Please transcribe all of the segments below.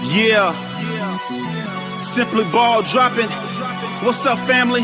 Yeah. Simply ball dropping. What's up, family?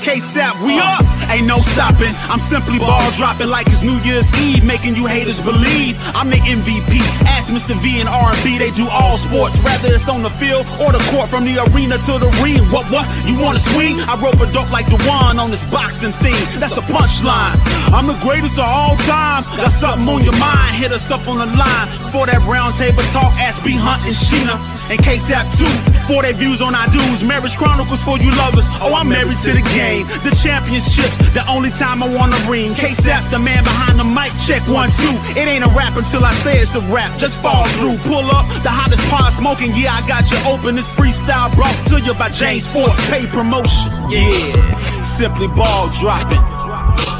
K-Sap, we up. Ain't no stopping. I'm simply ball dropping like it's New Year's Eve, making you haters believe I'm the MVP. Ask Mr. V and R&B, they do all sports, whether it's on the field or the court, from the arena to the ring. What? You wanna swing? I rope a dope like the one on this boxing thing. That's a punchline. I'm the greatest of all time. Got something on your mind? Hit us up on the line. For that round table talk, ask B Hunt and Sheena and K-Sap too. For their views on our dudes, Marriage Chronicles for you lovers. Oh, I'm married to the game. The championships, the only time I wanna ring. K-Sap, the man behind the mic, check 1, 2. It ain't a rap until I say it's a rap. Just fall through, pull up, the hottest pod smoking. Yeah, I got you open. This freestyle brought to you by James Ford. Paid promotion, yeah. Simply ball dropping.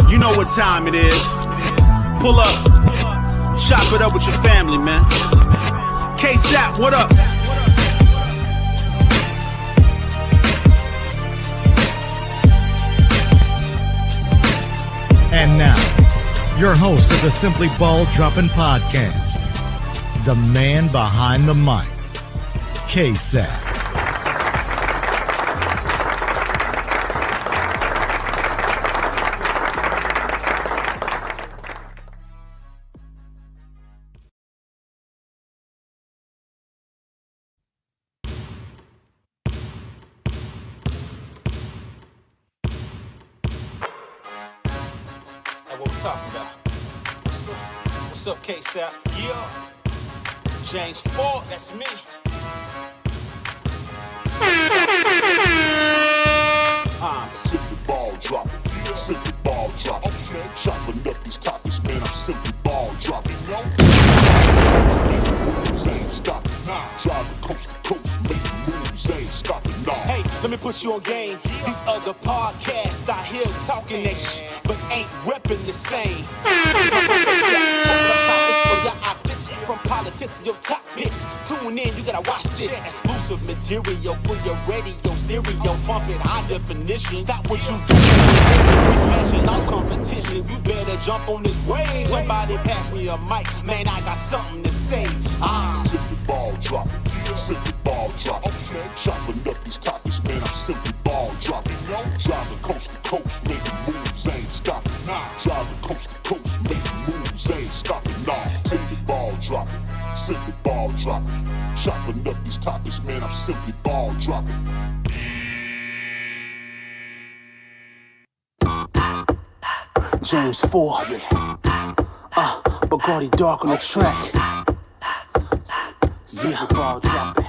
You know what time it is. Pull up, chop it up with your family, man. K-Sap, what up? And now, your host of the Simply Ball Dropping Podcast, the man behind the mic, K-Sap. What we talking about? What's up, K-Sap? Yeah. James Ford, that's me. I'm simply ball dropping, simply ball dropping. Chopping up these topics, man, I'm simply ball dropping. Moves ain't stopping. Driving coast to coast, making moves ain't stopping. Hey, let me put you on game. These other podcasts out here talking that shit, but ain't repping the same. From politics to your top picks. Tune in, you gotta watch this. Exclusive material for your radio stereo. Bump it high definition. Stop what you doing. We smashing all competition. You better jump on this wave. Somebody pass me a mic. Man, I got something to say. I'm simply ball dropping, simply ball dropping. Chopping up these topics, man, I'm simply ball dropping. Driving coast to coast, making moves ain't stopping. Driving coast to coast, making moves ain't stopping. Simply ball dropping, simply ball dropping. Chopping up these topics, man, I'm simply ball dropping. James Ford, Bugatti Dark on the track. Yeah, ball dropping.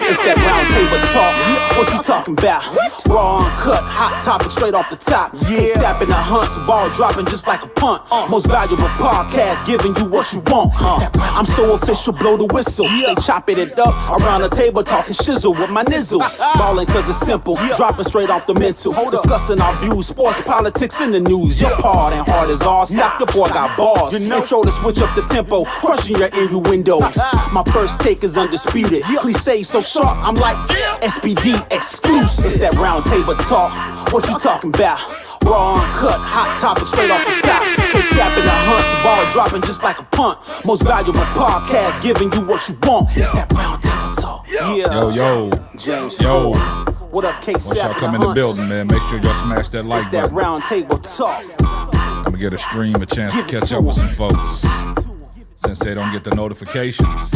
It's that round table talk. What you talking about? Raw, uncut, hot topic straight off the top. K-Sap in the hunts, ball dropping just like a punt. Most valuable podcast, giving you what you want. I'm so official, blow the whistle. They chopping it up around the table, talking shizzle with my nizzles. Ballin' cause it's simple, dropping straight off the mental. Discussing our views, sports, politics, in the news. Your part and hard as all. Sap, your boy got bars. Intro to switch up the tempo, crushing your innuendos. My first take is undisputed. Cliche so sharp, I'm like SPD exclusive. It's that round table talk. What you talking about? Raw, uncut, hot topic straight off the top. K-Sap in the hunts, ball dropping just like a punt. Most valuable podcast, giving you what you want. It's that round table talk. Yeah. Yo. James Yo. Ford. What up, K-Sap? Once y'all come in the building, man, make sure y'all smash that like It's that button. round table talk. I'm gonna get a stream a chance to catch up with some folks since they don't get the notifications.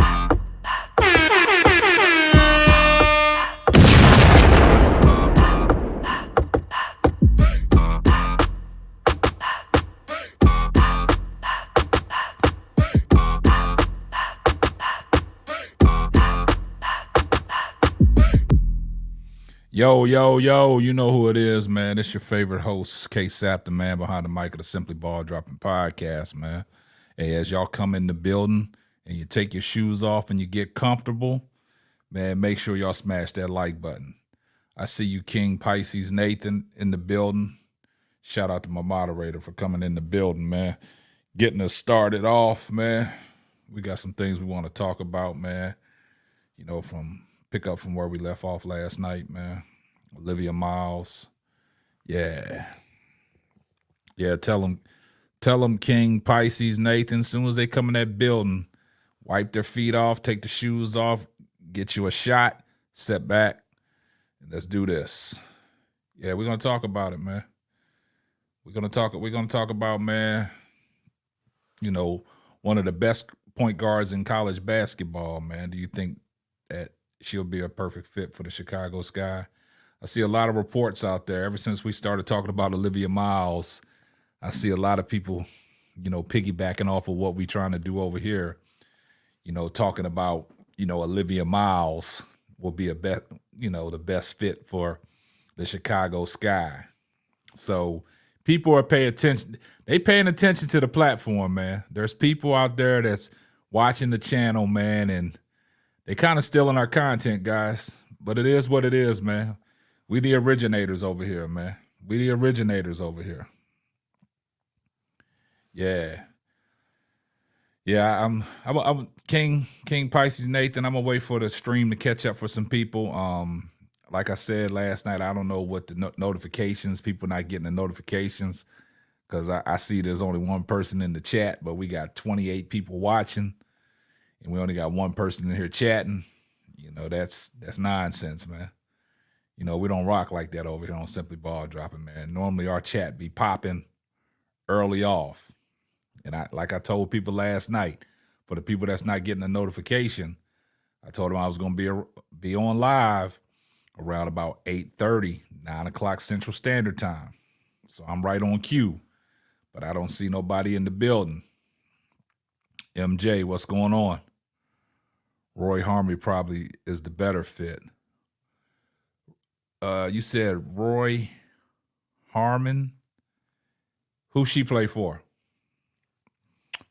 Yo, you know who it is, man. It's your favorite host, K-Sap, the man behind the mic of the Simply Ball Dropping Podcast, man. Hey, as y'all come in the building and you take your shoes off and you get comfortable, man, make sure y'all smash that like button. I see you, King Pisces Nathan, in the building. Shout out to my moderator for coming in the building, man. Getting us started off, man. We got some things we want to talk about, man. You know, pick up from where we left off last night, man. OLIVIA Miles. Yeah, tell them King Pisces Nathan, as soon as they come in that building, wipe their feet off, take the shoes off, get you a shot, sit back, and let's do this. Yeah, we're gonna talk about it, man. We're gonna talk about, man, you know, one of the best point guards in college basketball, man. Do you think that she'll be a perfect fit for the Chicago Sky? I see a lot of reports out there. Ever since we started talking about Olivia Miles, I see a lot of people, you know, piggybacking off of what we're trying to do over here, you know, talking about, you know, Olivia Miles will be the best fit for the Chicago Sky. So people are paying attention. They paying attention to the platform, man. There's people out there that's watching the channel, man, and they kind of stealing our content, guys. But it is what it is, man. We the originators over here, man. We the originators over here. Yeah. Yeah, I'm King Pisces Nathan. I'm gonna wait for the stream to catch up for some people. Like I said last night, I don't know what the notifications, people not getting the notifications, because I see there's only one person in the chat, but we got 28 people watching, and we only got one person in here chatting. You know, that's nonsense, man. You know, we don't rock like that over here on Simply Ball Dropping, man. Normally our chat be popping early off. And like I told people last night, for the people that's not getting a notification, I told them I was going to be on live around about 8:30, 9 o'clock Central Standard Time. So I'm right on cue, but I don't see nobody in the building. MJ, what's going on? Roy Harmony probably is the better fit. You said Roy Harmon. Who she play for?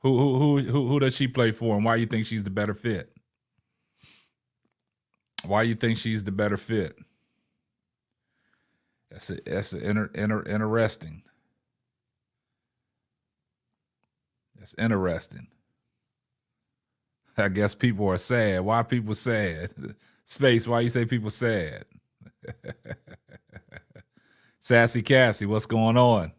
Who does she play for, and why you think she's the better fit? Why you think she's the better fit? That's interesting. That's interesting. I guess people are sad. Why people sad? Space, why you say people sad? Sassy Cassie, what's going on?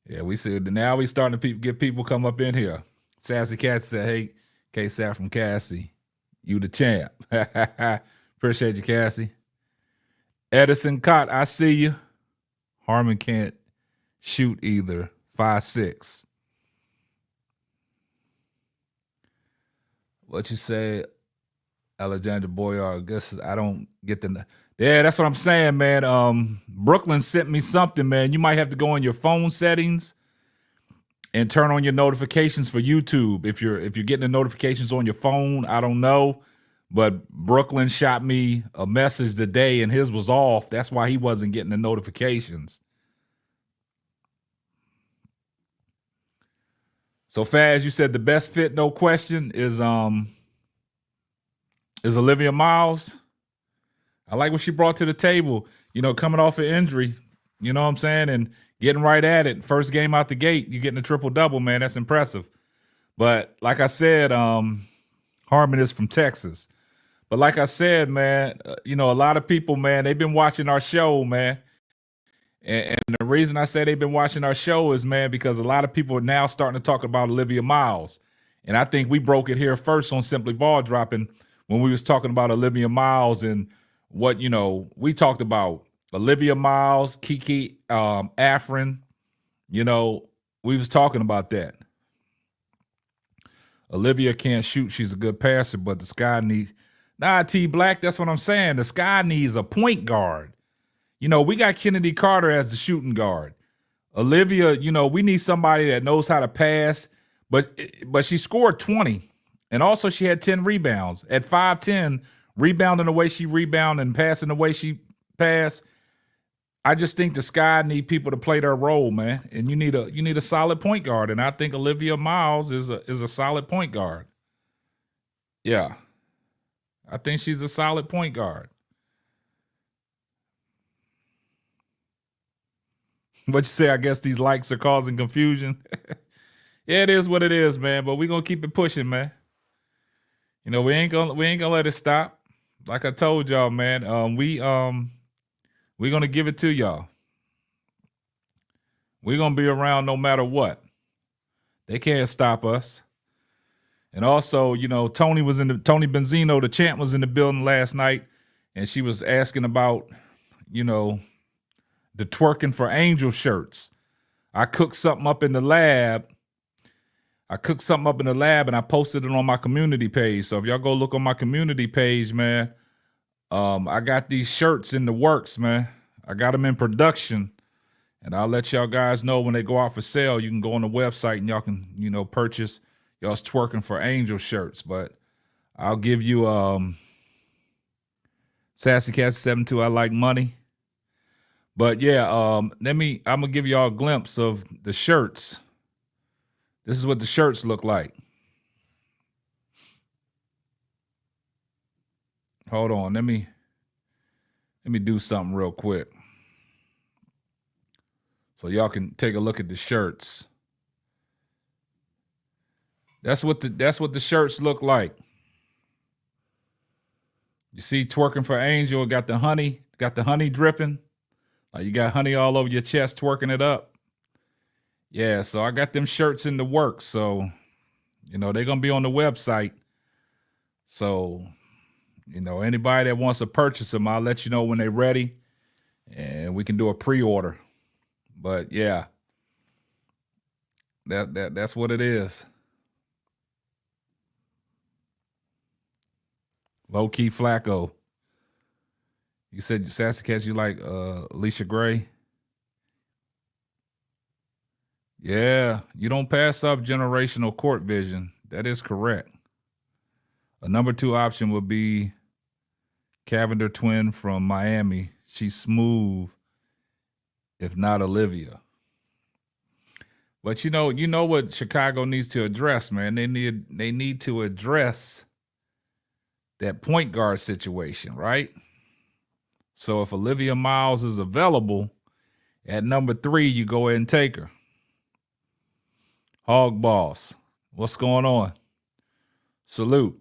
Yeah, we said now we starting to get people come up in here. Sassy Cassie said, "Hey, K-Sap from Cassie, you the champ." Appreciate you, Cassie. Edison Cott, I see you. Harmon can't shoot either. 5'6". What you say, Alexander Boyard? I guess I don't get the. Yeah, that's what I'm saying, man. Brooklyn sent me something, man. You might have to go in your phone settings and turn on your notifications for YouTube. If you're getting the notifications on your phone, I don't know. But Brooklyn shot me a message today and his was off. That's why he wasn't getting the notifications. So Faz, you said the best fit, no question, is Olivia Miles. I like what she brought to the table, you know, coming off an injury, you know what I'm saying, and getting right at it. First game out the gate, you getting a triple-double, man. That's impressive. But like I said, Harmon is from Texas. But like I said, man, you know, a lot of people, man, they've been watching our show, man. And the reason I say they've been watching our show is, man, because a lot of people are now starting to talk about Olivia Miles. And I think we broke it here first on Simply Ball Dropping when we was talking about Olivia Miles and what, you know, we talked about Olivia Miles, Kiki Afrin, you know, we was talking about that. Olivia can't shoot. She's a good passer, but the Sky needs, T Black, that's what I'm saying. The Sky needs a point guard. You know, we got Kennedy Carter as the shooting guard. Olivia, you know, we need somebody that knows how to pass, but she scored 20. And also she had 10 rebounds. At 5'10", rebounding the way she rebounded and passing the way she passed. I just think the Sky need people to play their role, man. And you need a solid point guard. And I think Olivia Miles is a solid point guard. Yeah. I think she's a solid point guard. What you say? I guess these likes are causing confusion. Yeah, it is what it is, man. But we're gonna keep it pushing, man. You know, we ain't gonna let it stop. Like I told y'all, man. We're gonna give it to y'all. We're gonna be around no matter what. They can't stop us. And also, you know, Tony Benzino, the champ, was in the building last night, and she was asking about, you know, the twerking for angel shirts. I cooked something up in the lab. And I posted it on my community page. So if y'all go look on my community page, man, I got these shirts in the works, man. I got them in production, and I'll let y'all guys know when they go out for sale. You can go on the website and y'all can, you know, purchase y'all's twerking for angel shirts. But I'll give you Sassy Cat 72. I like money. But yeah, I'm gonna give y'all a glimpse of the shirts. This is what the shirts look like. Hold on, let me do something real quick, so y'all can take a look at the shirts. That's what the shirts look like. You see, twerking for angel, got the honey dripping. Like you got honey all over your chest, twerking it up. Yeah, so I got them shirts in the works. So, you know, they're going to be on the website. So, you know, anybody that wants to purchase them, I'll let you know when they're ready, and we can do a pre-order. But yeah, that's what it is. Low-key Flacco. You said, Sassy Cat, you like Alicia Gray? Yeah, you don't pass up generational court vision. That is correct. A number 2 option would be Cavender twin from Miami. She's smooth, if not Olivia. But you know what Chicago needs to address, man. They need to address that point guard situation, right? So if Olivia Miles is available at number 3, you go ahead and take her. Hog Boss, what's going on? Salute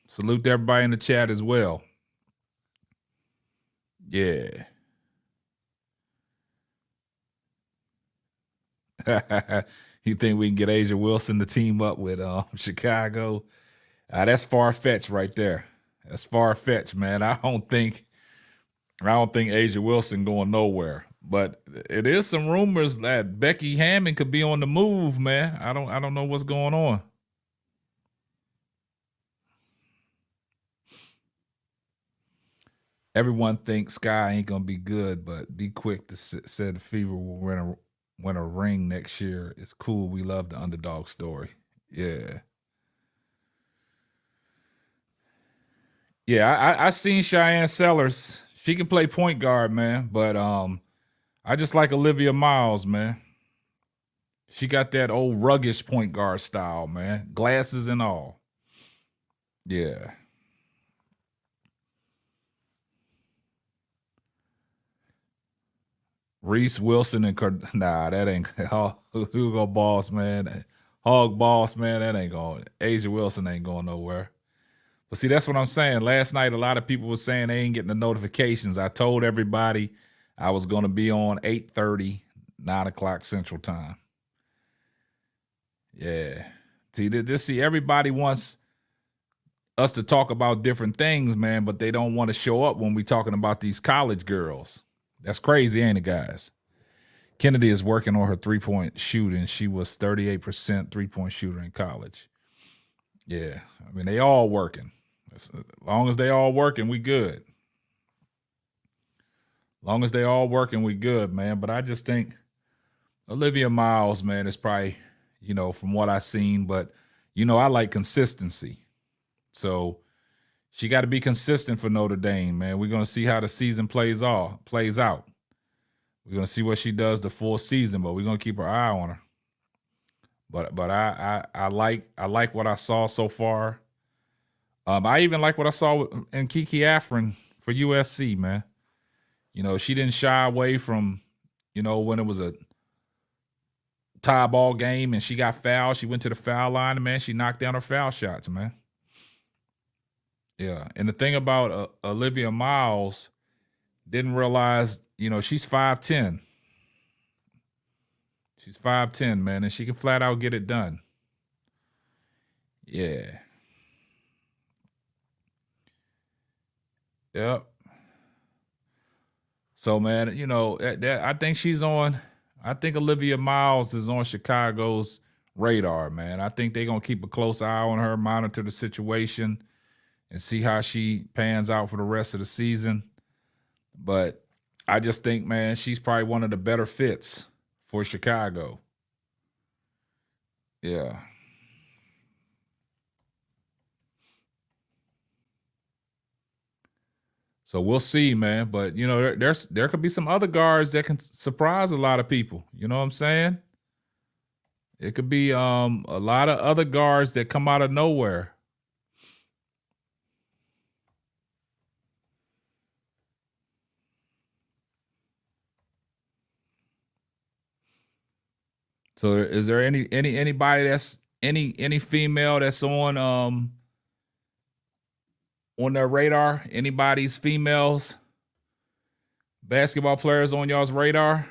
to everybody in the chat as well. Yeah. You think we can get Asia Wilson to team up with Chicago? That's far-fetched right there. That's far-fetched, man. I don't think Asia Wilson going nowhere. But it is some rumors that Becky Hammond could be on the move, man. I don't know what's going on. Everyone thinks Sky ain't gonna be good, but be quick to say the Fever will win a ring next year. It's cool. We love the underdog story. Yeah. Yeah, I seen Cheyenne Sellers. She can play point guard, man. But I just like Olivia Miles, man. She got that old ruggish point guard style, man. Glasses and all. Yeah. Reese Wilson and that ain't Hugo Boss, man. Hog Boss, man. That ain't going. Asia Wilson ain't going nowhere. But see, that's what I'm saying. Last night, a lot of people were saying they ain't getting the notifications. I told everybody I was going to be on 8:30, 9 o'clock Central Time. Yeah. See, everybody wants us to talk about different things, man, but they don't want to show up when we talking about these college girls. That's crazy, ain't it, guys? Kennedy is working on her three-point shooting. She was 38% three-point shooter in college. Yeah. I mean, they all working. As long as they all working, we good. Long as they all working, we good, man. But I just think Olivia Miles, man, is probably, from what I've seen. But, I like consistency. So she got to be consistent for Notre Dame, man. We're going to see how the season plays out. We're going to see what she does the full season, but we're going to keep our eye on her. But I like what I saw so far. I even like what I saw in Kiki Afrin for USC, man. She didn't shy away from, when it was a tie ball game and she got fouled. She went to the foul line and, man, she knocked down her foul shots, man. Yeah. And the thing about Olivia Miles, didn't realize, she's 5'10". She's 5'10", man, and she can flat out get it done. Yeah. Yep. So, man, you know, I think I think Olivia Miles is on Chicago's radar, man. I think they're going to keep a close eye on her, monitor the situation, and see how she pans out for the rest of the season. But I just think, man, she's probably one of the better fits for Chicago. Yeah. So we'll see, man. But, you know, there could be some other guards that can surprise a lot of people. You know what I'm saying? It could be a lot of other guards that come out of nowhere. So is there anybody that's any female that's on their radar? Anybody's females basketball players on y'all's radar?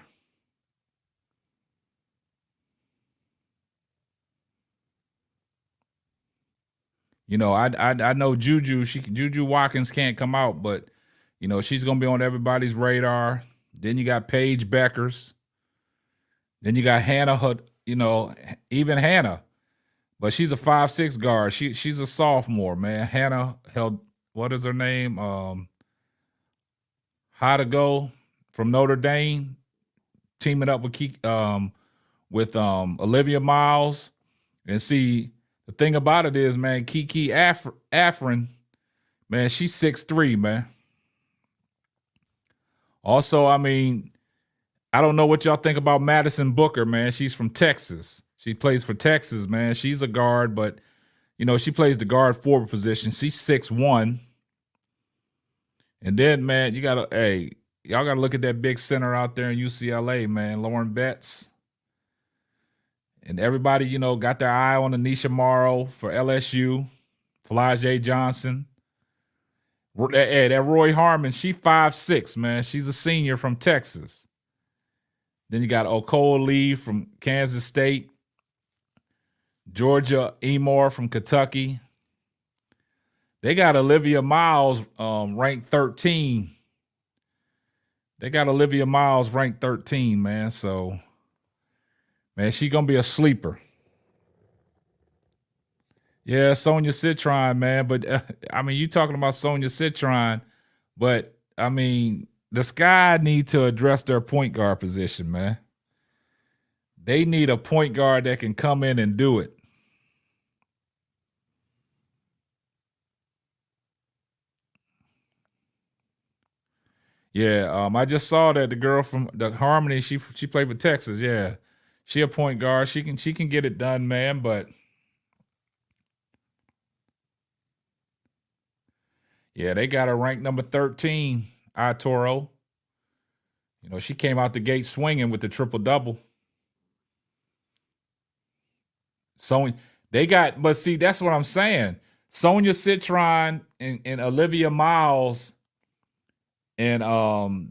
You know, I know Juju Watkins can't come out, but you know, she's gonna be on everybody's radar. Then you got Paige Beckers. Then you got Hannah, you know, even Hannah. But she's a 5'6" guard. She's a sophomore, man. Hannah held, what is her name? How to go from Notre Dame, teaming up with Olivia Miles. And see, the thing about it is, man, Kiki Afrin, man, she's 6'3", man. Also, I mean, I don't know what y'all think about Madison Booker, man. She's from Texas. She plays for Texas, man. She's a guard, but, you know, she plays the guard forward position. She's 6'1". And then, man, y'all got to look at that big center out there in UCLA, man, Lauren Betts. And everybody, you know, got their eye on Anisha Morrow for LSU, Flajay Johnson. That Roy Harmon, she 5'6", man. She's a senior from Texas. Then you got Okoye Lee from Kansas State, Georgia Emor from Kentucky. They got Olivia Miles ranked 13. They got Olivia Miles ranked 13, man. So, man, she going to be a sleeper. Yeah, Sonia Citron, man. But, I mean, you talking about Sonia Citron, but, I mean, the Sky need to address their point guard position, man. They need a point guard that can come in and do it. Yeah, I just saw that the girl from the Harmony, she played for Texas. Yeah, she a point guard. She can get it done, man. But yeah, they got her ranked number 13. Toro. You know, she came out the gate swinging with the triple-double. So but see, that's what I'm saying. Sonia Citron and Olivia Miles and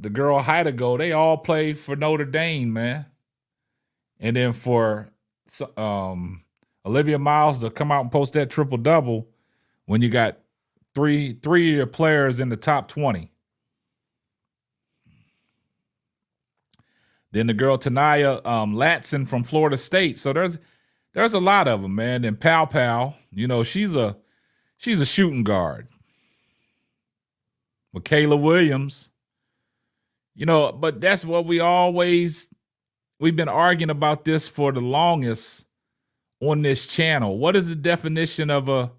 the girl Heidego, they all play for Notre Dame, man. And then for Olivia Miles to come out and post that triple-double when you got three of your players in the top 20. Then the girl Tanaya Latson from Florida State. So there's a lot of them, man. And Pal, you know, she's a shooting guard. Michaela Williams, you know, but that's what we've been arguing about this for the longest on this channel. What is the definition of a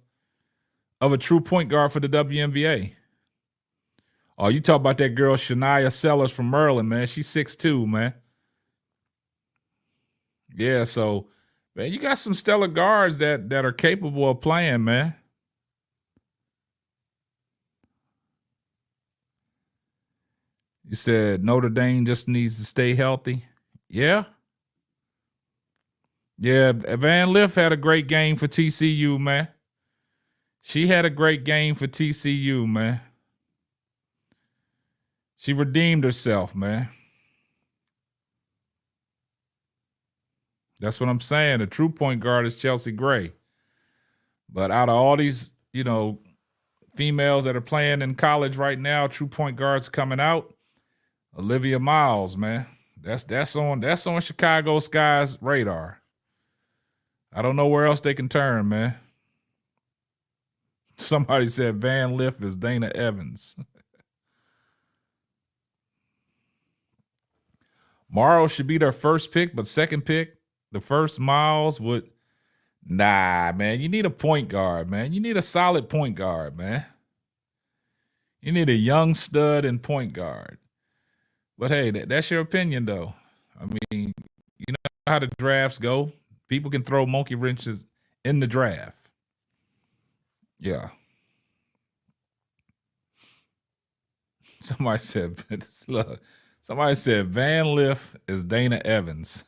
true point guard for the WNBA? Oh, you talk about that girl Shania Sellers from Maryland, man. She's 6'2", man. Yeah, so, man, you got some stellar guards that are capable of playing, man. You said Notre Dame just needs to stay healthy. Yeah. Yeah, Van Liff had a great game for TCU, man. She had a great game for TCU, man. She redeemed herself, man. That's what I'm saying. The true point guard is Chelsea Gray. But out of all these, females that are playing in college right now, true point guards coming out, Olivia Miles, man. That's on Chicago Sky's radar. I don't know where else they can turn, man. Somebody said Van Liff is Dana Evans. Morrow should be their first pick, but second pick, the first Miles would. Nah, man. You need a point guard, man. You need a solid point guard, man. You need a young stud and point guard. But hey, that's your opinion, though. I mean, you know how the drafts go. People can throw monkey wrenches in the draft. Yeah. Somebody said, look, somebody said Van Liff is Dana Evans.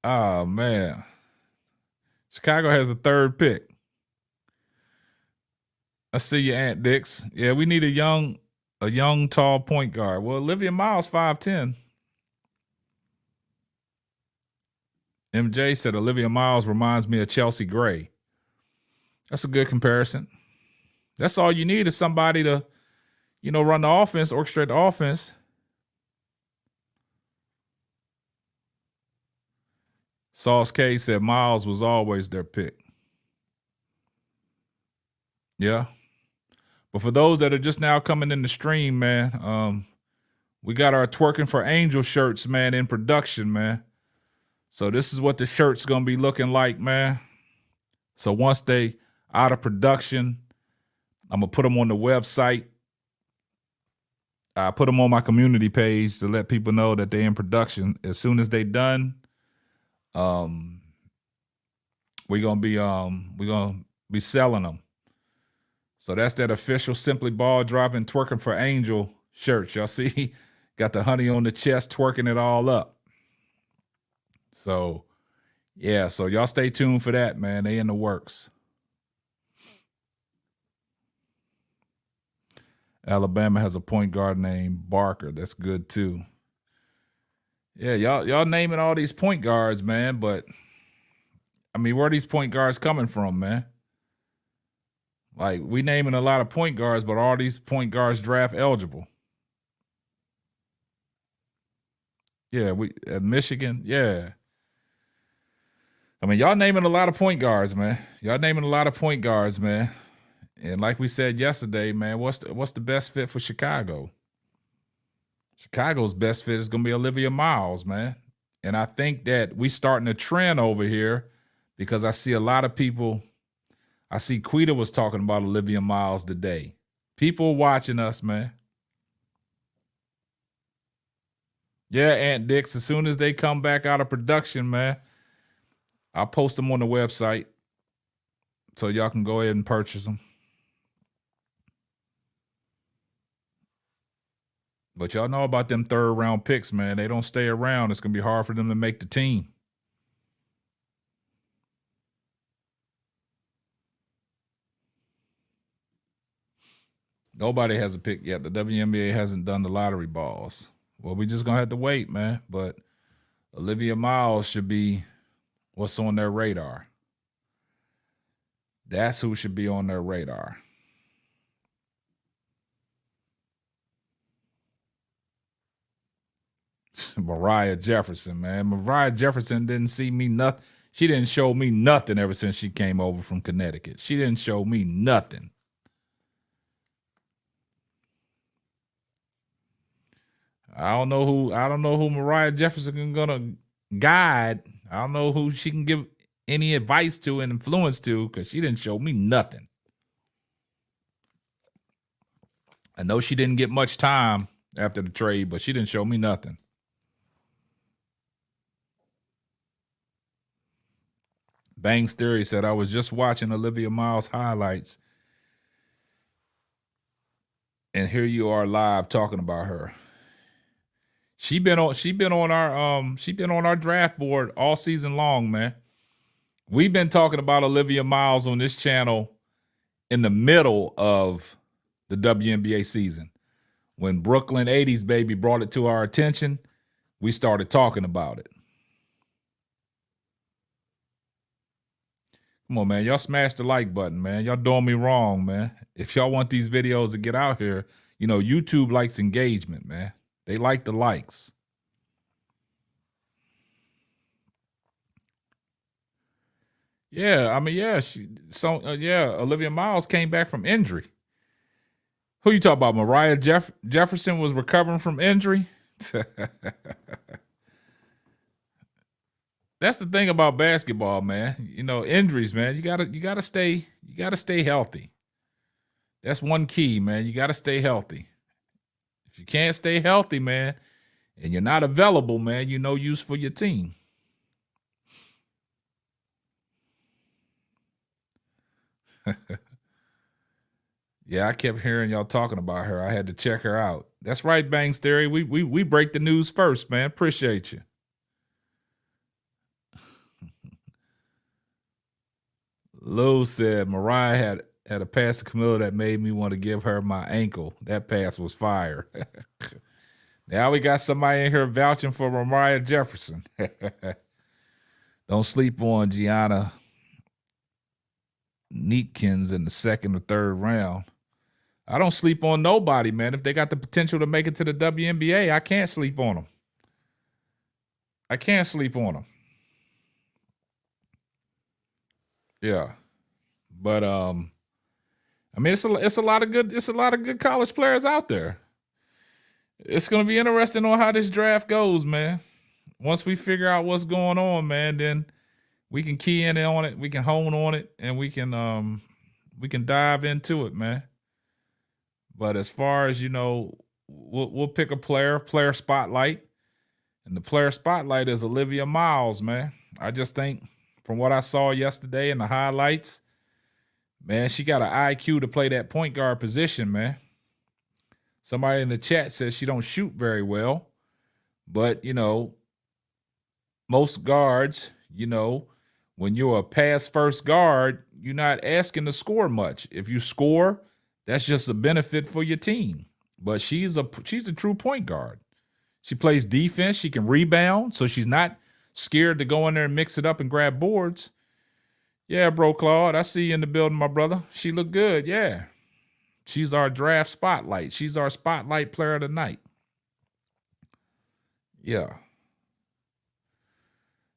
Oh, man. Chicago has the third pick. I see you, Aunt Dix. Yeah, we need a young, tall point guard. Well, Olivia Miles, 5'10". MJ said Olivia Miles reminds me of Chelsea Gray. That's a good comparison. That's all you need is somebody to, run the offense, orchestrate the offense. Sauce K said Miles was always their pick. Yeah. But for those that are just now coming in the stream, man, we got our Twerking for Angel shirts, man, in production, man. So this is what the shirt's going to be looking like, man. So once they out of production, I'm going to put them on the website. I put them on my community page to let people know that they're in production. As soon as they done, we're gonna be selling them. So that's that official Simply Ball Dropping Twerking for Angel shirt. Y'all see, got the honey on the chest, twerking it all up. So yeah, so y'all stay tuned for that, man. They in the works. Alabama has a point guard named Barker. That's good too. Yeah, y'all naming all these point guards, man, but I mean, where are these point guards coming from, man? Like, we naming a lot of point guards, but all these point guards draft eligible. Yeah, we at Michigan, yeah. I mean, y'all naming a lot of point guards, man. Y'all naming a lot of point guards, man. And like we said yesterday, man, what's the best fit for Chicago? Chicago's best fit is going to be Olivia Miles, man. And I think that we starting a trend over here because I see a lot of people. I see Quita was talking about Olivia Miles today. People watching us, man. Yeah, Aunt Dix, as soon as they come back out of production, man, I'll post them on the website so y'all can go ahead and purchase them. But y'all know about them third-round picks, man. They don't stay around. It's going to be hard for them to make the team. Nobody has a pick yet. The WNBA hasn't done the lottery balls. Well, we just going to have to wait, man. But Olivia Miles should be what's on their radar. That's who should be on their radar. Mariah Jefferson, man. Mariah Jefferson didn't see me nothing. She didn't show me nothing ever since she came over from Connecticut. She didn't show me nothing. I don't know who Mariah Jefferson is gonna guide. I don't know who she can give any advice to and influence to, because she didn't show me nothing. I know she didn't get much time after the trade, but she didn't show me nothing. Bangs Theory said, I was just watching Olivia Miles highlights, and here you are live talking about her. She been on our draft board all season long, man. We've been talking about Olivia Miles on this channel in the middle of the WNBA season. When Brooklyn 80s baby brought it to our attention, we started talking about it. Come on, man. Y'all smash the like button, man. Y'all doing me wrong, man. If y'all want these videos to get out here, you know, YouTube likes engagement, man. They like the likes. Yeah, I mean, yeah. Olivia Miles came back from injury. Who you talking about? Mariah Jefferson was recovering from injury? That's the thing about basketball, man. You know, injuries, man. You gotta stay healthy. That's one key, man. You gotta stay healthy. If you can't stay healthy, man, and you're not available, man, you're no use for your team. Yeah, I kept hearing y'all talking about her. I had to check her out. That's right, Bangs Theory. We break the news first, man. Appreciate you. Lou said Mariah had a pass to Camilla that made me want to give her my ankle. That pass was fire. Now we got somebody in here vouching for Mariah Jefferson. Don't sleep on Gianna Neepkins in the second or third round. I don't sleep on nobody, man. If they got the potential to make it to the WNBA, I can't sleep on them. I can't sleep on them. Yeah, but I mean, it's a lot of good college players out there. It's gonna be interesting on how this draft goes, man. Once we figure out what's going on, man, then we can key in on it, we can hone on it, and we can dive into it, man. But as far as, you know, we'll pick a player spotlight, and the player spotlight is Olivia Miles, man. I just think from what I saw yesterday in the highlights, man, she got an IQ to play that point guard position, man. Somebody in the chat says she don't shoot very well, but, you know, most guards, you know, when you're a pass-first guard, you're not asking to score much. If you score, that's just a benefit for your team. But she's a true point guard. She plays defense. She can rebound, so she's not scared to go in there and mix it up and grab boards. Yeah, bro, Claude, I see you in the building, my brother. She look good, yeah. She's our draft spotlight. She's our spotlight player of the night. Yeah.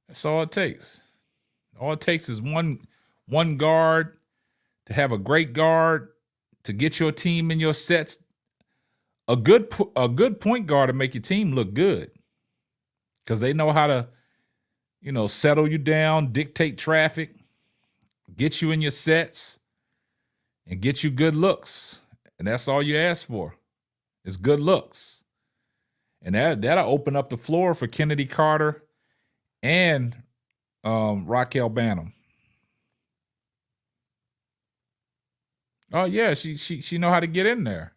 That's all it takes. All it takes is one guard to have a great guard to get your team in your sets. A good point guard to make your team look good because they know how to, you know, settle you down, dictate traffic, get you in your sets, and get you good looks. And that's all you ask for is good looks. And that'll open up the floor for Kennedy Carter and Raquel Banham. Oh, yeah, she know how to get in there.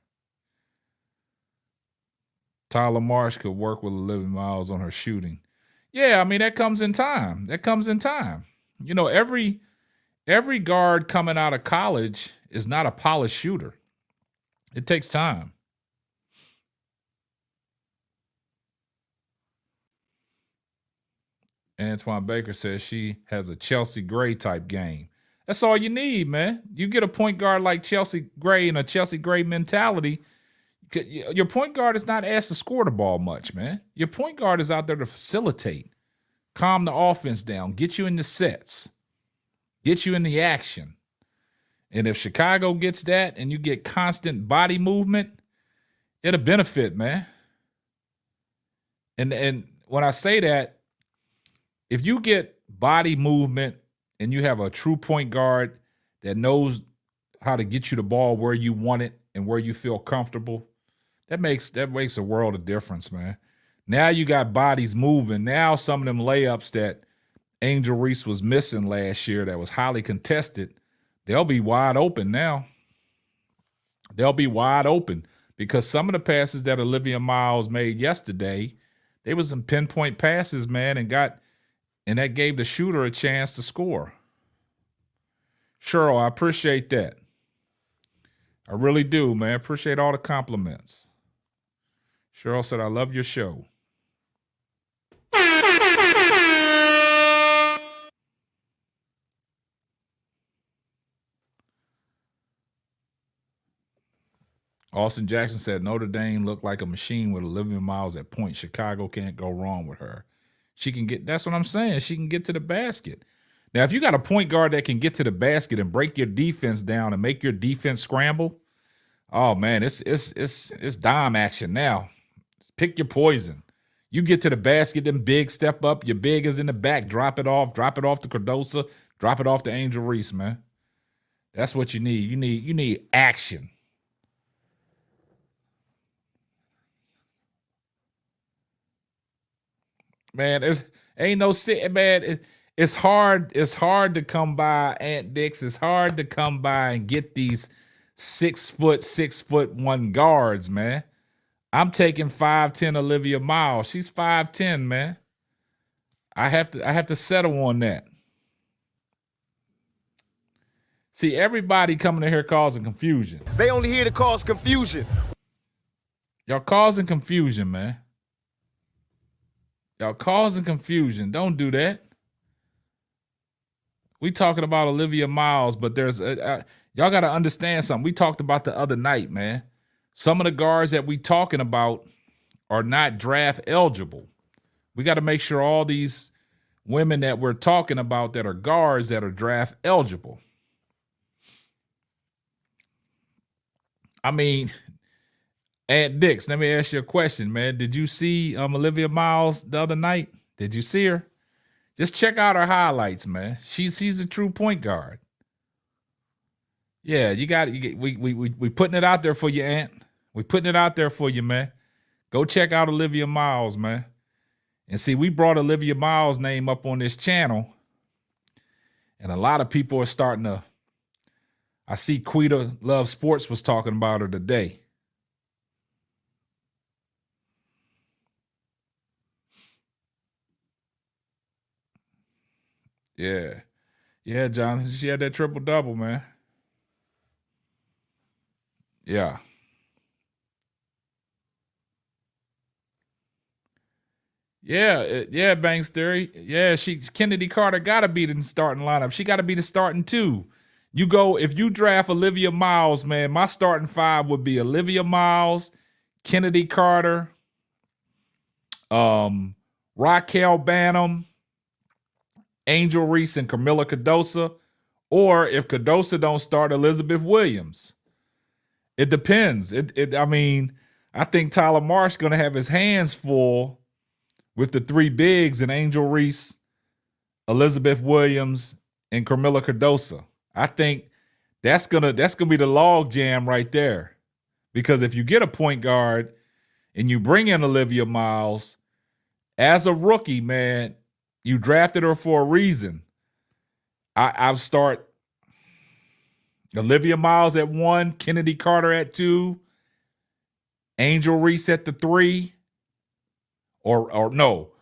Tyler Marsh could work with Olivia Miles on her shooting. Yeah, I mean, that comes in time. You know, every guard coming out of college is not a polished shooter. It takes time. Antoine Baker says she has a Chelsea Gray type game. That's all you need, man. You get a point guard like Chelsea Gray and a Chelsea Gray mentality. Your point guard is not asked to score the ball much, man. Your point guard is out there to facilitate, calm the offense down, get you in the sets, get you in the action. And if Chicago gets that and you get constant body movement, it'll benefit, man. And when I say that, if you get body movement and you have a true point guard that knows how to get you the ball where you want it and where you feel comfortable, that makes a world of difference, man. Now you got bodies moving. Now some of them layups that Angel Reese was missing last year that was highly contested, they'll be wide open now. They'll be wide open because some of the passes that Olivia Miles made yesterday, they was some pinpoint passes, man, and that gave the shooter a chance to score. Cheryl, I appreciate that. I really do, man. Appreciate all the compliments. Cheryl said, I love your show. Austin Jackson said Notre Dame looked like a machine with Olivia Miles at point. Chicago can't go wrong with her. She can get, that's what I'm saying. She can get to the basket. Now, if you got a point guard that can get to the basket and break your defense down and make your defense scramble, oh man, it's dime action now. Pick your poison. You get to the basket, then big step up. Your big is in the back. Drop it off to Cardosa. Drop it off to Angel Reese, man. That's what you need. You need action. Man, ain't no sitting, man. It's hard to come by Ant Dix. It's hard to come by and get these 6'1" guards, man. I'm taking 5'10" Olivia Miles. She's 5'10", man. I have to settle on that. See, everybody coming in here causing confusion. They only here to cause confusion. Y'all causing confusion, man. Y'all causing confusion. Don't do that. We talking about Olivia Miles, but there's y'all got to understand something. We talked about the other night, man. Some of the guards that we talking about are not draft eligible. We got to make sure all these women that we're talking about that are guards that are draft eligible. I mean, Aunt Dix, let me ask you a question, man. Did you see Olivia Miles the other night? Did you see her? Just check out her highlights, man. She's a true point guard. Yeah, we putting it out there for you, Aunt. We putting it out there for you, man. Go check out Olivia Miles, man. And see, we brought Olivia Miles' name up on this channel, and a lot of people are starting to. I see Quita Love Sports was talking about her today. Yeah. Yeah, Jonathan. She had that triple-double, man. Yeah. Yeah, Banks Theory. Yeah, Kennedy Carter got to be the starting lineup. She got to be the starting two. You go, if you draft Olivia Miles, man, my starting five would be Olivia Miles, Kennedy Carter, Raquel Banham, Angel Reese, and Camilla Cardosa. Or if Cardosa don't start, Elizabeth Williams. It depends. I mean, I think Tyler Marsh going to have his hands full with the three bigs and Angel Reese, Elizabeth Williams, and Camilla Cardosa. I think that's gonna be the log jam right there. Because if you get a point guard and you bring in Olivia Miles, as a rookie, man, you drafted her for a reason. I'll start Olivia Miles at 1, Kennedy Carter at 2, Angel Reese at the 3, or no.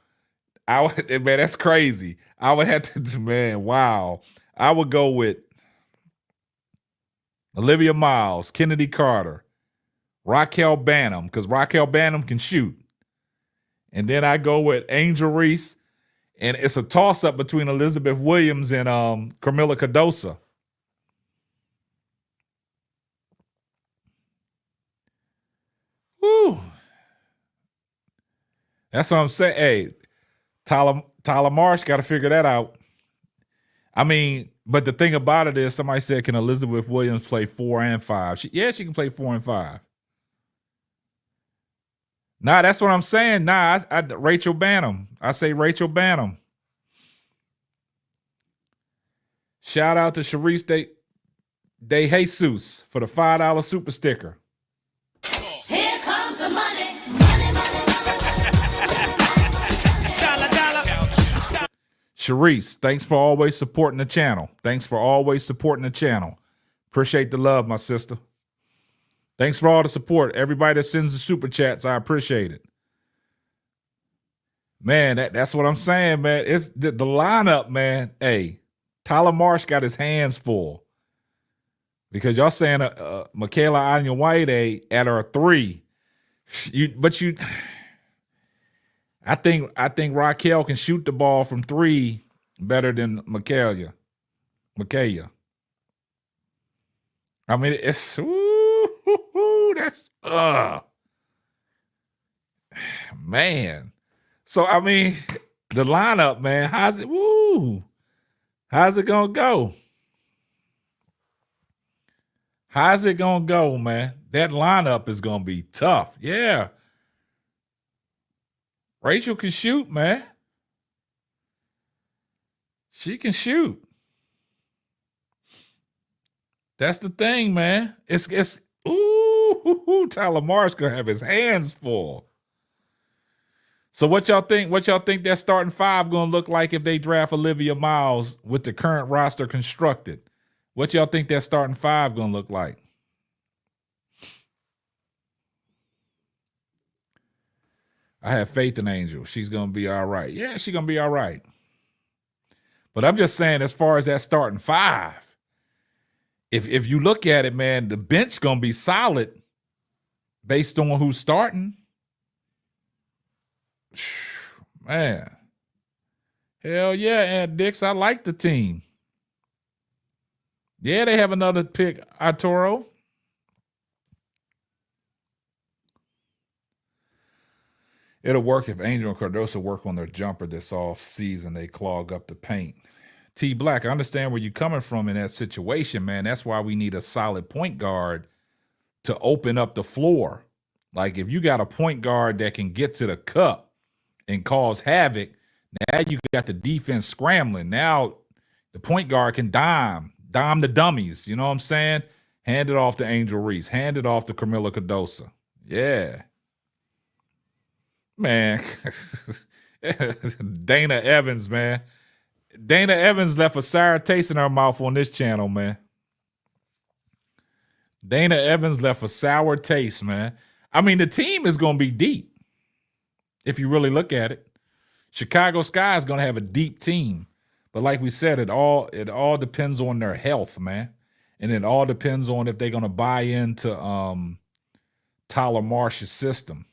Man, that's crazy. I would have to, man, wow. I would go with Olivia Miles, Kennedy Carter, Raquel Banham, because Raquel Banham can shoot. And then I go with Angel Reese, and it's a toss-up between Elizabeth Williams and Camilla Cardosa. Woo. That's what I'm saying. Hey, Tyler Marsh got to figure that out. I mean, but the thing about it is, somebody said, can Elizabeth Williams play 4 and 5? She can play 4 and 5. Nah, that's what I'm saying. Nah, Rachel Banham. I say Rachel Banham. Shout out to Sharice De Jesus for the $5 super sticker. Here comes the money. Sharice, thanks for always supporting the channel. Appreciate the love, my sister. Thanks for all the support. Everybody that sends the super chats, I appreciate it. Man, that's what I'm saying, man. It's the lineup, man. Hey, Tyler Marsh got his hands full. Because y'all saying Michaela Anya White at her 3. I think Raquel can shoot the ball from 3 better than Micaiah. I mean, it's that's man. So I mean, the lineup, man, how's it gonna go? How's it gonna go, man? That lineup is gonna be tough. Yeah. Rachel can shoot, man. She can shoot. That's the thing, man. It's Tyler Marsh gonna have his hands full. So what y'all think? What y'all think that starting 5 gonna look like if they draft Olivia Miles with the current roster constructed? What y'all think that starting 5 gonna look like? I have faith in Angel. She's gonna be all right. Yeah, she's gonna be all right. But I'm just saying, as far as that starting 5, if you look at it, man, the bench gonna be solid based on who's starting. Man. Hell yeah, Aunt Dix. I like the team. Yeah, they have another pick, Arturo. It'll work if Angel and Cardoso work on their jumper this off season. They clog up the paint. T Black, I understand where you're coming from in that situation, man. That's why we need a solid point guard to open up the floor. Like if you got a point guard that can get to the cup and cause havoc, now you got the defense scrambling. Now the point guard can dime the dummies. You know what I'm saying? Hand it off to Angel Reese. Hand it off to Camila Cardoso. Yeah. Man. Dana Evans, man. Dana Evans left a sour taste in her mouth on this channel, man. Dana Evans left a sour taste, man. I mean, the team is going to be deep if you really look at it. Chicago Sky is going to have a deep team. But like we said, it all depends on their health, man. And it all depends on if they're going to buy into Tyler Marsh's system.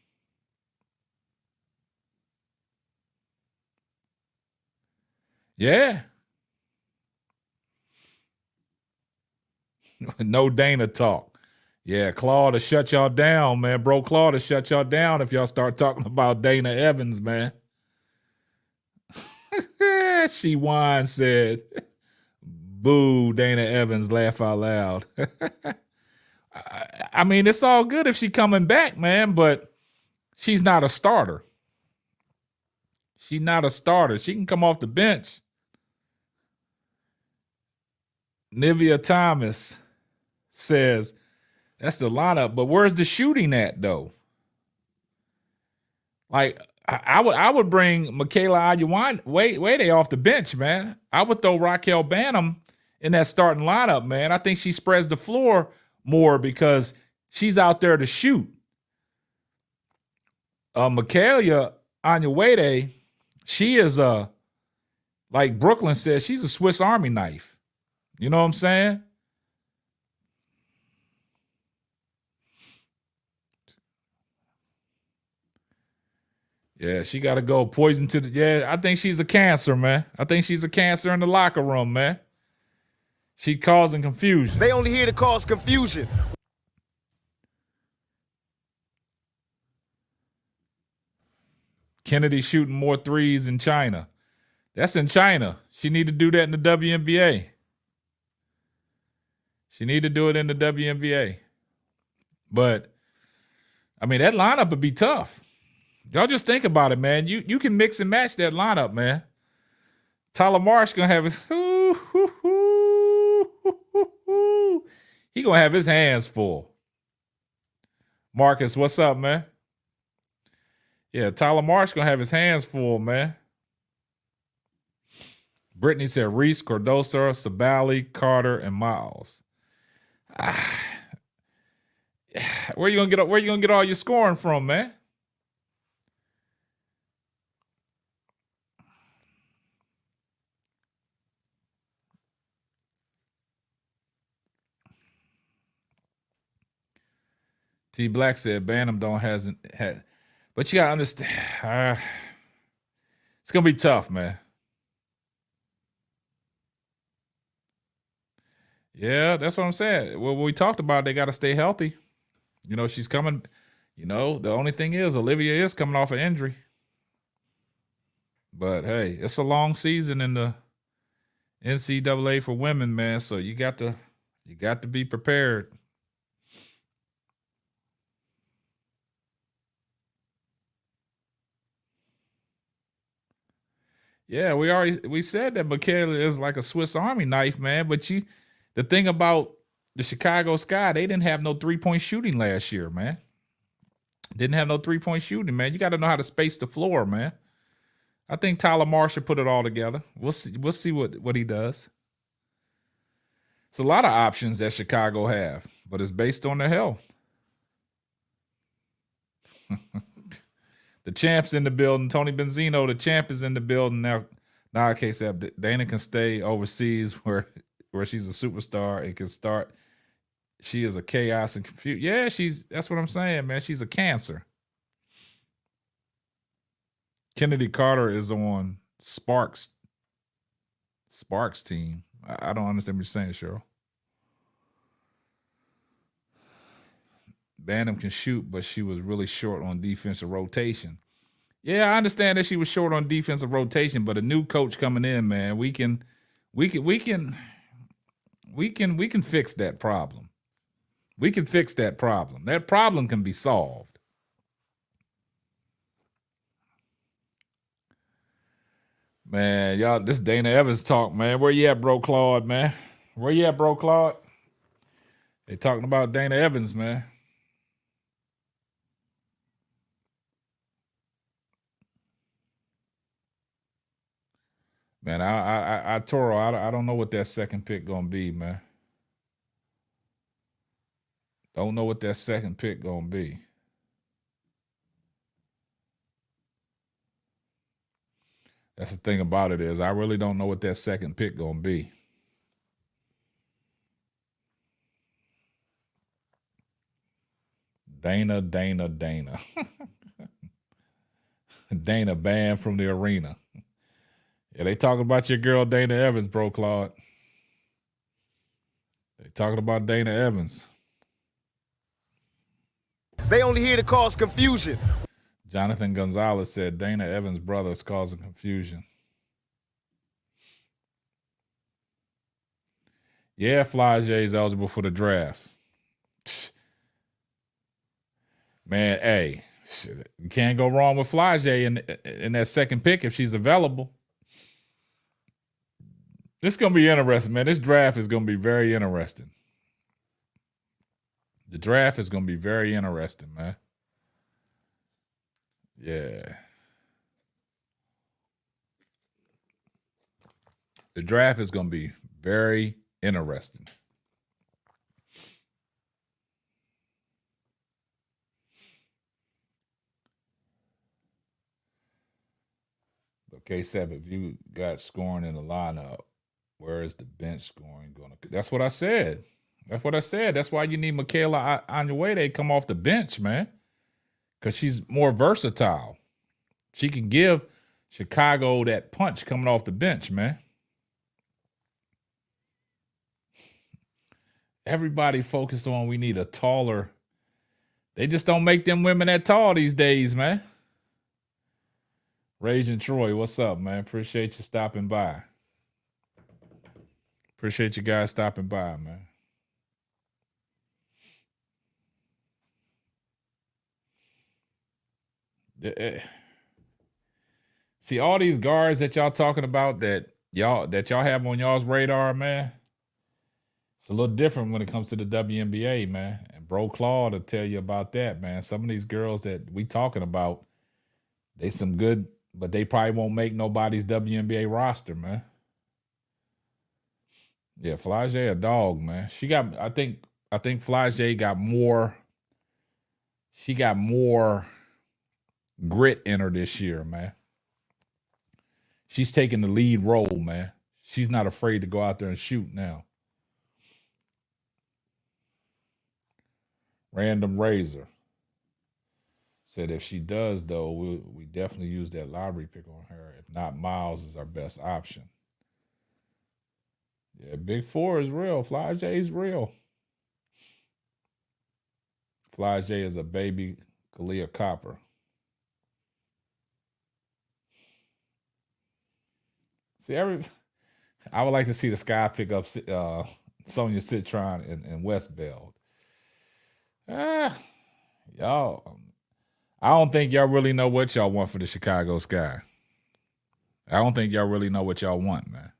Yeah. No Dana talk. Yeah, Claude to shut y'all down, man. Bro, Claude to shut y'all down if y'all start talking about Dana Evans, man. She whined, said, boo, Dana Evans, laugh out loud. I mean, it's all good if she coming back, man, but she's not a starter. She's not a starter. She can come off the bench. Nivea Thomas says, that's the lineup, but where's the shooting at, though? Like, I would bring Michaela Ayuwade off the bench, man. I would throw Raquel Banham in that starting lineup, man. I think she spreads the floor more because she's out there to shoot. Michaela Ayuwade, she is like Brooklyn says, she's a Swiss Army knife. You know what I'm saying? Yeah, she got to go poison to the... Yeah, I think she's a cancer, man. I think she's a cancer in the locker room, man. She causing confusion. They only here to cause confusion. Kennedy shooting more threes in China. That's in China. She need to do that in the WNBA. She need to do it in the WNBA. But, I mean, that lineup would be tough. Y'all just think about it, man. You can mix and match that lineup, man. Tyler Marsh gonna have his he gonna have his hands full. Marcus, what's up, man? Yeah, Tyler Marsh gonna have his hands full, man. Brittany said Reese, Cardoso, Sabali, Carter, and Miles. Where you gonna get all your scoring from, man? T Black said Banham hasn't had, but you gotta understand. gonna be tough, man. Yeah, that's what I'm saying. Well, we talked about they got to stay healthy. You know, she's coming. You know, the only thing is Olivia is coming off an injury. But hey, it's a long season in the NCAA for women, man. So you got to be prepared. Yeah, we said that Michaela is like a Swiss Army knife, man. But the thing about the Chicago Sky, they didn't have no 3-point shooting last year, man. Didn't have no 3-point shooting, man. You got to know how to space the floor, man. I think Tyler Marshall put it all together. We'll see what he does. It's a lot of options that Chicago have, but it's based on their health. The champ's in the building. Tony Benzino, the champ, is in the building now. Now, in case Dana can stay overseas where she's a superstar and can start. She is a chaos and confusion. Yeah, that's what I'm saying, man. She's a cancer. Kennedy Carter is on Sparks team. I don't understand what you're saying, Cheryl. Bantam can shoot, but she was really short on defensive rotation. Yeah, I understand that she was short on defensive rotation, but a new coach coming in, man, we can fix that problem. We can fix that problem. That problem can be solved. Man, y'all, this Dana Evans talk, man. Where you at, bro, Claude, man? Where you at, bro, Claude? They talking about Dana Evans, man. Man, Toro, I don't know what that second pick gonna be, man. Don't know what that second pick gonna be. That's the thing about it is I really don't know what that second pick gonna be. Dana. Dana banned from the arena. Yeah, they talking about your girl Dana Evans, bro, Claude. They talking about Dana Evans. They only here to cause confusion. Jonathan Gonzalez said Dana Evans' brother is causing confusion. Yeah, Flage is eligible for the draft. Man, hey, you can't go wrong with Flage in that second pick if she's available. This is going to be interesting, man. This draft is going to be very interesting. The draft is going to be very interesting, man. Yeah. The draft is going to be very interesting. Okay, Seb, if you got scoring in the lineup, where is the bench scoring going to? That's what I said. That's why you need Michaela Onyeawede come off the bench, man, because she's more versatile. She can give Chicago that punch coming off the bench, man. Everybody focused on we need a taller. They just don't make them women that tall these days, man. Raging Troy, what's up, man? Appreciate you stopping by. Appreciate you guys stopping by, man. See, all these guards that y'all talking about that y'all have on y'all's radar, man, it's a little different when it comes to the WNBA, man. And Bro Claude will tell you about that, man. Some of these girls that we talking about, they some good, but they probably won't make nobody's WNBA roster, man. Yeah, Flage a dog, man. I think Flage got more. She got more grit in her this year, man. She's taking the lead role, man. She's not afraid to go out there and shoot now. Random Razor said if she does, though, we definitely use that lottery pick on her If not, Miles is our best option. Yeah, Big Four is real. Fly J is real. Fly J is a baby Kalia Copper. See, I would like to see the Sky pick up Sonia Citron and West Bell. Y'all, I don't think y'all really know what y'all want for the Chicago Sky. I don't think y'all really know what y'all want, man.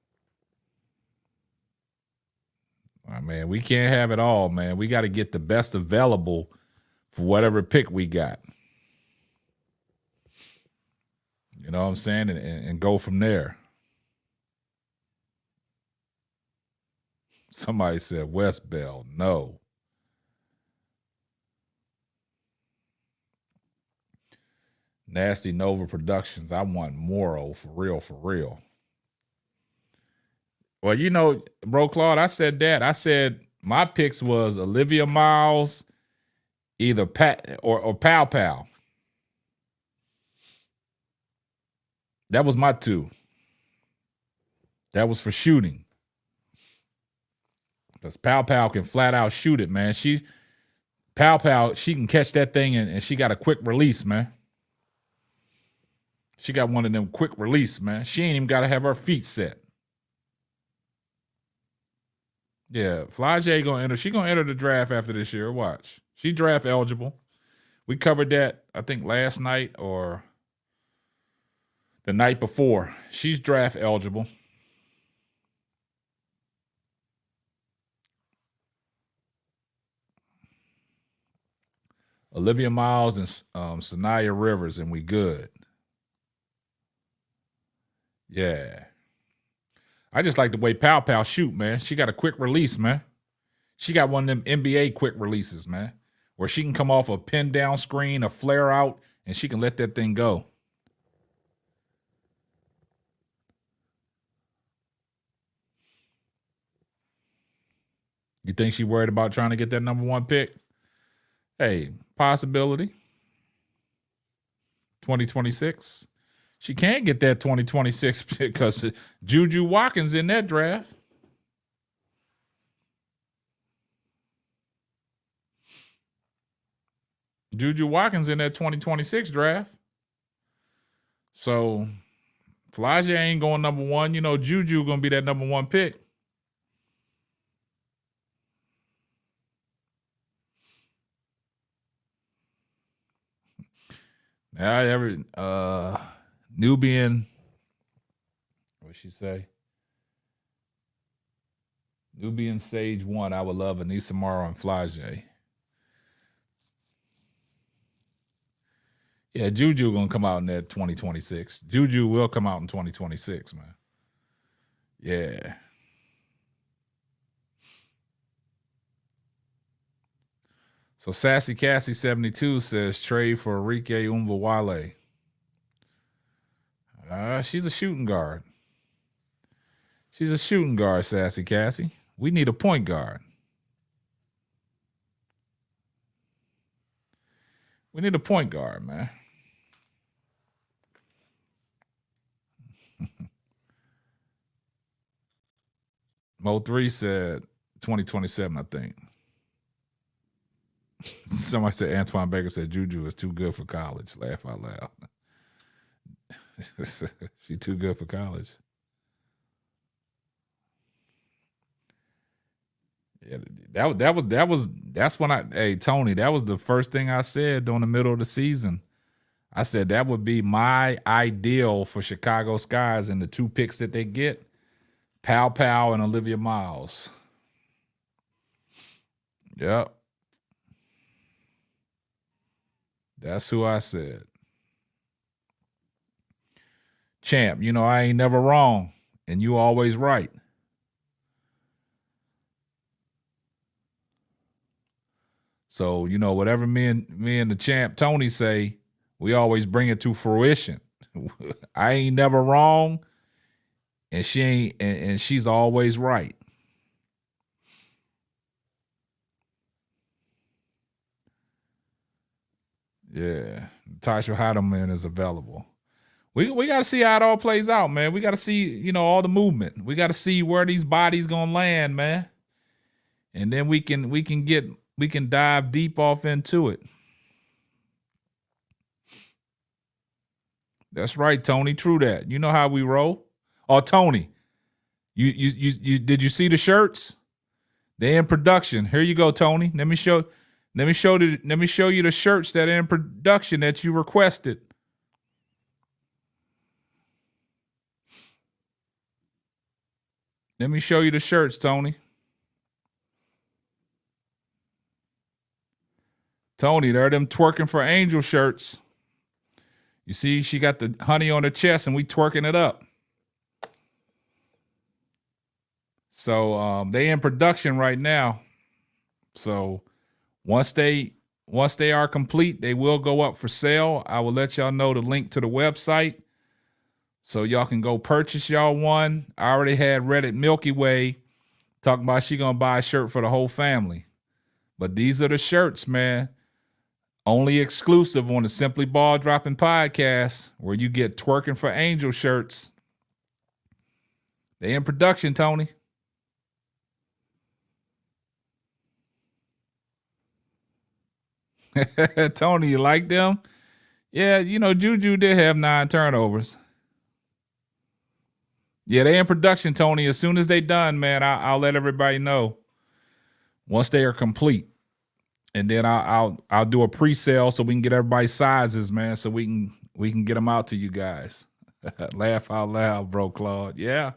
Man, we can't have it all, man. We got to get the best available for whatever pick we got. You know what I'm saying? And go from there. Somebody said West Bell. No. Nasty Nova Productions. I want Moro for real, for real. Well, you know, bro, Claude, I said that. I said my picks was Olivia Miles, either Pat or Pow Pow. That was my two. That was for shooting. Because Pow Pow can flat out shoot it, man. Pow Pow, she can catch that thing and she got a quick release, man. She got one of them quick release, man. She ain't even got to have her feet set. Yeah, Fly J gonna enter. She gonna enter the draft after this year. Watch. She draft eligible. We covered that, I think, last night or the night before. She's draft eligible. Olivia Miles and Sanaya Rivers, and we good. Yeah. I just like the way Pow Pow shoot, man. She got a quick release, man. She got one of them NBA quick releases, man, where she can come off a pin down screen, a flare out, and she can let that thing go. You think she worried about trying to get that number one pick? Hey, possibility. 2026. She can't get that 2026 pick because Juju Watkins in that draft. Juju Watkins in that 2026 draft. So Flage ain't going number one. You know, Juju going to be that number one pick. Now Nubian, what'd she say? Nubian Sage 1, I would love Anissa Morrow and Flage. Yeah, Juju gonna come out in that 2026. Juju will come out in 2026, man. Yeah. So Sassy Cassie 72 says trade for Enrique Umvawale. She's a shooting guard. She's a shooting guard, Sassy Cassie. We need a point guard. We need a point guard, man. Mo3 said 2027, I think. Somebody said Antoine Baker said Juju is too good for college. Laugh out loud. She too good for college. Yeah, that's when Tony, that was the first thing I said during the middle of the season. I said that would be my ideal for Chicago Skies and the two picks that they get, Pow Pow and Olivia Miles. Yep. That's who I said. Champ, you know I ain't never wrong, and you always right. So, you know, whatever me and the champ Tony say, we always bring it to fruition. I ain't never wrong, and she's always right. Yeah, Tasha Heidemann is available. We got to see how it all plays out, man. We got to see, all the movement. We got to see where these bodies gonna land, man. And then we can dive deep off into it. That's right, Tony. True that. You know how we roll. Oh, Tony, you did you see the shirts? They're in production. Here you go, Tony. Let me show you the shirts that are in production that you requested. Let me show you the shirts, Tony. Tony, they're them twerking for Angel shirts. You see, she got the honey on her chest and we twerking it up. So they in production right now. So once they are complete, they will go up for sale. I will let y'all know the link to the website so y'all can go purchase y'all one. I already had Reddit Milky Way talking about she gonna buy a shirt for the whole family. But these are the shirts, man. Only exclusive on the Simply Ball Dropping podcast, where you get twerking for Angel shirts. They in production, Tony. Tony, you like them? Yeah, Juju did have 9 turnovers. Yeah, they in production, Tony. As soon as they done, man, I'll let everybody know once they are complete. And then I'll do a pre-sale so we can get everybody's sizes, man, so we can get them out to you guys. Laugh out loud, bro, Claude. Yeah.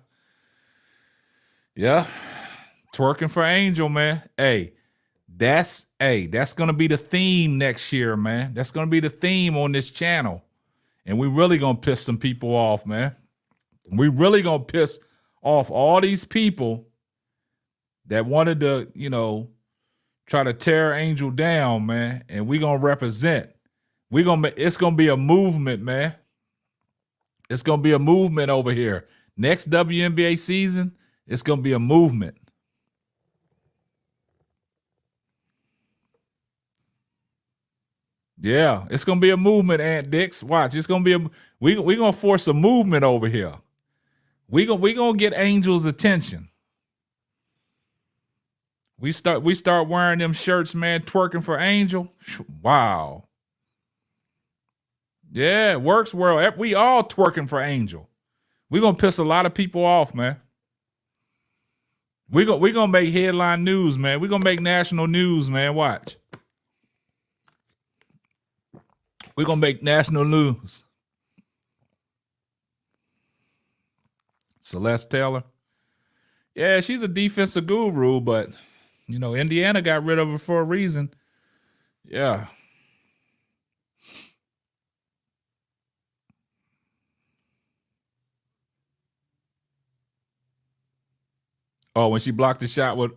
Yeah. Twerking for Angel, man. Hey, that's gonna be the theme next year, man. That's gonna be the theme on this channel. And we really gonna piss some people off, man. We really gonna piss off all these people that wanted to, try to tear Angel down, man, and we gonna represent. It's gonna be a movement, man. It's gonna be a movement over here. Next WNBA season, it's gonna be a movement. Yeah, it's gonna be a movement, Aunt Dix. Watch, it's gonna be we gonna force a movement over here. We gonna get Angel's attention. We start wearing them shirts, man, twerking for Angel. Wow. Yeah, it works well. We all twerking for Angel. We're going to piss a lot of people off, man. We're gonna make headline news, man. We're going to make national news, man. Watch. We're going to make national news. Celeste Taylor. Yeah, she's a defensive guru, but... Indiana got rid of her for a reason. Yeah. Oh, when she blocked the shot with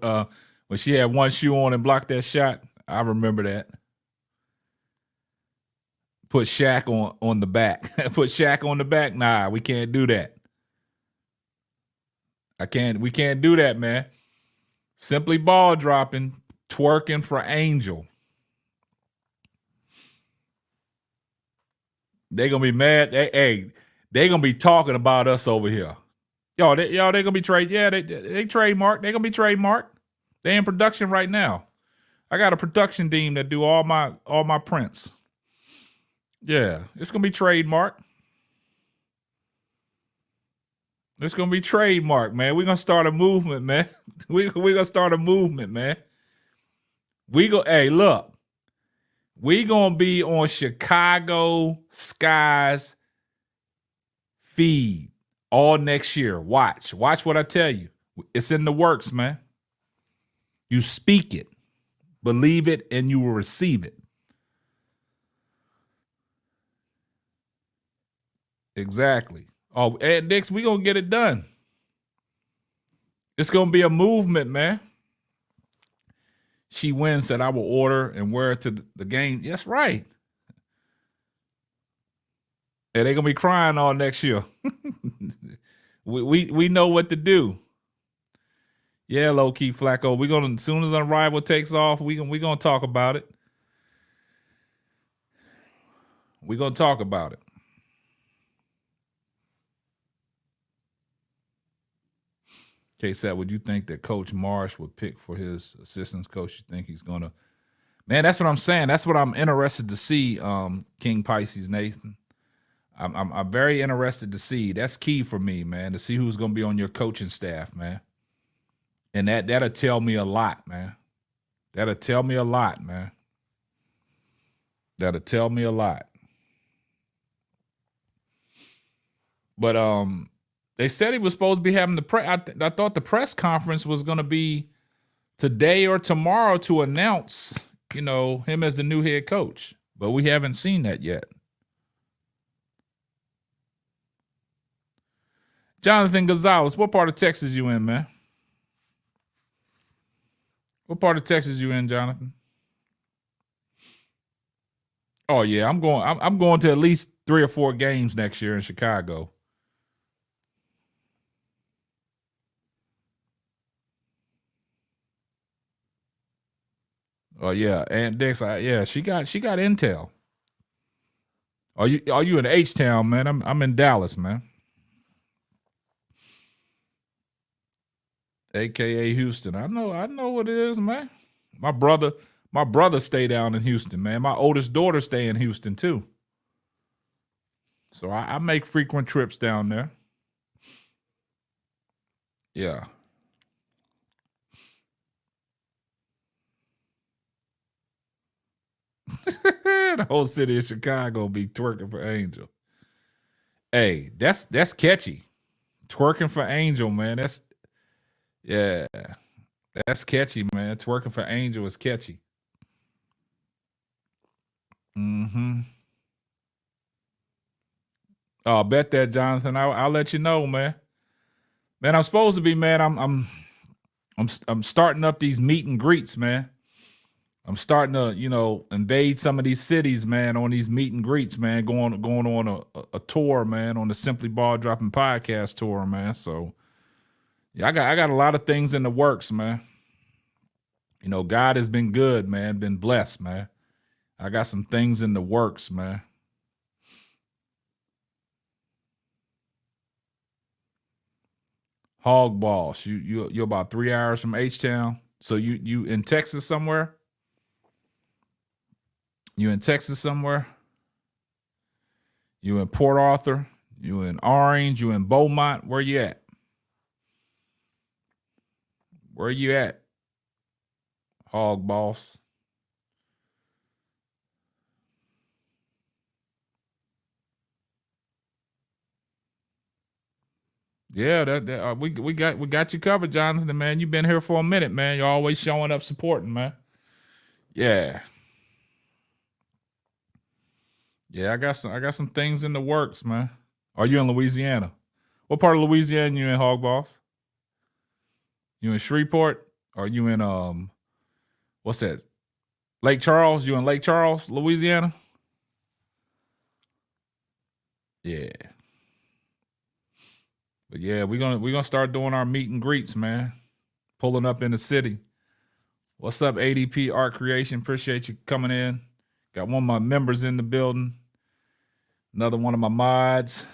when she had one shoe on and blocked that shot, I remember that. Put Shaq on the back. Put Shaq on the back. Nah, we can't do that. We can't do that, man. Simply Ball Dropping, twerking for Angel. They gonna be mad. They gonna be talking about us over here. They gonna be trade. Yeah, they trademark. They gonna be trademarked. They in production right now. I got a production team that do all my prints. Yeah, it's gonna be trademarked. It's gonna be trademark, man. We're gonna start a movement, man. We're gonna start a movement, man. Hey, look. We gonna be on Chicago Sky's feed all next year. Watch what I tell you. It's in the works, man. You speak it, believe it, and you will receive it. Exactly. Oh, and Dix, we gonna get it done. It's gonna be a movement, man. She wins, said I will order and wear it to the game. That's right. And they're gonna be crying all next year. we know what to do. Yeah, low key Flacco. We're gonna, as soon as Unrivaled takes off, we gonna talk about it. We're gonna talk about it. K-Sat, would you think that Coach Marsh would pick for his assistants coach? You think he's going to? Man, that's what I'm saying. That's what I'm interested to see, King Pisces Nathan. I'm very interested to see. That's key for me, man, to see who's going to be on your coaching staff, man. And that'll tell me a lot, man. That'll tell me a lot, man. That'll tell me a lot. But they said he was supposed to be having the press. I thought the press conference was going to be today or tomorrow to announce, him as the new head coach. But we haven't seen that yet. Jonathan Gonzalez, what part of Texas you in, man? What part of Texas you in, Jonathan? Oh yeah, I'm going to at least 3 or 4 games next year in Chicago. Oh yeah, Aunt Dix, she got intel. Are you in H-Town, man? I'm in Dallas, man. AKA Houston. I know what it is, man. My brother stay down in Houston, man. My oldest daughter stay in Houston too. So I make frequent trips down there. Yeah. The whole city of Chicago be twerking for Angel. Hey, that's catchy. Twerking for Angel, man. That's catchy, man. Twerking for Angel is catchy. Mm-hmm. Oh, bet that, Jonathan. I'll let you know, man. Man, I'm supposed to be, man. I'm starting up these meet and greets, man. I'm starting to, invade some of these cities, man, on these meet and greets, man. Going on a tour, man, on the Simply Ball Dropping podcast tour, man. So yeah, I got a lot of things in the works, man. God has been good, man. Been blessed, man. I got some things in the works, man. Hog Boss, you're about 3 hours from H-Town. So you in Texas somewhere? You in Texas somewhere? You in Port Arthur? You in Orange? You in Beaumont? Where you at? Where you at? Hog Boss. Yeah, we got you covered, Jonathan, man. You've been here for a minute, man. You're always showing up supporting, man. Yeah. Yeah, I got some things in the works, man. Are you in Louisiana? What part of Louisiana you in, Hog Boss? You in Shreveport? Or you in what's that? Lake Charles? You in Lake Charles, Louisiana? Yeah. But yeah, we're gonna start doing our meet and greets, man. Pulling up in the city. What's up, ADP Art Creation? Appreciate you coming in. Got one of my members in the building. Another one of my mods.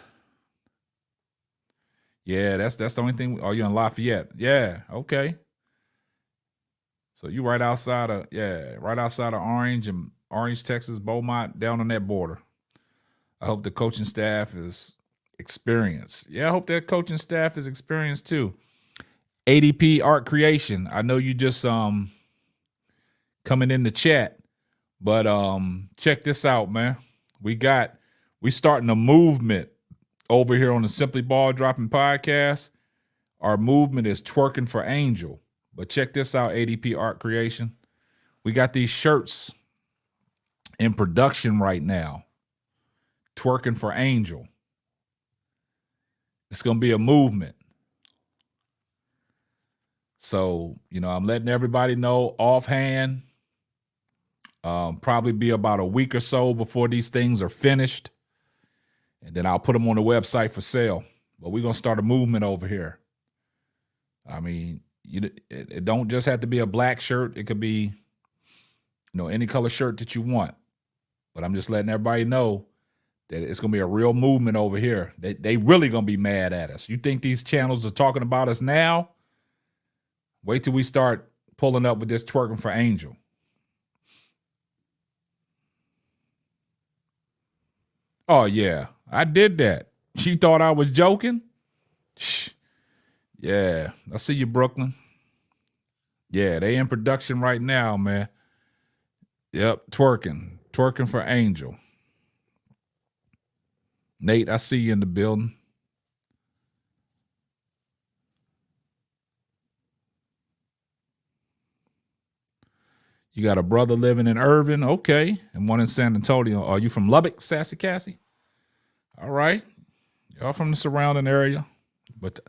Yeah, that's the only thing. Oh, you're in Lafayette. Yeah, okay. So you right outside of Orange, Texas, Beaumont, down on that border. I hope the coaching staff is experienced. Yeah, I hope that coaching staff is experienced too. ADP Art Creation. I know you just coming in the chat, but check this out, man. We starting a movement over here on the Simply Ball Dropping podcast. Our movement is Twerking for Angel. But check this out, ADP Art Creation. We got these shirts in production right now. Twerking for Angel. It's going to be a movement. So, I'm letting everybody know offhand. Probably be about a week or so before these things are finished. And then I'll put them on the website for sale. But we're going to start a movement over here. I mean, it don't just have to be a black shirt. It could be, any color shirt that you want. But I'm just letting everybody know that it's going to be a real movement over here. They really going to be mad at us. You think these channels are talking about us now? Wait till we start pulling up with this twerking for Angel. Oh, yeah, I did that. She thought I was joking? Shh. Yeah, I see you, Brooklyn. Yeah, they in production right now, man. Yep, twerking. Twerking for Angel. Nate, I see you in the building. You got a brother living in Irving, okay, and one in San Antonio. Are you from Lubbock, Sassy Cassie? All right. Y'all from the surrounding area. But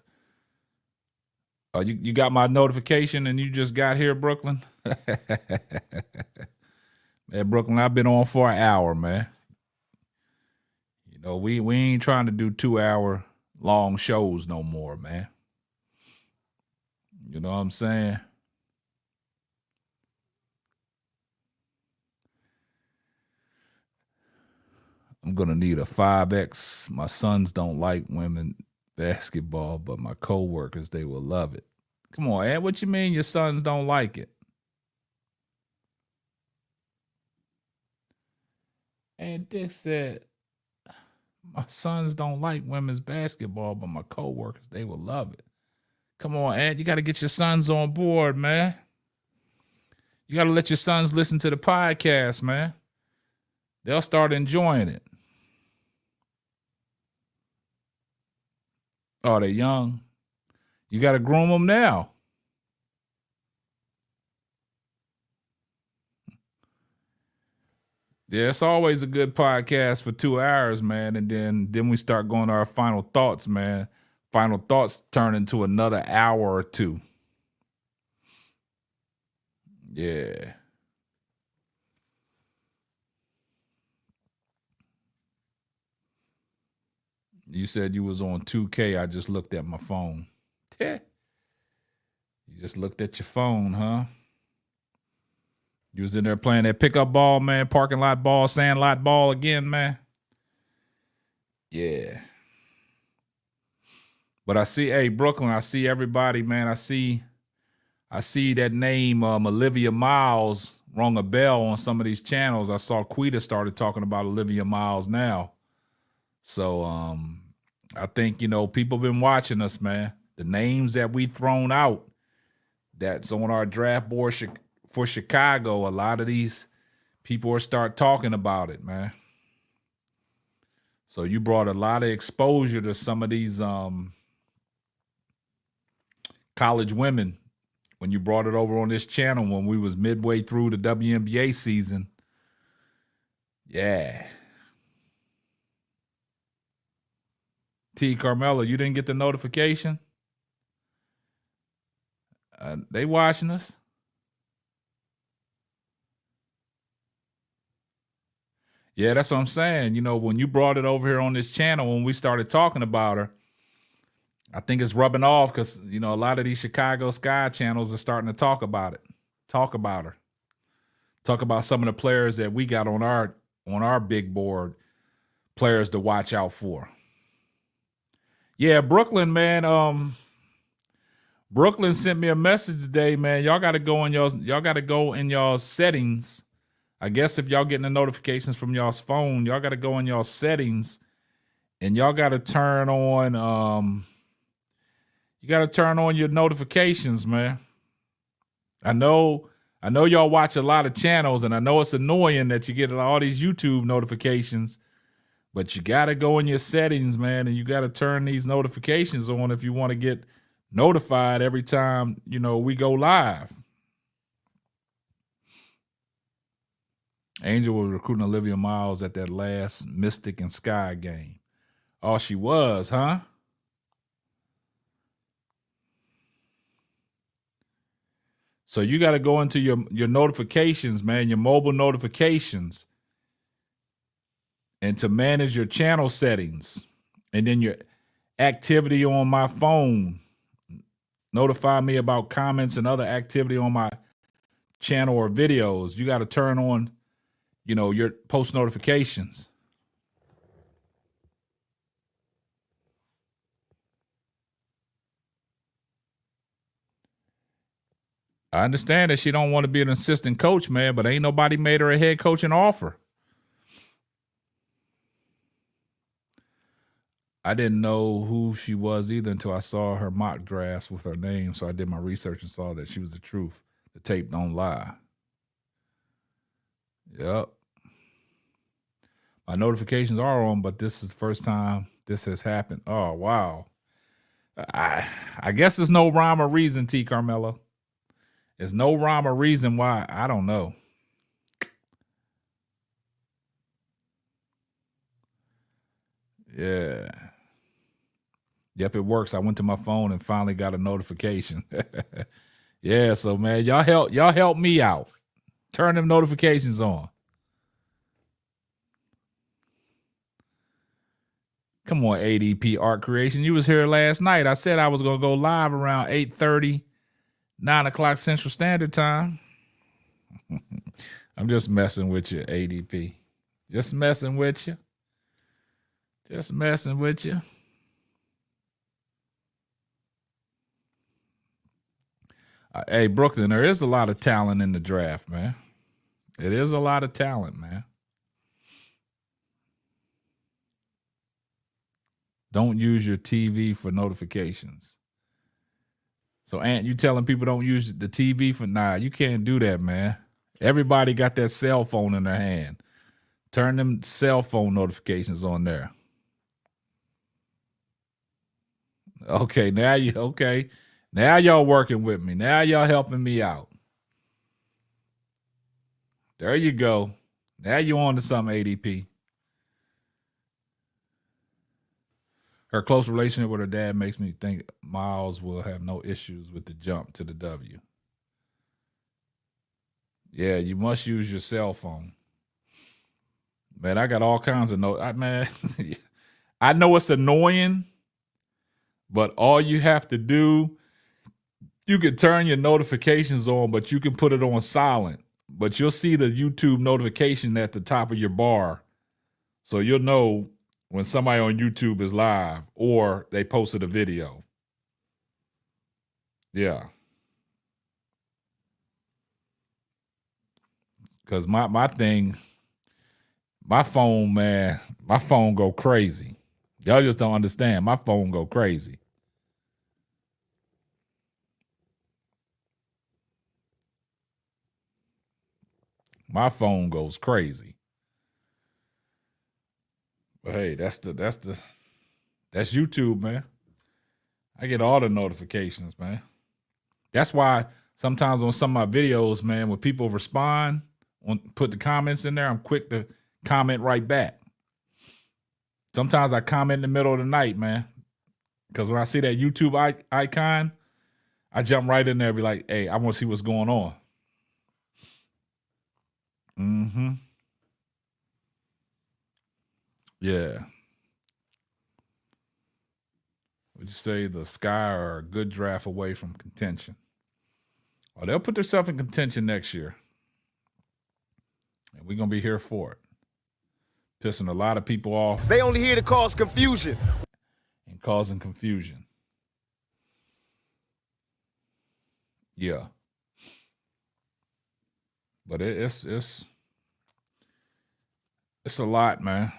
you got my notification and you just got here, Brooklyn? Man, Brooklyn, I've been on for an hour, man. You know, we ain't trying to do 2-hour long shows no more, man. You know what I'm saying? I'm going to need a 5X. My sons don't like women basketball, but my coworkers, they will love it. Come on, Ed, what you mean your sons don't like it? And Dick said, my sons don't like women's basketball, but my coworkers, they will love it. Come on, Ed, you got to get your sons on board, man. You got to let your sons listen to the podcast, man. They'll start enjoying it. Oh, they're young. You got to groom them now. Yeah, it's always a good podcast for 2 hours, man. And then we start going to our final thoughts, man. Final thoughts turn into another hour or two. Yeah. You said you was on 2K. I just looked at my phone. You just looked at your phone, huh? You was in there playing that pickup ball, man, parking lot ball, sand lot ball again, man. Yeah. But I see, hey, Brooklyn, I see everybody, man. I see that name, Olivia Miles, rung a bell on some of these channels. I saw Quita started talking about Olivia Miles now. So I think, you know, people been watching us, man. The names that we thrown out that's on our draft board for Chicago, a lot of these people are start talking about it, man. So you brought a lot of exposure to some of these college women when you brought it over on this channel when we was midway through the WNBA season. Yeah. T. Carmelo, you didn't get the notification? They watching us. Yeah, that's what I'm saying. You know, when you brought it over here on this channel, when we started talking about her, I think it's rubbing off because, you know, a lot of these Chicago Sky channels are starting to talk about it. Talk about her. Talk about some of the players that we got on our big board, players to watch out for. Yeah, Brooklyn, man. Brooklyn sent me a message today, man. Y'all got to go in y'all's settings. I guess if y'all getting the notifications from y'all's phone, y'all got to go in y'all's settings and y'all got to turn on your notifications, man. I know y'all watch a lot of channels and I know it's annoying that you get all these YouTube notifications, but you got to go in your settings, man, and you got to turn these notifications on if you want to get notified every time, you know, we go live. Angel was recruiting Olivia Miles at that last Mystic and Sky game. Oh, she was, huh? So you got to go into your notifications, man, your mobile notifications, and to manage your channel settings, and then your activity on my phone. Notify me about comments and other activity on my channel or videos. You got to turn on, you know, your post notifications. I understand that she don't want to be an assistant coach, man, but ain't nobody made her a head coaching offer. I didn't know who she was either until I saw her mock drafts with her name. So I did my research and saw that she was the truth. The tape don't lie. Yep. My notifications are on, but this is the first time this has happened. Oh, wow. I guess there's no rhyme or reason, T. Carmelo. There's no rhyme or reason why. I don't know. Yeah. Yep, it works. I went to my phone and finally got a notification. Yeah, so man, y'all help me out. Turn them notifications on. Come on, ADP Art Creation. You was here last night. I said I was going to go live around 8:30, 9 o'clock Central Standard Time. I'm just messing with you, ADP. Just messing with you. Just messing with you. Hey, Brooklyn, there is a lot of talent in the draft, man. It is a lot of talent, man. Don't use your TV for notifications. So, Ant, you telling people don't use the TV for? Nah, you can't do that, man. Everybody got that cell phone in their hand. Turn them cell phone notifications on there. Okay, now Now y'all working with me. Now y'all helping me out. There you go. Now you on to something, ADP. Her close relationship with her dad makes me think Miles will have no issues with the jump to the W. Yeah, you must use your cell phone. Man, I got all kinds of man, I know it's annoying, but all you have to do, you can turn your notifications on, but you can put it on silent. But you'll see the YouTube notification at the top of your bar. So you'll know when somebody on YouTube is live or they posted a video. Yeah. Because my thing, my phone, man, my phone go crazy. Y'all just don't understand. My phone go crazy. My phone goes crazy. But hey, that's YouTube, man. I get all the notifications, man. That's why sometimes on some of my videos, man, when people respond, put the comments in there, I'm quick to comment right back. Sometimes I comment in the middle of the night, man. Because when I see that YouTube icon, I jump right in there and be like, hey, I want to see what's going on. Mm-hmm. Yeah. Would you say the Sky are a good draft away from contention? Well, they'll put themselves in contention next year. And we're going to be here for it. Pissing a lot of people off. They only here to cause confusion. And causing confusion. Yeah. But it's a lot, man.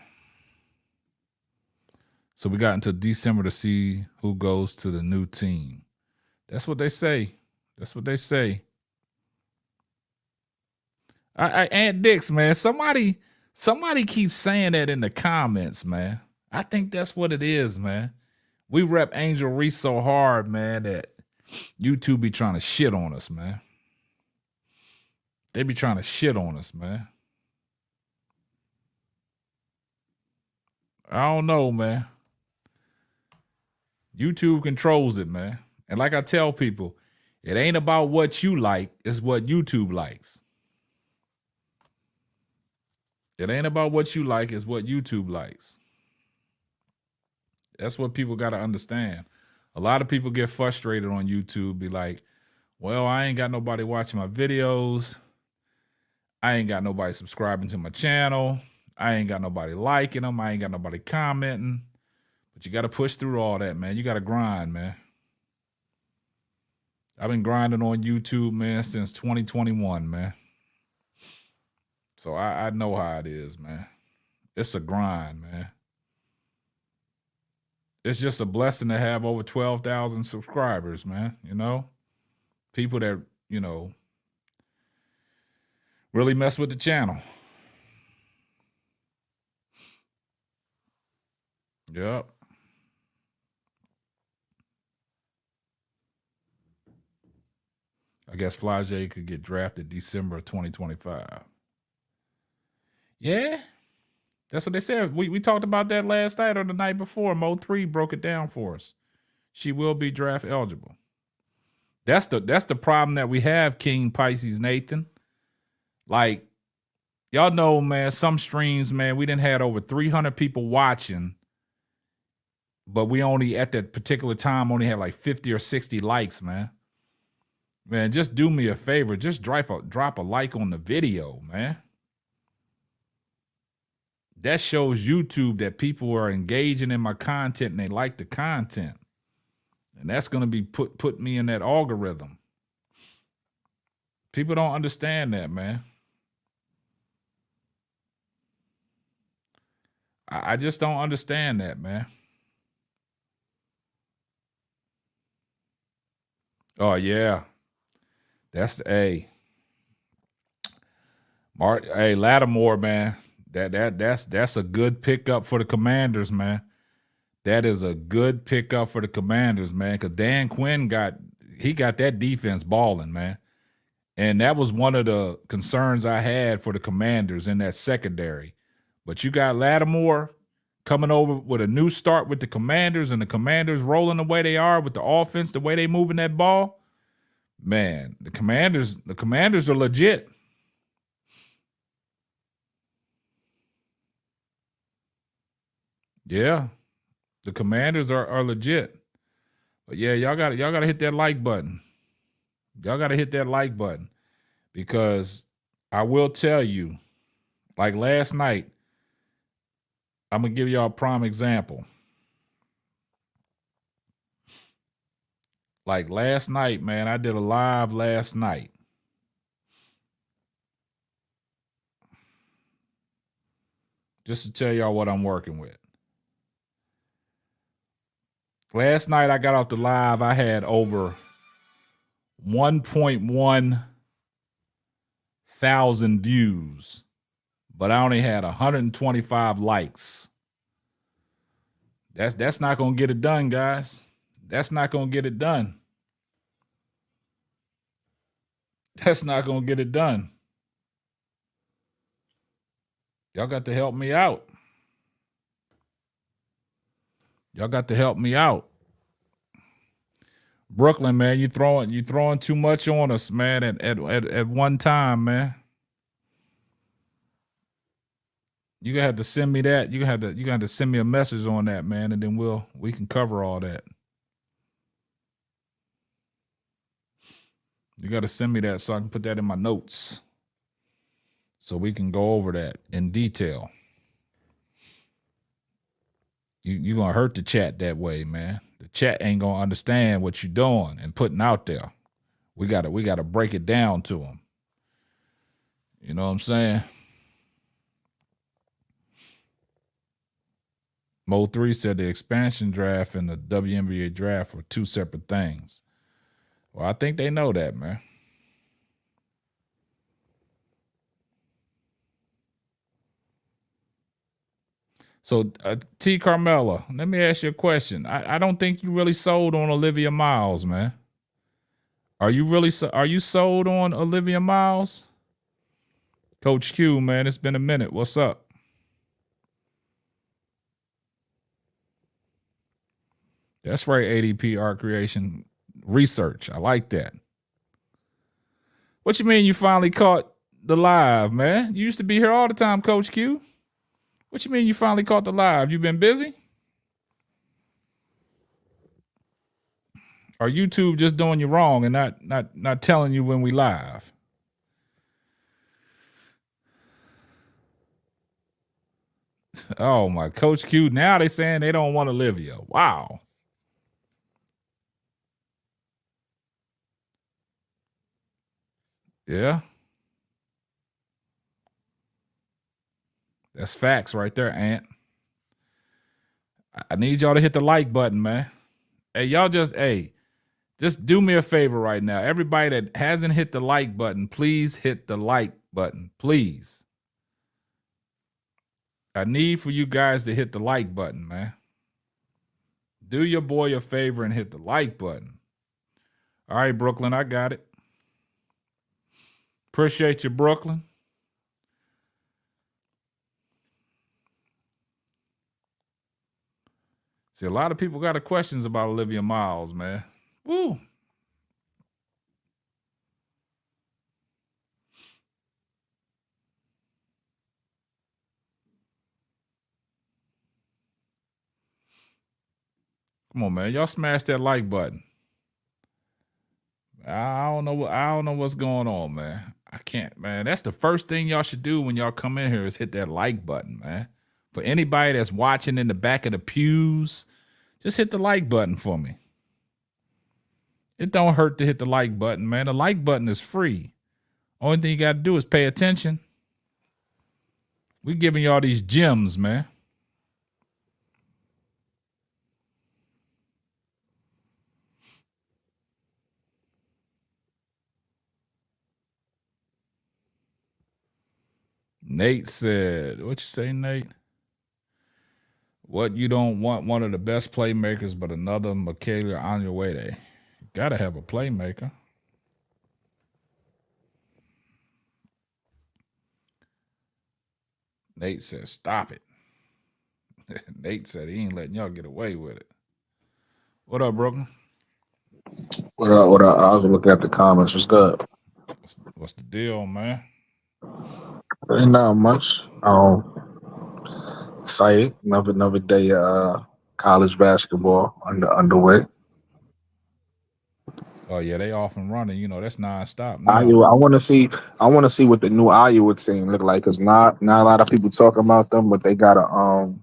So we got until December to see who goes to the new team. That's what they say. That's what they say. Aunt Dix, man, somebody keeps saying that in the comments, man. I think that's what it is, man. We rep Angel Reese so hard, man, that YouTube be trying to shit on us, man. They be trying to shit on us, man. I don't know, man. YouTube controls it, man. And like I tell people, it ain't about what you like, it's what YouTube likes. It ain't about what you like, it's what YouTube likes. That's what people got to understand. A lot of people get frustrated on YouTube, be like, well, I ain't got nobody watching my videos. I ain't got nobody subscribing to my channel. I ain't got nobody liking them. I ain't got nobody commenting. But you got to push through all that, man. You got to grind, man. I've been grinding on YouTube, man, since 2021, man. So I know how it is, man. It's a grind, man. It's just a blessing to have over 12,000 subscribers, man. You know, people that, you know, really mess with the channel. Yep. I guess Flage could get drafted December of 2025. Yeah. That's what they said. We talked about that last night or the night before. Mo3 broke it down for us. She will be draft eligible. That's the problem that we have, King Pisces Nathan. Like, y'all know, man, some streams, man, we didn't had over 300 people watching, but we only at that particular time only had like 50 or 60 likes, man. Man, just do me a favor. Just drop a like on the video, man. That shows YouTube that people are engaging in my content and they like the content. And that's going to be put me in that algorithm. People don't understand that, man. I just don't understand that, man. Oh, yeah. That's hey, Lattimore, man. That's a good pickup for the Commanders, man. That is a good pickup for the Commanders, man. Because Dan Quinn got that defense balling, man. And that was one of the concerns I had for the Commanders in that secondary. But you got Lattimore coming over with a new start with the Commanders, and the Commanders rolling the way they are with the offense, the way they moving that ball. Man, the Commanders are legit. Yeah, the Commanders are legit. But yeah, y'all gotta hit that like button. Y'all gotta hit that like button, because I will tell you, like last night, I'm gonna give y'all a prime example. Like last night, man, I did a live last night. Just to tell y'all what I'm working with. Last night I got off the live, I had over 1.1 thousand views, but I only had 125 likes. That's not gonna get it done, guys. That's not gonna get it done. That's not gonna get it done. Y'all got to help me out. Y'all got to help me out. Brooklyn, man, you throwing too much on us, man, at one time, man. You gonna have to send me that. You gonna have to send me a message on that, man, and then we can cover all that. You got to send me that so I can put that in my notes, so we can go over that in detail. You're going to hurt the chat that way, man. The chat ain't going to understand what you're doing and putting out there. We got to break it down to them. You know what I'm saying? Mo3 said the expansion draft and the WNBA draft were two separate things. Well, I think they know that, man. So, T. Carmella, let me ask you a question. I don't think you really sold on Olivia Miles, man. Are you sold on Olivia Miles? Coach Q, man, it's been a minute. What's up? That's right, ADP Art Creation Research. I like that. What you mean you finally caught the live, man? You used to be here all the time, Coach Q. What you mean you finally caught the live? You been busy? Or YouTube just doing you wrong and not telling you when we live? Oh my, Coach Q, now they saying they don't want Olivia. Wow. Yeah. That's facts right there, Ant. I need y'all to hit the like button, man. Hey, y'all just do me a favor right now. Everybody that hasn't hit the like button, please hit the like button, please. I need for you guys to hit the like button, man. Do your boy a favor and hit the like button. All right, Brooklyn, I got it. Appreciate you, Brooklyn. See, a lot of people got questions about Olivia Miles, man. Woo. Come on, man. Y'all smash that like button. I don't know what's going on, man. I can't, man. That's the first thing y'all should do when y'all come in here is hit that like button, man. For anybody that's watching in the back of the pews, just hit the like button for me. It don't hurt to hit the like button, man. The like button is free. Only thing you got to do is pay attention. We giving y'all these gems, man. Nate said, what you say, Nate? What, you don't want one of the best playmakers, but another Michaela Onyeawede? You got to have a playmaker. Nate said, stop it. Nate said he ain't letting y'all get away with it. What up, Brooklyn? What up? What up? I was looking at the comments. What's good? What's the deal, man? Ain't not much. Excited. Another day. College basketball underway. Oh yeah, they off and running. You know that's nonstop now. Iowa. I want to see what the new Iowa team look like because not a lot of people talk about them, but they got a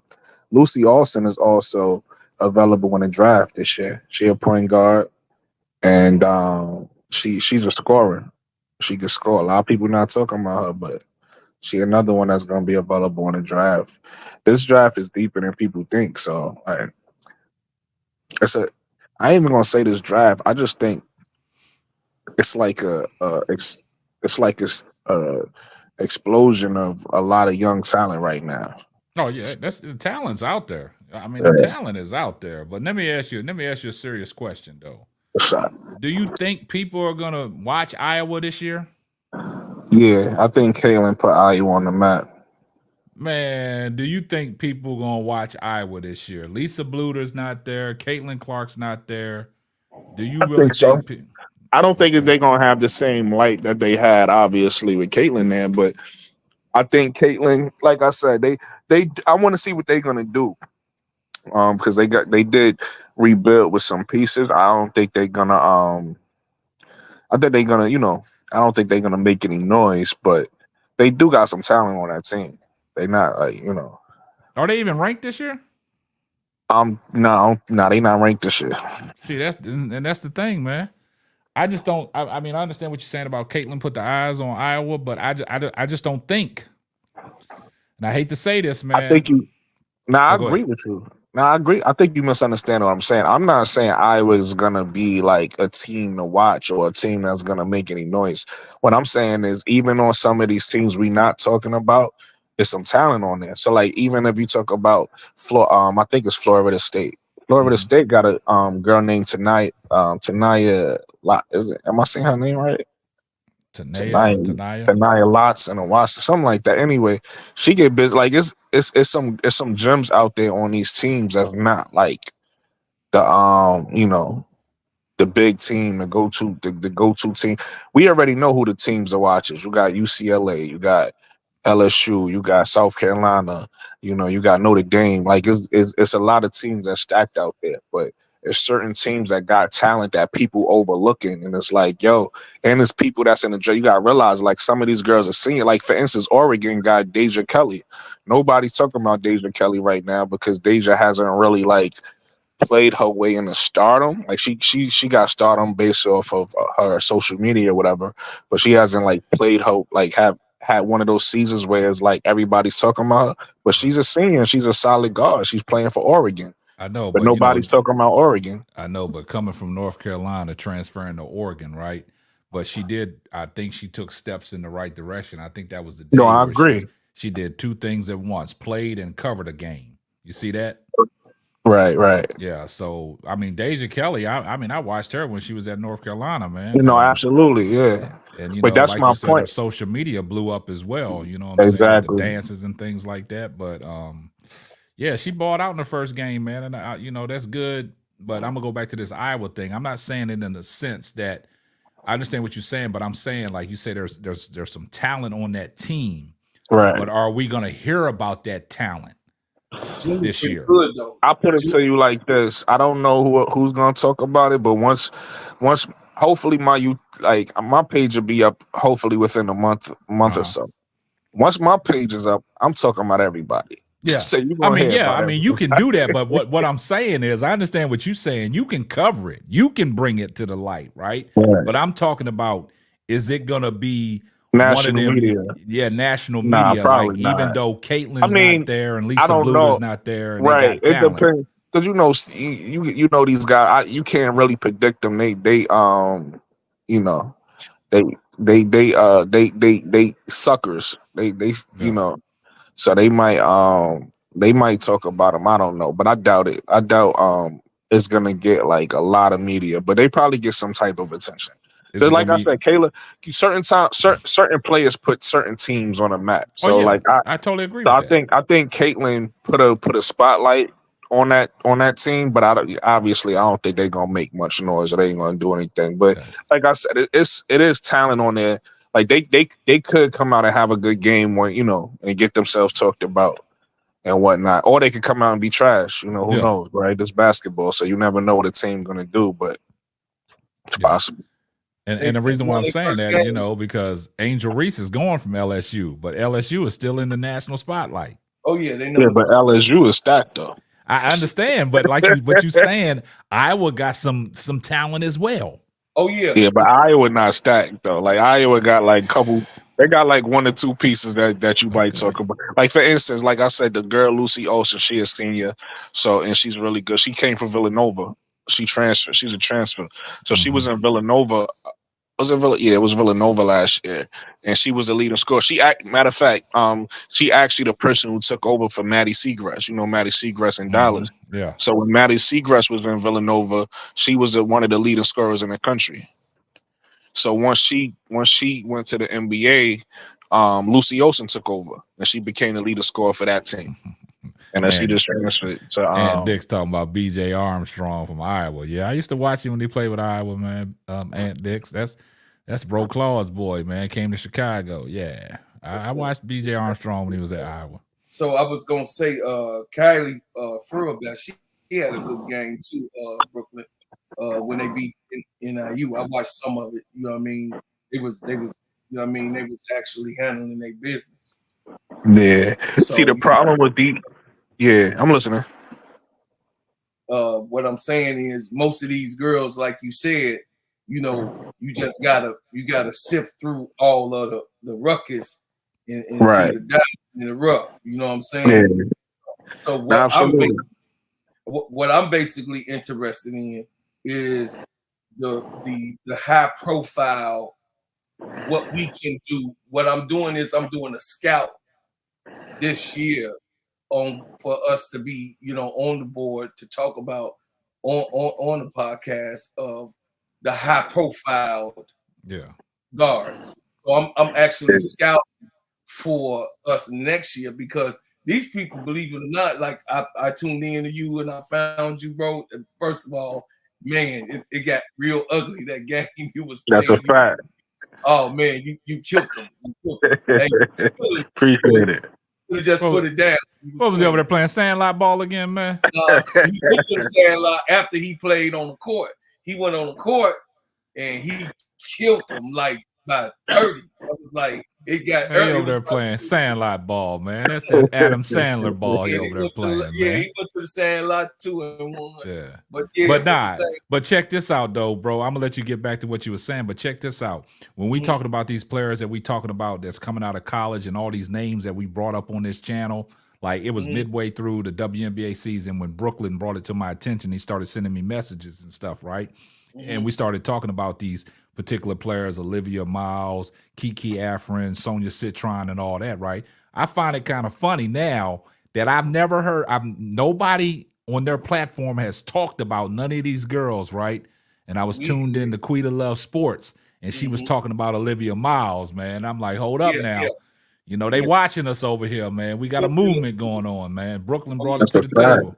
Lucy Austin is also available in the draft this year. She a point guard, and she's a scorer. She can score. A lot of people not talking about her, but she another one that's gonna be available in the draft. This draft is deeper than people think. So I ain't even gonna say this draft. I just think it's like it's like this explosion of a lot of young talent right now. Oh yeah, that's the talent's out there. I mean, the talent is out there. But let me ask you a serious question though. Do you think people are gonna watch Iowa this year? Yeah, I think Kaylin put Iowa on the map. Man, do you think people gonna watch Iowa this year? Lisa Bluter's not there. Caitlin Clark's not there. Do you really think so? I don't think they're gonna have the same light that they had, obviously, with Caitlin there, but I think Caitlin, like I said, I want to see what they're gonna do. Because they did rebuild with some pieces. I don't think they're gonna I think they're gonna, I don't think they're gonna make any noise, but they do got some talent on that team. They not Are they even ranked this year? No, they not ranked this year. See, that's the thing, man. I just don't. I mean, I understand what you're saying about Caitlin put the eyes on Iowa, but I just don't think. And I hate to say this, man. I think you. I agree with you. I agree. I think you misunderstand what I'm saying. I'm not saying Iowa is gonna be like a team to watch or a team that's gonna make any noise. What I'm saying is, even on some of these teams we not talking about, there's some talent on there. So, like, even if you talk about I think it's Florida State. Florida State got a girl named Tanaya. Am I saying her name right? Tanaya Lots and a Watson, something like that. Anyway, she get busy. Like it's some gems out there on these teams that's not like the the big team, the go-to team. We already know who the teams are watching. You got UCLA, you got LSU, you got South Carolina, you got Notre Dame. Like it's a lot of teams that stacked out there, but there's certain teams that got talent that people overlooking, and it's like, yo, and there's people that's in the you got to realize, like, some of these girls are senior. Like, for instance, Oregon got Deja Kelly. Nobody's talking about Deja Kelly right now because Deja hasn't really, like, played her way into stardom. Like she got stardom based off of her social media or whatever, but she hasn't like played her like have had one of those seasons where it's like everybody's talking about her. But she's a senior, she's a solid guard. She's playing for Oregon, I know, but but nobody's talking about Oregon. I know, but coming from North Carolina, transferring to Oregon, right? But she did. I think she took steps in the right direction. I think that was the day No, I where agree. she did two things at once: played and covered a game. You see that? Right. Yeah. So I mean, Deja Kelly. I mean, I watched her when she was at North Carolina, man. Absolutely, yeah. And But that's like my you said, her point. social media blew up as well. You know what I'm saying, with the Exactly. dances and things like that. But yeah, she balled out in the first game, man, and that's good. But I'm gonna go back to this Iowa thing. I'm not saying it in the sense that I understand what you're saying, but I'm saying, like you say, there's some talent on that team. Right. But are we gonna hear about that talent this year? Good though. I'll put it to you like this. I don't know who's gonna talk about it, but once hopefully my page will be up hopefully within a month or so. Once my page is up, I'm talking about everybody. Yeah. So you I mean, hear you can do that, but what I'm saying is I understand what you're saying. You can cover it. You can bring it to the light, right? But I'm talking about, is it gonna be national one of them, media. Yeah, national Nah, media. probably Like, even not. though Caitlin's not there and I Lisa don't Bluder's know. not there, and Right. they got It talent. depends. Because you know these guys, you can't really predict them. They they suckers. They you know, so they might talk about them. I don't know, but I doubt it. I doubt it's gonna get like a lot of media, but they probably get some type of attention. Because like I said, Kayla, certain players put certain teams on a map. So I totally agree. So with that. I think Caitlin put a spotlight on that team, but obviously I don't think they're gonna make much noise or they ain't gonna do anything. But like I said, it is talent on there. Like they could come out and have a good game when and get themselves talked about and whatnot, or they could come out and be trash. Who knows, right? It's basketball, so you never know what a team gonna do, but it's possible. And the reason why I'm saying that, because Angel Reese is going from LSU, but LSU is still in the national spotlight. Oh yeah, they know. Yeah, but LSU is stacked though. I understand, but what you're saying, Iowa got some talent as well. Oh yeah. Yeah, but Iowa not stacked though. Like Iowa got like they got like one or two pieces that you might talk about. Like for instance, like I said, the girl Lucy Olsen, she is senior, and she's really good. She came from Villanova. She transferred. She's a transfer. So she was in Villanova. It was Villanova last year, and she was the leading scorer. Matter of fact, she actually the person who took over for Maddie Seagrass. Maddie Seagrass in Dallas. Yeah. So when Maddie Seagrass was in Villanova, she was one of the leading scorers in the country. So once she went to the NBA, Lucy Olsen took over, and she became the leading scorer for that team. And then she just transferred to. And Dick's talking about B.J. Armstrong from Iowa. Yeah, I used to watch him when he played with Iowa, man. Aunt Dick's, that's Bro Claw's boy, man. Came to Chicago. Yeah, I watched B.J. Armstrong when he was at Iowa. So I was gonna say, Kylie Furlback, she had a good game too, Brooklyn. When they beat NIU, I watched some of it. You know what I mean? They was actually handling their business. Yeah. So, see the problem with Yeah, I'm listening. What I'm saying is most of these girls, like you said, you just gotta sift through all of the ruckus and see the diamond in the rough. You know what I'm saying? Yeah. So what I'm basically interested in is the high profile, what we can do. What I'm doing is I'm doing a scout this year for us to be, on the board to talk about on the podcast of the high profile guards. So I'm actually scouting for us next year because these people, believe it or not, like I tuned in to you and I found you, bro. And first of all, man, it got real ugly that game you was playing. That's a fact. Oh man, you killed them. Hey, appreciate it. You just put it down. What was he over there playing sandlot ball again, man? He went to the sandlot after he played on the court. He went on the court and he killed them like by 30. I was like, it got Man, he it over there was like, playing sandlot ball, man. That's that Adam Sandler ball he yeah, over there playing, man. he went to the Sandlot 2 and 1. Yeah. But yeah, But but nah, the thing, but check this out though, bro. I'm gonna let you get back to what you were saying, but check this out. When we talking about these players that we talking about that's coming out of college and all these names that we brought up on this channel, like it was midway through the WNBA season when Brooklyn brought it to my attention. He started sending me messages and stuff, right? And we started talking about these particular players, Olivia Miles, Kiki Afrin, Sonia Citron, and all that, right? I find it kind of funny now that I've never heard, nobody on their platform has talked about none of these girls, right? And I was tuned in to Quita Love Sports, and she was talking about Olivia Miles, man. I'm like, hold up now. yeah. You know, they watching us over here, man. We got a movement going on, man. Brooklyn brought it That's to a the fact. table.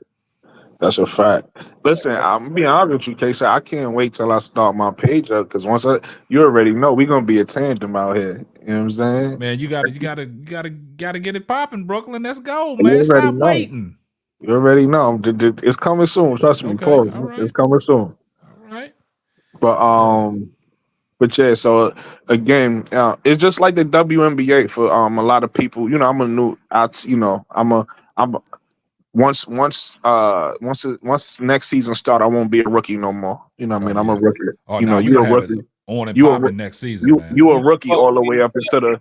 That's a fact. Listen, I'm being honest with you, Casey. I can't wait till I start my page up because you already know we're gonna be a tandem out here. You know what I'm saying? Man, you gotta get it popping, Brooklyn. Let's go, You man. already Stop know. waiting. You already know. It's coming soon. Trust me, Okay, Paul. all right, It's coming soon. all right. But yeah. So again, it's just like the WNBA for a lot of people. You know, I'm a new. I'm a once next season start, I won't be a rookie no more. You know what I mean? I'm a Yeah. rookie. Oh, You know, now we you a gonna have it rookie. on and You a roo- popping next season, man. you a rookie all the way up into the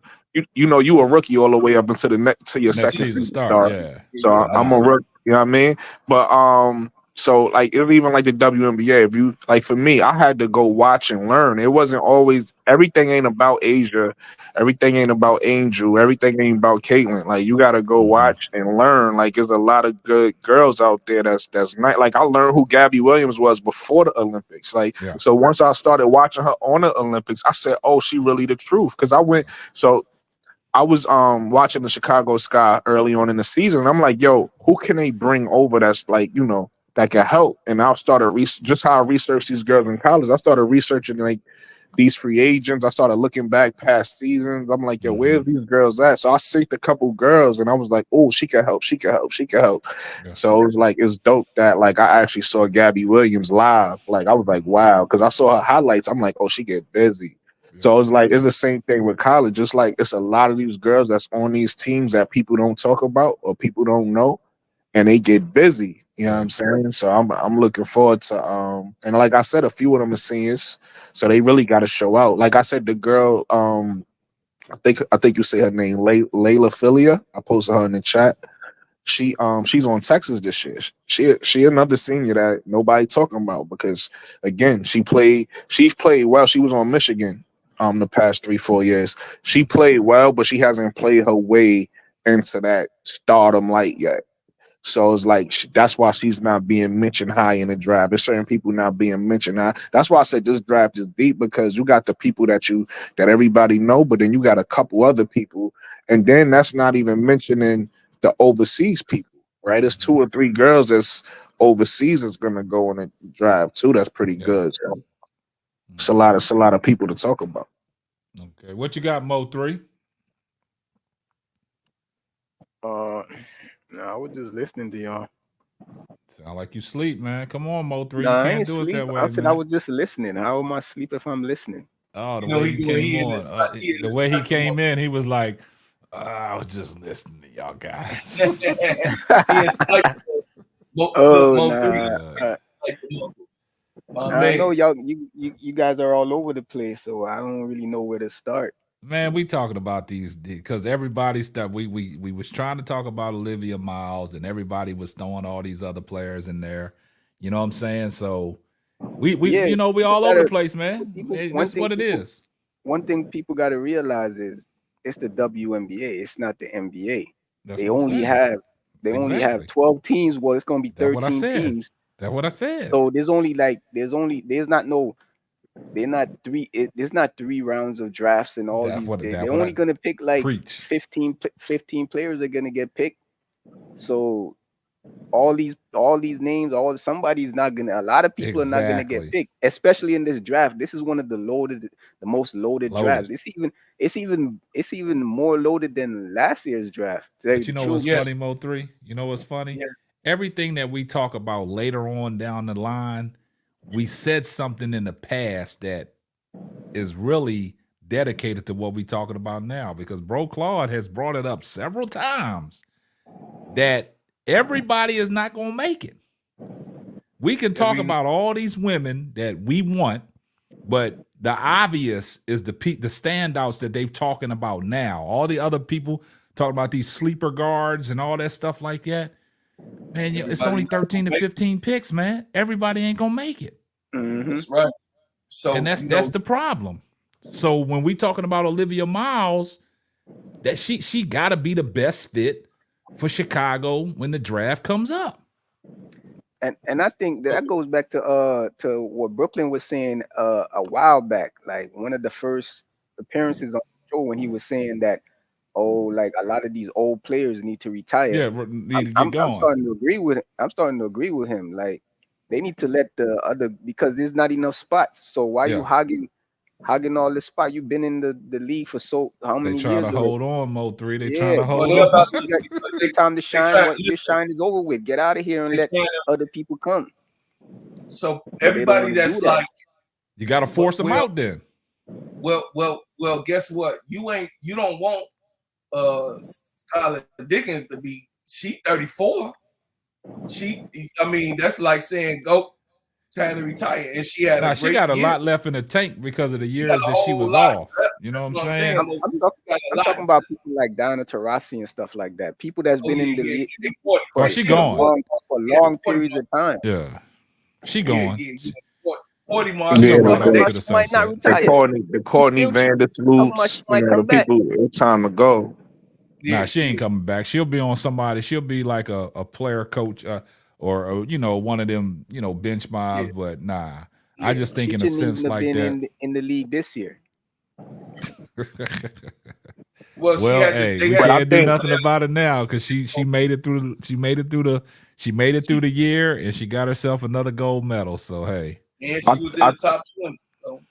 you a rookie all the way up into the next to your Next second season season start, start. yeah. So Yeah, I'm nah. a rookie. You know what I mean? But so like it even like the WNBA. If you like for me, I had to go watch and learn. It wasn't always everything ain't about Asia, everything ain't about Angel, everything ain't about Caitlyn. Like you gotta go watch and learn. Like there's a lot of good girls out there that's not like I learned who Gabby Williams was before the Olympics. Like Yeah. so once I started watching her on the Olympics, I said, oh, she really the truth. Cause I was watching the Chicago Sky early on in the season. And I'm like, yo, who can they bring over that's like, you know, that can help? And I started just how I researched these girls in college. I started researching like these free agents. I started looking back past seasons. I'm like, yo, where's these girls at? So I synced a couple girls and I was like, oh, she can help, she can help, she can help. Yeah. So it was like it's dope that like I actually saw Gabby Williams live. Like I was like, wow, because I saw her highlights. I'm like, oh, she get busy. So it's like it's the same thing with college. It's like it's a lot of these girls that's on these teams that people don't talk about or people don't know, and they get busy. You know what I'm saying? So I'm looking forward to and like I said, a few of them are seniors, so they really got to show out. Like I said, the girl I think you say her name Layla Filia. I posted her in the chat. She's on Texas this year. She another senior that nobody talking about because again she's played well. She was on Michigan the past 3-4 years. She played well, but she hasn't played her way into that stardom light yet. So it's like that's why she's not being mentioned high in the draft. There's certain people not being mentioned high. That's why I said this draft is deep because you got the people that everybody know, but then you got a couple other people, and then that's not even mentioning the overseas people, right? There's 2 or 3 girls that's overseas that's gonna go in the draft too. That's pretty good. So it's a lot of people to talk about. Okay. What you got, Mo 3? No, I was just listening to y'all. Sound like you sleep, man. Come on, Mo 3. Nah, You I can't ain't do us sleep. that way, I said I man. was just listening. How am I sleep if I'm listening? Oh, the You know, way he came he in on. The way he came in, he was like, I was just listening to y'all guys. he in cycle. Look, Oh, Mo 3. nah. My I man. know y'all. You guys are all over the place, so I don't really know where to start. Man, we talking about these because everybody stuff. We was trying to talk about Olivia Miles, and everybody was throwing all these other players in there. You know what I'm saying? So we Yeah, you know we people all over the gotta. place, man. People. Hey, this is what it is. One thing people got to realize is it's the WNBA. It's not the NBA. That's They what I'm only saying. have Exactly. 12 teams. Well, it's gonna be That's what I 13 said. teams. That's what I said. So there's not no they're not there's not 3 rounds of drafts and all That's these. what They're I only gonna pick like preach. 15 players are gonna get picked. So all these names, somebody's not gonna. A lot of people are not gonna get Exactly. picked, especially in this draft. This is one of the most loaded drafts. It's even more loaded than last year's draft. To tell you But you the know truth. what's funny, Mo 3? You know what's funny? Yes. Everything that we talk about later on down the line, we said something in the past that is really dedicated to what we talking about now, because Bro Claude has brought it up several times that everybody is not going to make it. We can talk about all these women that we want, but the obvious is the standouts that they've talking about now. All the other people talking about these sleeper guards and all that stuff like that. Man, it's only 13 to 15 picks, man. Everybody ain't gonna make it. That's right. So, and that's the problem. So when we talking about Olivia Miles, that she got to be the best fit for Chicago when the draft comes up. And I think that goes back to what Brooklyn was saying a while back, like one of the first appearances on the show when he was saying that, like a lot of these old players need to retire. Yeah, need to get going. I'm starting to agree with him. Like they need to let the other, because there's not enough spots. So why you hogging all the spot? You've been in the league for how many years? They trying to hold on, Mo3. They trying to hold on. It's time to shine. Your shine is over with. Get out of here and let other people come. So everybody that's like, you got to force them out then. Well, guess what? You don't want Skylar Dickens to be, she 34. That's like saying go time to retire, and she had she got a lot left in the tank because of the years that she was off. You know what I'm saying? I'm talking about people like Diana Taurasi and stuff like that. People that's been in the league she gone for long periods of time. Yeah, she going. 40 miles. They might not retire. The Courtney Vandersloot, the people, it's time to go. Nah, she ain't coming back. She'll be on somebody. She'll be like a player coach or one of them, bench mobs. But nah, I just think in a sense like that. In the league this year. We can't do nothing about it now because she made it through. She made it through the year, and she got herself another gold medal. So hey, and she was in the top 20. So.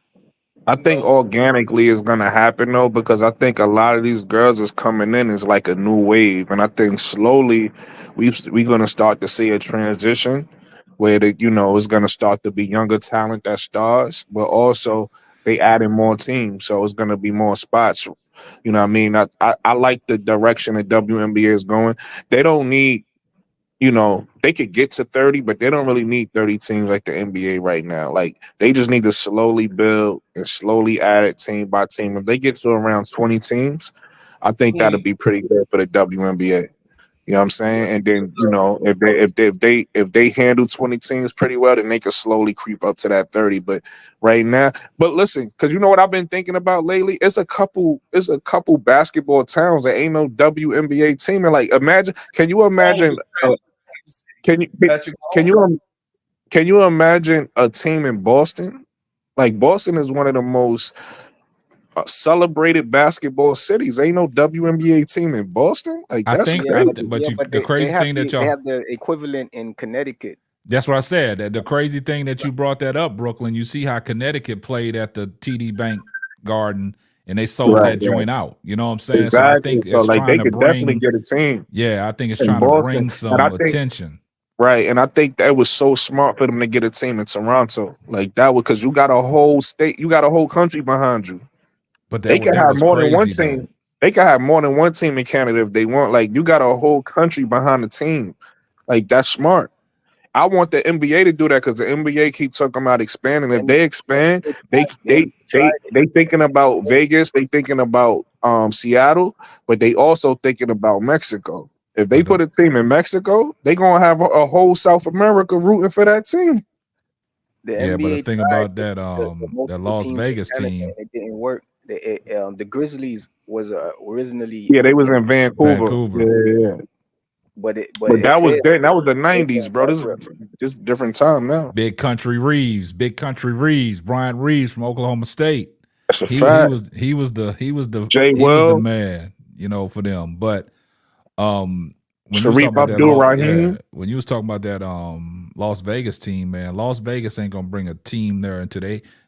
I think organically it's gonna happen though, because I think a lot of these girls is coming in as like a new wave, and I think slowly we're gonna start to see a transition where it's gonna start to be younger talent that stars, but also they adding more teams, so it's gonna be more spots. You know what I mean? I like the direction that WNBA is going. They don't need. They could get to 30, but they don't really need 30 teams like the NBA right now. Like, they just need to slowly build and slowly add it team by team. If they get to around 20 teams, I think that'll be pretty good for the WNBA. You know what I'm saying? And then, if they handle 20 teams pretty well, then they can slowly creep up to that 30. But right now, listen, because you know what I've been thinking about lately? It's a couple basketball towns that ain't no WNBA team. And like, can you imagine? Can you imagine a team in Boston? Like, Boston is one of the most celebrated basketball cities. Ain't no WNBA team in Boston. Like, that's crazy. The crazy thing that y'all they have the equivalent in Connecticut. That's what I said. The crazy thing that you brought that up, Brooklyn. You see how Connecticut played at the TD Bank Garden, and they sold that joint out. You know what I'm saying? Exactly. So I think it's trying to bring. Definitely get a team. Yeah, I think it's trying to bring some attention. Right, and I think that was so smart for them to get a team in Toronto. Like, that was because you got a whole state, you got a whole country behind you. But they can have more than one team. They can have more than one team in Canada if they want. Like, you got a whole country behind the team. Like, that's smart. I want the NBA to do that because the NBA keep talking about expanding. If they expand, they thinking about Vegas, they thinking about Seattle, but they also thinking about Mexico. If they put a team in Mexico, they gonna have a whole South America rooting for that team. The NBA but the thing about that that Las Vegas team, it didn't work. The Grizzlies was originally they was in Vancouver. Yeah. But that was the 90s, bro. This is just a different time now. Big Country Reeves, Brian Reeves from Oklahoma State. That's a fact. He was the man, for them. But when you was talking about that Las Vegas team, man, Las Vegas ain't gonna bring a team there until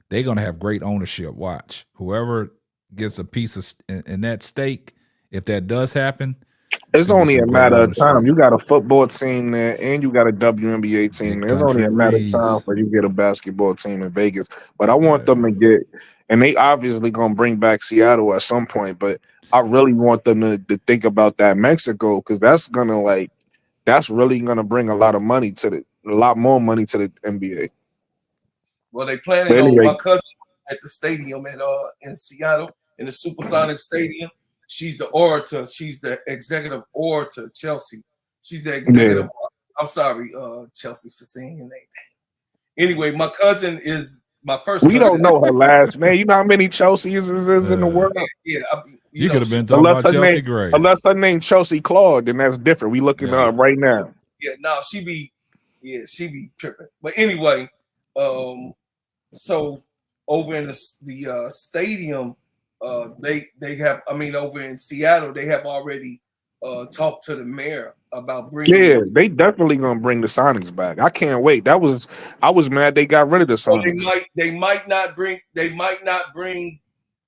they gonna have great ownership. Watch, whoever gets a piece of in that stake, if that does happen, It's Send you only some a great matter of time. artistry. You got a football team there, and you got a WNBA team Big there. It's only country a matter of time raise. for you get a basketball team in Vegas. But I want them Yeah. to get, and they obviously gonna bring back Seattle at some point. But I really want them to think about that Mexico because that's really gonna bring a lot more money to the NBA. Well, they planning But on my anyway, cousin at the stadium at in Seattle in the Supersonic Stadium. She's the orator. She's the executive orator, Chelsea. She's the yeah, executive. I'm sorry, Chelsea, for saying your name. Anyway, my cousin is my first we don't cousin. know her last name. You know how many Chelseas is in the Uh, world? Yeah, you could have she, been talking about Chelsea Gray. Unless her name Chelsea Claude, then that's different. We looking her Yeah. up right now. yeah, no, she be tripping. But anyway, so over in the stadium, they have. I mean, over in Seattle, they have already talked to the mayor about bringing. Yeah, they definitely gonna bring the Sonics back. I can't wait. I was mad they got rid of the So Sonics. they might not bring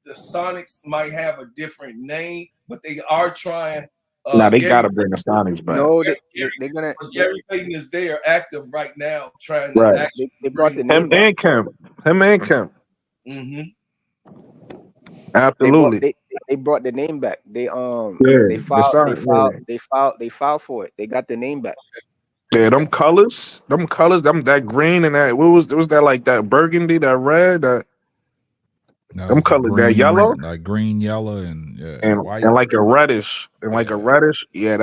the Sonics. Might have a different name, but they are trying. Now they Gary gotta bring the Sonics back. No, Gary, they're gonna Gary Payton is there, active right now, trying to Right. actually they brought bring the them. Him name back. and Kemp. Him and Kemp. Mm-hmm. They brought Absolutely. they brought the name back. They Yeah. they The filed they Sonic. filed Yeah. they filed for it. They got the name back. Yeah, them colors, them that green and that what was that like that burgundy, that red, That them was a colors, that yellow green, like green, yellow, and white. and like a reddish Yeah. Yeah,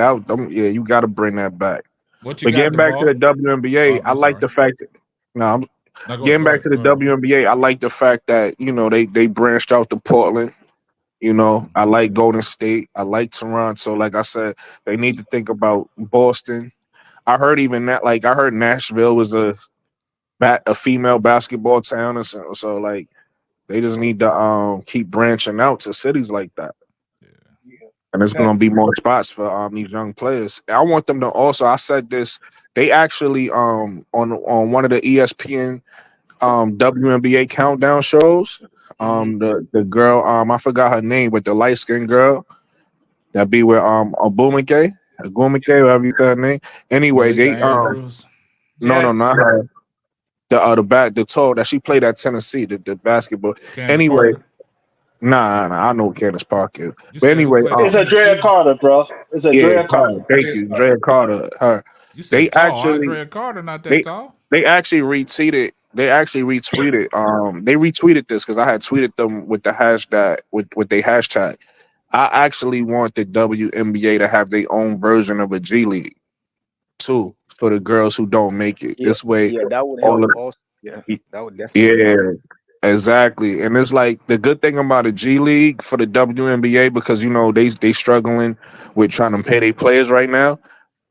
yeah, you gotta bring that back. What you But got, getting back to the DeVaul? WNBA, Oh, I I'm like sorry. the fact that no, I'm No, go ahead. getting Go back to ahead. the Go ahead. WNBA. I like the fact that they branched out to Portland. I like Golden State. I like Toronto. Like I said, they need to think about Boston. I heard even that. Like I heard Nashville was a female basketball town, and so like they just need to keep branching out to cities like that. Yeah. And there's Pat, going to be more spots for these young players. I want them to also. I said this. They actually on one of the ESPN WNBA countdown shows. mhm. The girl I forgot her name, but the light skinned girl that be with Agumike, whatever you say her name. Anyway, Malaysia they Andrews, no, Jasmine, not her. The toe that she played at Tennessee, the basketball. Candace Anyway, Parker. I know who Candace Parker is. You But said who anyway, played at It's Andrea Tennessee? Carter, bro. It's yeah, Andrea her. Carter. Thank you, Drea Carter. Her. You They said tall. actually Andrea Carter, not that they tall. they actually retweeted. They actually retweeted. They retweeted this because I had tweeted them with the hashtag with their hashtag. I actually want the WNBA to have their own version of a G League too for the girls who don't make it. Yeah, This way, yeah, that would all help of also. Yeah, that would definitely help. yeah, exactly. And it's like the good thing about a G League for the WNBA because they struggling with trying to pay their players right now.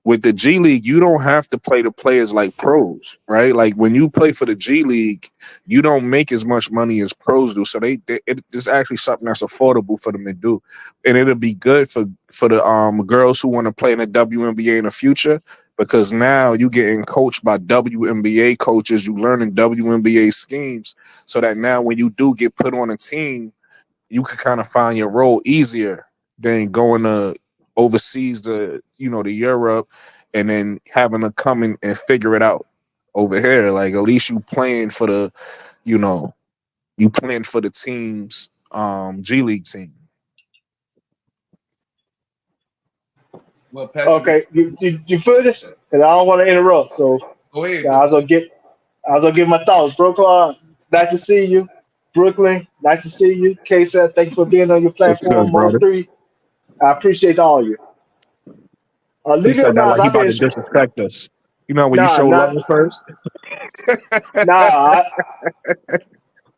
With the G League, you don't have to play the players like pros, right? Like when you play for the G League, you don't make as much money as pros do. So it's actually something that's affordable for them to do, and it'll be good for the girls who want to play in the WNBA in the future because now you getting coached by WNBA coaches, you learning WNBA schemes, so that now when you do get put on a team, you can kind of find your role easier than going to overseas to Europe and then having to come in and figure it out over here. Like at least you know you playing for the team's G League team. Well, Patrick, Okay, you finished? And I don't want to interrupt, so go ahead. yeah, I was gonna give my thoughts. Brooklyn, nice to see you. Brooklyn, nice to see you. K said, thank you for being on your What's good, platform. Most brother? three, I appreciate all of you. He Olivia said that Miles, like he I've about been to disrespect us. When you nah, show nah, love first. nah.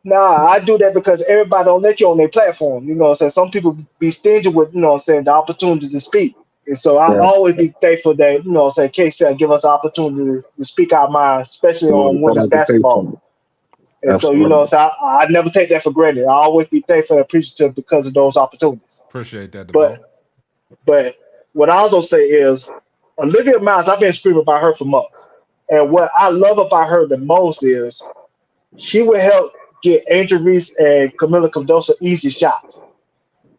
Nah, I do that because everybody don't let you on their platform. You know what I'm saying? Some people be stingy with, you know what I'm saying, the opportunity to speak. And so I Yeah, always be thankful that, you know what I'm saying, KC give us the opportunity to speak our mind, especially on that women's basketball. reputation. And so, you know, Absolutely. so I never take that for granted. I always be thankful and appreciative because of those opportunities. Appreciate that, But DeVaul. but what I also say is Olivia Miles, I've been screaming about her for months. And what I love about her the most is she would help get Angel Reese and Camila Cabdoso easy shots.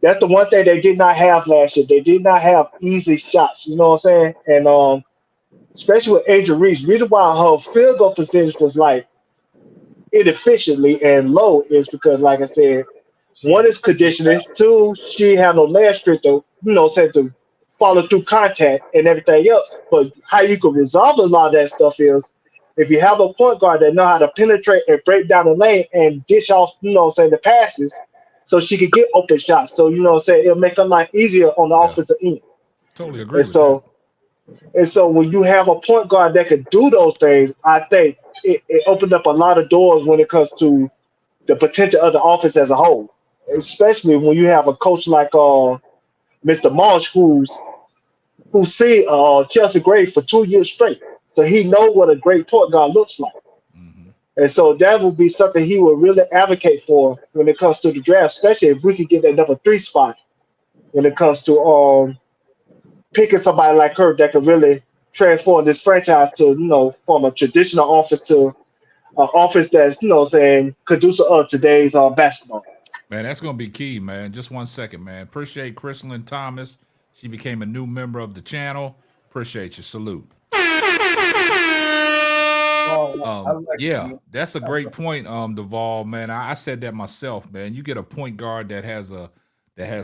That's the one thing they did not have last year. They did not have easy shots. You know what I'm saying? And especially with Angel Reese, reason why her field goal percentage was like inefficiently and low is because, like I said, one is conditioning. Two, she had no leg strength to, say to follow through contact and everything else. But how you can resolve a lot of that stuff is if you have a point guard that know how to penetrate and break down the lane and dish off, the passes, so she could get open shots. So it'll make her life easier on the Yeah, offensive end. totally agree And with that. so when you have a point guard that can do those things, I think it opened up a lot of doors when it comes to the potential of the offense as a whole. Yeah. Especially when you have a coach like Mr. Marsh, who seen Chelsea Gray for 2 years straight, so he know what a great point guard looks like. Mhm. And so that would be something he would really advocate for when it comes to the draft, especially if we could get that number 3 spot when it comes to picking somebody like her that could really transform this franchise to, from a traditional offense to an offense that's, saying conducive of today's basketball. Man, that's gonna be key, man. Just 1 second, man. Appreciate Crystalline Thomas. She became a new member of the channel. Appreciate you. Salute. I like Yeah, that. that's a great point, Duvall, man. I said that myself, man. You get a point guard that has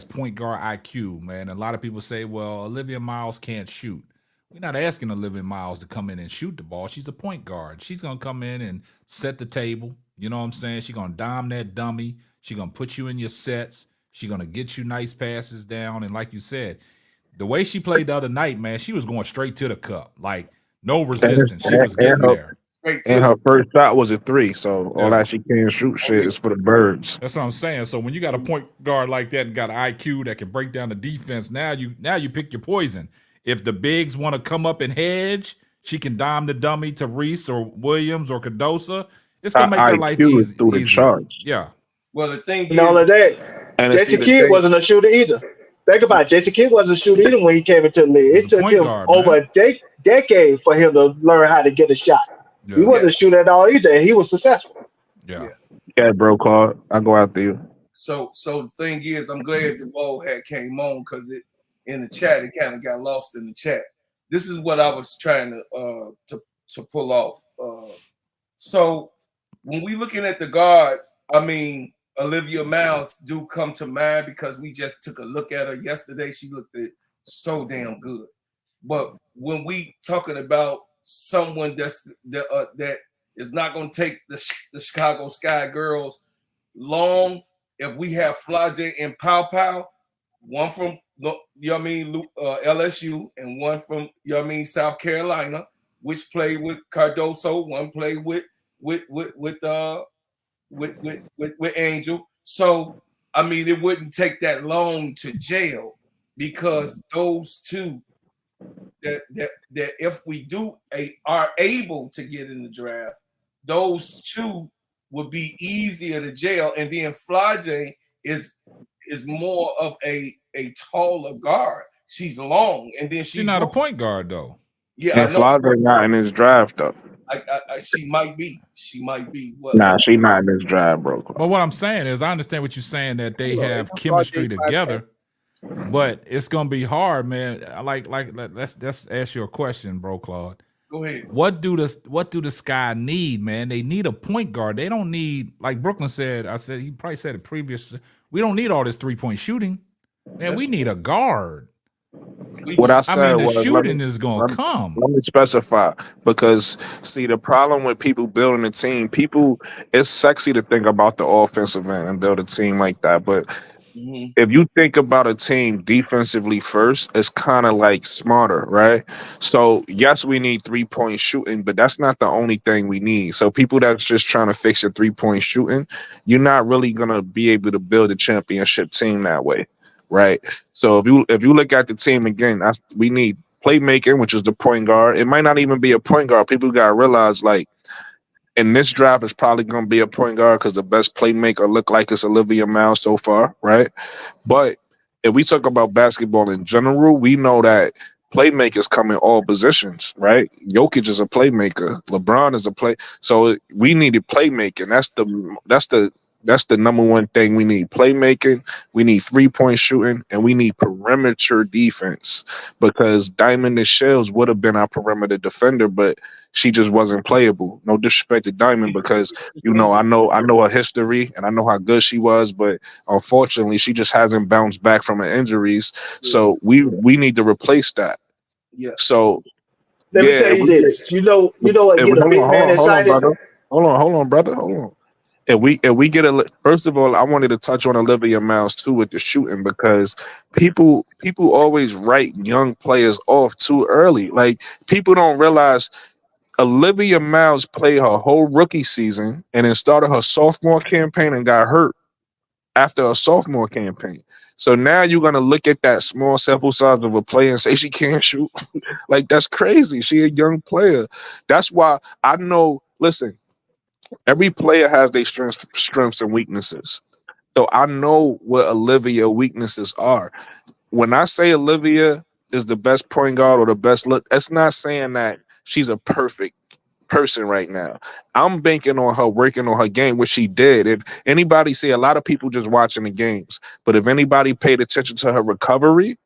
point guard IQ, man. A lot of people say, well, Olivia Miles can't shoot. We're not asking Olivia Miles to come in and shoot the ball. She's a point guard. She's gonna come in and set the table. You know what I'm saying? She's gonna dime that dummy. She's gonna put you in your sets. She's gonna get you nice passes down. And like you said, the way she played the other night, man, she was going straight to the cup. Like no resistance. She was getting there. And her first shot was a 3, so all Yeah. that she can't shoot shit is for the birds. That's what I'm saying. So when you got a point guard like that and got an IQ that can break down the defense, now you pick your poison. If the bigs want to come up and hedge, she can dime the dummy to Reese or Williams or Cadosa. It's gonna make their life IQ is easy. through the Easier. charts. Yeah. Well, the thing And all of is, that, And it's Jason the Kidd thing- wasn't a shooter either. Think about it. Jason Kidd wasn't a shooter either when he came into the league. He's It a took point him guard, over man. a decade for him to learn how to get a shot. Yeah. He wasn't a shooter at all either, and he was successful. Yeah. Yeah, bro, Claude. I go after you. so the thing is, I'm glad the ball had came on because it in the chat it kind of got lost in the chat. This is what I was trying to pull off. So when we looking at the guards, I mean Olivia Miles do come to mind because we just took a look at her yesterday. She looked so damn good. But when we talking about someone that is not going to take the Chicago Sky Girls long, if we have Flage and Pow Pow, one from LSU and one from South Carolina, which played with Cardoso, one played with Angel. So I mean, it wouldn't take that long to jail because those two that if we are able to get in the draft, those two would be easier to jail. And then Flage is more of a taller guard. She's long, and then She's not a point guard though. Yeah, And Flogger not in his draft though. She might be. Well, Nah, she not in this draft, bro. But what I'm saying is, I understand what you're saying that they have Flage chemistry 5'10". together, but it's gonna be hard, man. Let's ask you a question, bro, Claude. Go ahead. What do the Sky need, man? They need a point guard. They don't need, like Brooklyn said. I said he probably said it previous. We don't need all this 3-point shooting, man. We need a guard. What I I said mean, the was, shooting is gonna come. Let me specify, because see, the problem with people building a team, it's sexy to think about the offensive end and build a team like that, but if you think about a team defensively first, it's kind of like smarter, right? So yes, we need 3-point shooting, but that's not the only thing we need. So people that's just trying to fix your 3-point shooting, you're not really gonna be able to build a championship team that way, right? So if you look at the team again, we need playmaking, which is the point guard. It might not even be a point guard. People gotta realize, like, in this draft, it's probably going to be a point guard because the best playmaker look like it's Olivia Miles so far, right? But if we talk about basketball in general, we know that playmakers come in all positions, right? Jokic is a playmaker. LeBron is a play. So we needed playmaking. That's the That's the number one thing we need. Playmaking, we need 3-point shooting, and we need perimeter defense because Diamond and Shells would have been our perimeter defender, but she just wasn't playable. No disrespect to Diamond because I know her history and I know how good she was, but unfortunately she just hasn't bounced back from her injuries. So we need to replace that. Yeah. So Let me yeah, tell you this. You know what get a big man hold on, excited? brother. Hold on, brother. Hold on. And we get first of all, I wanted to touch on Olivia Miles too with the shooting because people always write young players off too early. Like people don't realize Olivia Miles played her whole rookie season and then started her sophomore campaign and got hurt after a sophomore campaign. So now you're gonna look at that small sample size of a player and say she can't shoot. Like that's crazy. She a young player. That's why I know. Listen, every player has their strengths and weaknesses. So I know what Olivia weaknesses are. When I say Olivia is the best point guard or the best look, that's not saying that she's a perfect person right now. I'm banking on her working on her game, which she did. If anybody see a lot of people just watching the games, but if anybody paid attention to her recovery,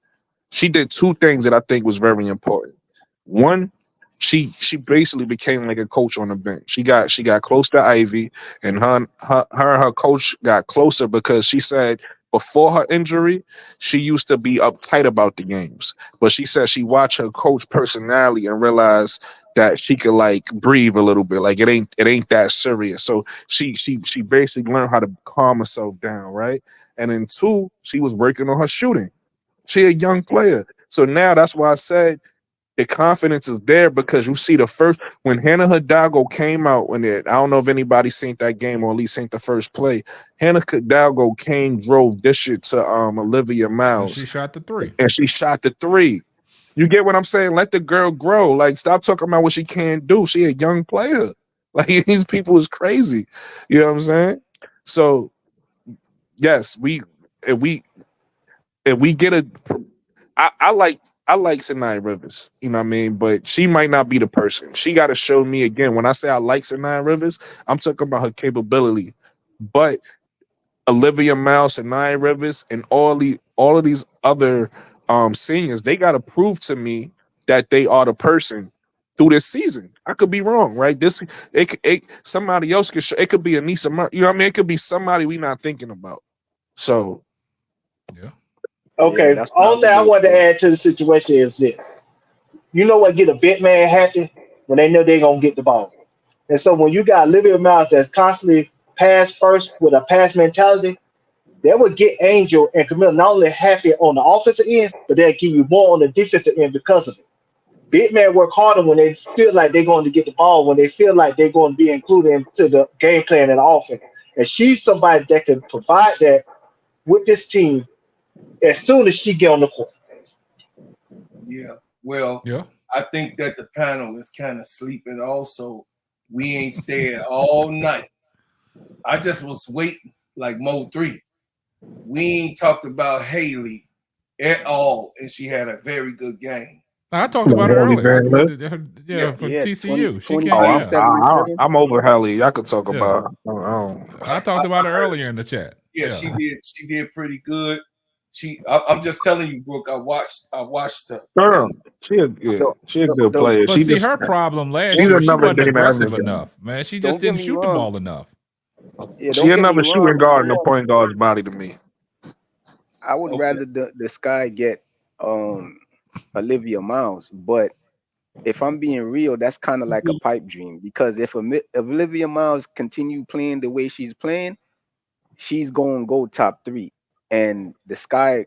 she did two things that I think was very important. One, she basically became like a coach on the bench. She got close to Ivy, and her coach got closer because she said before her injury, she used to be uptight about the games, but she said she watched her coach personality and realized that she could like breathe a little bit, like it ain't that serious. So she basically learned how to calm herself down, right? And then two, she was working on her shooting. She a young player. So now that's why I said the confidence is there because you see the first when Hannah Hidalgo came out when it I don't know if anybody seen that game or at least seen the first play. Hannah Hidalgo came, drove this shit to Olivia And she Miles shot the three. and she shot the three. You get what I'm saying? Let the girl grow. Like stop talking about what she can't do. She a young player. Like these people is crazy. You know what I'm saying? So yes, if we if we get a I like I like Sanaya Rivers, you know what I mean? But she might not be the person. She got to show me again. When I say I like Sanaya Rivers, I'm talking about her capability. But Olivia Miles, Sanaya Rivers, and all of these other seniors, they got to prove to me that they are the person through this season. I could be wrong, right? Somebody else could show. It could be Anissa, you know what I mean? It could be somebody we not thinking about. So Yeah. Yeah, Okay. that's what I All was thing I gonna want to say. add to the situation is this. You know what get a big man happy? When they know they're gonna get the ball. And so when you got Olivia Miles that's constantly pass first with a pass mentality, that would get Angel and Camille not only happy on the offensive end, but they'll give you more on the defensive end because of it. Big men work harder when they feel like they're going to get the ball, when they feel like they're going to be included into the game plan and the offense. And she's somebody that can provide that with this team as soon as she get on the court. Yeah. Well, Yeah. I think that the panel is kind of sleeping also. We ain't staying all night. I just was waiting like Mo 3. We ain't talked about Haley at all, and she had a very good game. I talked about her Haley earlier. Van Lith. Yeah, Yeah. for Yeah, 20, TCU. She came. 25, Oh, Yeah, 7, and 7. I'm over Hallie. I could talk yeah. about. I don't. I talked about her earlier in the chat. Yeah, Yeah. she did pretty good. I'm just telling you, Brooke. I watched her. Girl, she a good The player. But She see, just her problem last she's year, she another wasn't Dana aggressive Evans guy. enough, man. She just don't get didn't me shoot the wrong. ball enough. Yeah, She don't get me another shooting wrong. guard in the point guard's body to me. I would Okay. rather the Sky get um Olivia Miles, but if I'm being real, that's kind of like a pipe dream because if Olivia Miles continue playing the way she's playing, she's going to go top 3, and the Sky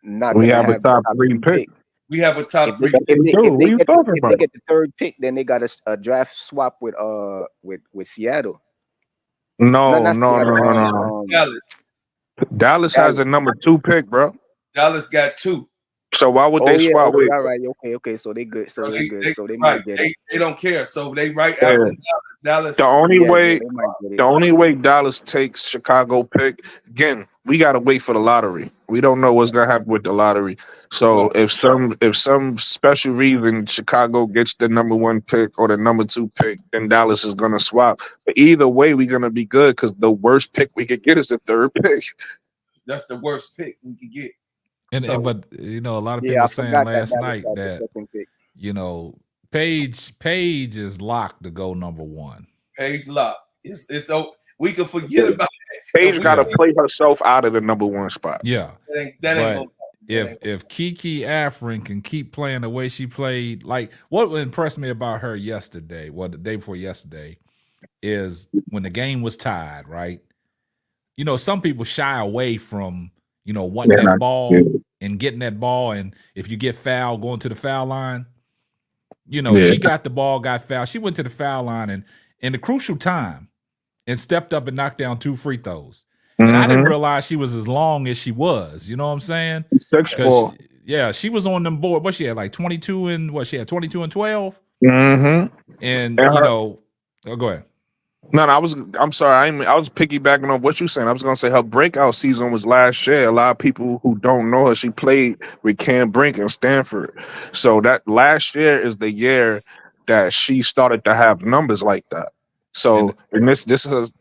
not We gonna have a have the top top three 3 pick. pick. We have a top If they 3 That's what pick. we do. What are you talking if they about? get the 3rd pick, then they got a draft swap with Seattle. No, No, not no, no, Seattle. no, no, no. Dallas. Dallas has Dallas. a number 2 pick, bro. Dallas got 2. So why would Oh they yeah, swap okay, with? all right, okay. So they good. So So they good. So they right, might get it. they don't care. So they right Yeah. after Dallas. The only Yeah, way, they might get it. the only way Dallas takes Chicago pick again, we gotta wait for the lottery. We don't know what's gonna happen with the lottery. So Right. if some special reason Chicago gets the number 1 pick or the number 2 pick, then Dallas is gonna swap. But either way, we're gonna be good because the worst pick we could get is the 3rd pick. That's the worst pick we could get. And but a lot of people Yeah, I were saying forgot that last Dallas night got the that second pick. Paige is locked to go number 1. Page lock. It's so we can forget about it. Paige gotta play herself out of the number 1 spot. Yeah. That ain't But gonna if Kiki Afrin can keep playing the way she played, like what impressed me about her yesterday, well, the day before yesterday, is when the game was tied, right? Some people shy away from, wanting that ball and getting that ball. And if you get fouled, going to the foul line, she got the ball, got fouled. She went to the foul line and in the crucial time and stepped up and knocked down 2 free throws. And I didn't realize she was as long as she was. You know what I'm saying? 6'4". She was on them board. What she had, like 22 and she had 22 and 12. And go ahead. No, I'm sorry. I was piggybacking on what you saying. I was gonna say her breakout season was last year. A lot of people who don't know her, she played with Cam Brink in Stanford. So that last year is the year that she started to have numbers like that. So and this is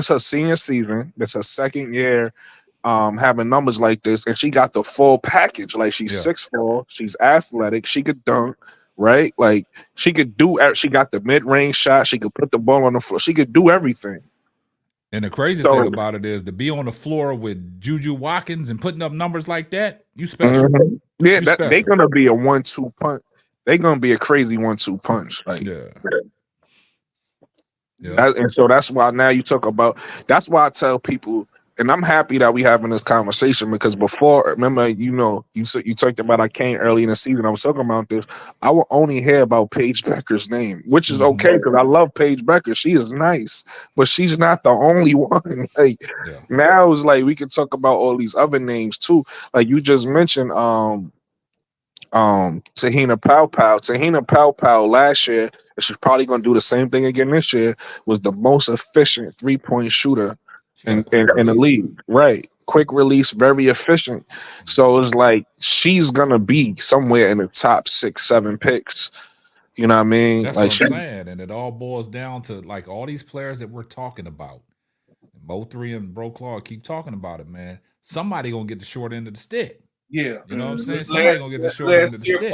her senior season. This her second year having numbers like this, and she got the full package. Like she's 6'4", she's athletic, she could dunk, right? Like she could do. She got the mid-range shot. She could put the ball on the floor. She could do everything. And the crazy thing about it is to be on the floor with Juju Watkins and putting up numbers like that. You special. Yeah, they're gonna be a 1-2 punch. They're gonna be a crazy 1-2 punch. Like and so that's why now you talk about. That's why I tell people. And I'm happy that we having this conversation because before, remember, you talked about I came early in the season. I was talking about this. I will only hear about Paige Becker's name, which is okay because I love Paige Becker. She is nice, but she's not the only one. Like now, it's like we can talk about all these other names too. Like you just mentioned, Tahina Pow Pow. Tahina Pow Pow last year, and she's probably gonna do the same thing again this year. Was the most efficient 3-point shooter in the league, right? Quick release, very efficient. So it's like she's gonna be somewhere in the top 6-7 picks. You know what I mean? That's like what I'm saying, and it all boils down to like all these players that we're talking about. Mo3 and Bro Claw keep talking about it, man. Somebody gonna get the short end of the stick. Yeah, you know what I'm saying. Somebody gonna get the short end of the stick.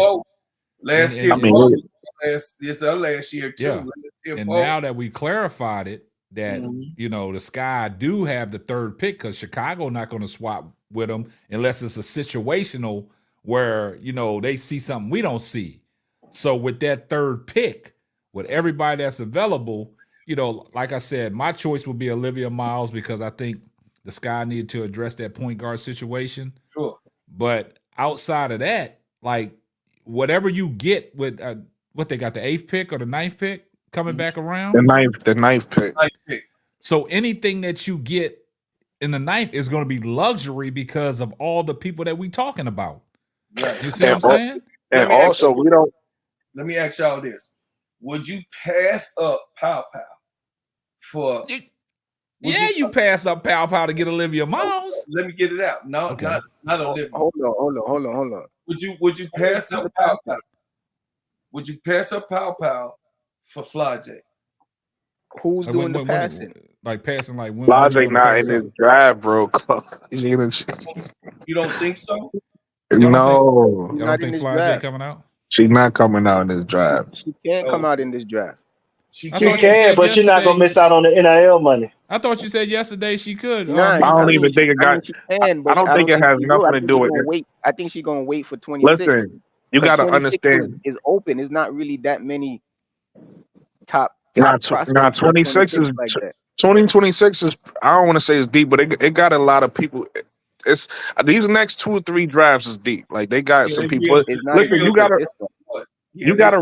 It's our last year too. Yeah. And now that we clarified it, that the Sky do have the 3rd pick because Chicago not going to swap with them unless it's a situational where they see something we don't see. So with that 3rd pick, with everybody that's available, like I said, my choice would be Olivia Miles because I think the Sky needed to address that point guard situation. Sure. But outside of that, like whatever you get with what they got, the 8th pick or the 9th pick coming back around, the ninth pick. So anything that you get in the 9th is going to be luxury because of all the people that we talking about. Right. You see what I'm saying? And also, we don't. Let me ask y'all this: would you pass up Pow Pow for? You pass up Pow Pow to get Olivia Miles. Let me get it out. No, not Olivia. Hold on. Would you pass up Pow Pow? Would you pass up Pow Pow for Fly J? Who's doing the passing? Like passing, like when Fly J not in this drive, bro. You don't think so? No, you don't think Fly J coming out? She's not coming out in this draft. She can't come out in this draft. She can, but you're not gonna miss out on the NIL money. I thought you said yesterday she could. Nah, I don't even think it got. She can, but I don't think it has nothing to do with it. I think she's gonna wait for 26. Listen, you got to understand. Is open. It's not really that many top. Now 26 is like 2026 is. I don't want to say it's deep, but it got a lot of people. It's these next 2 or 3 drafts is deep. Like they got some people. Listen, you gotta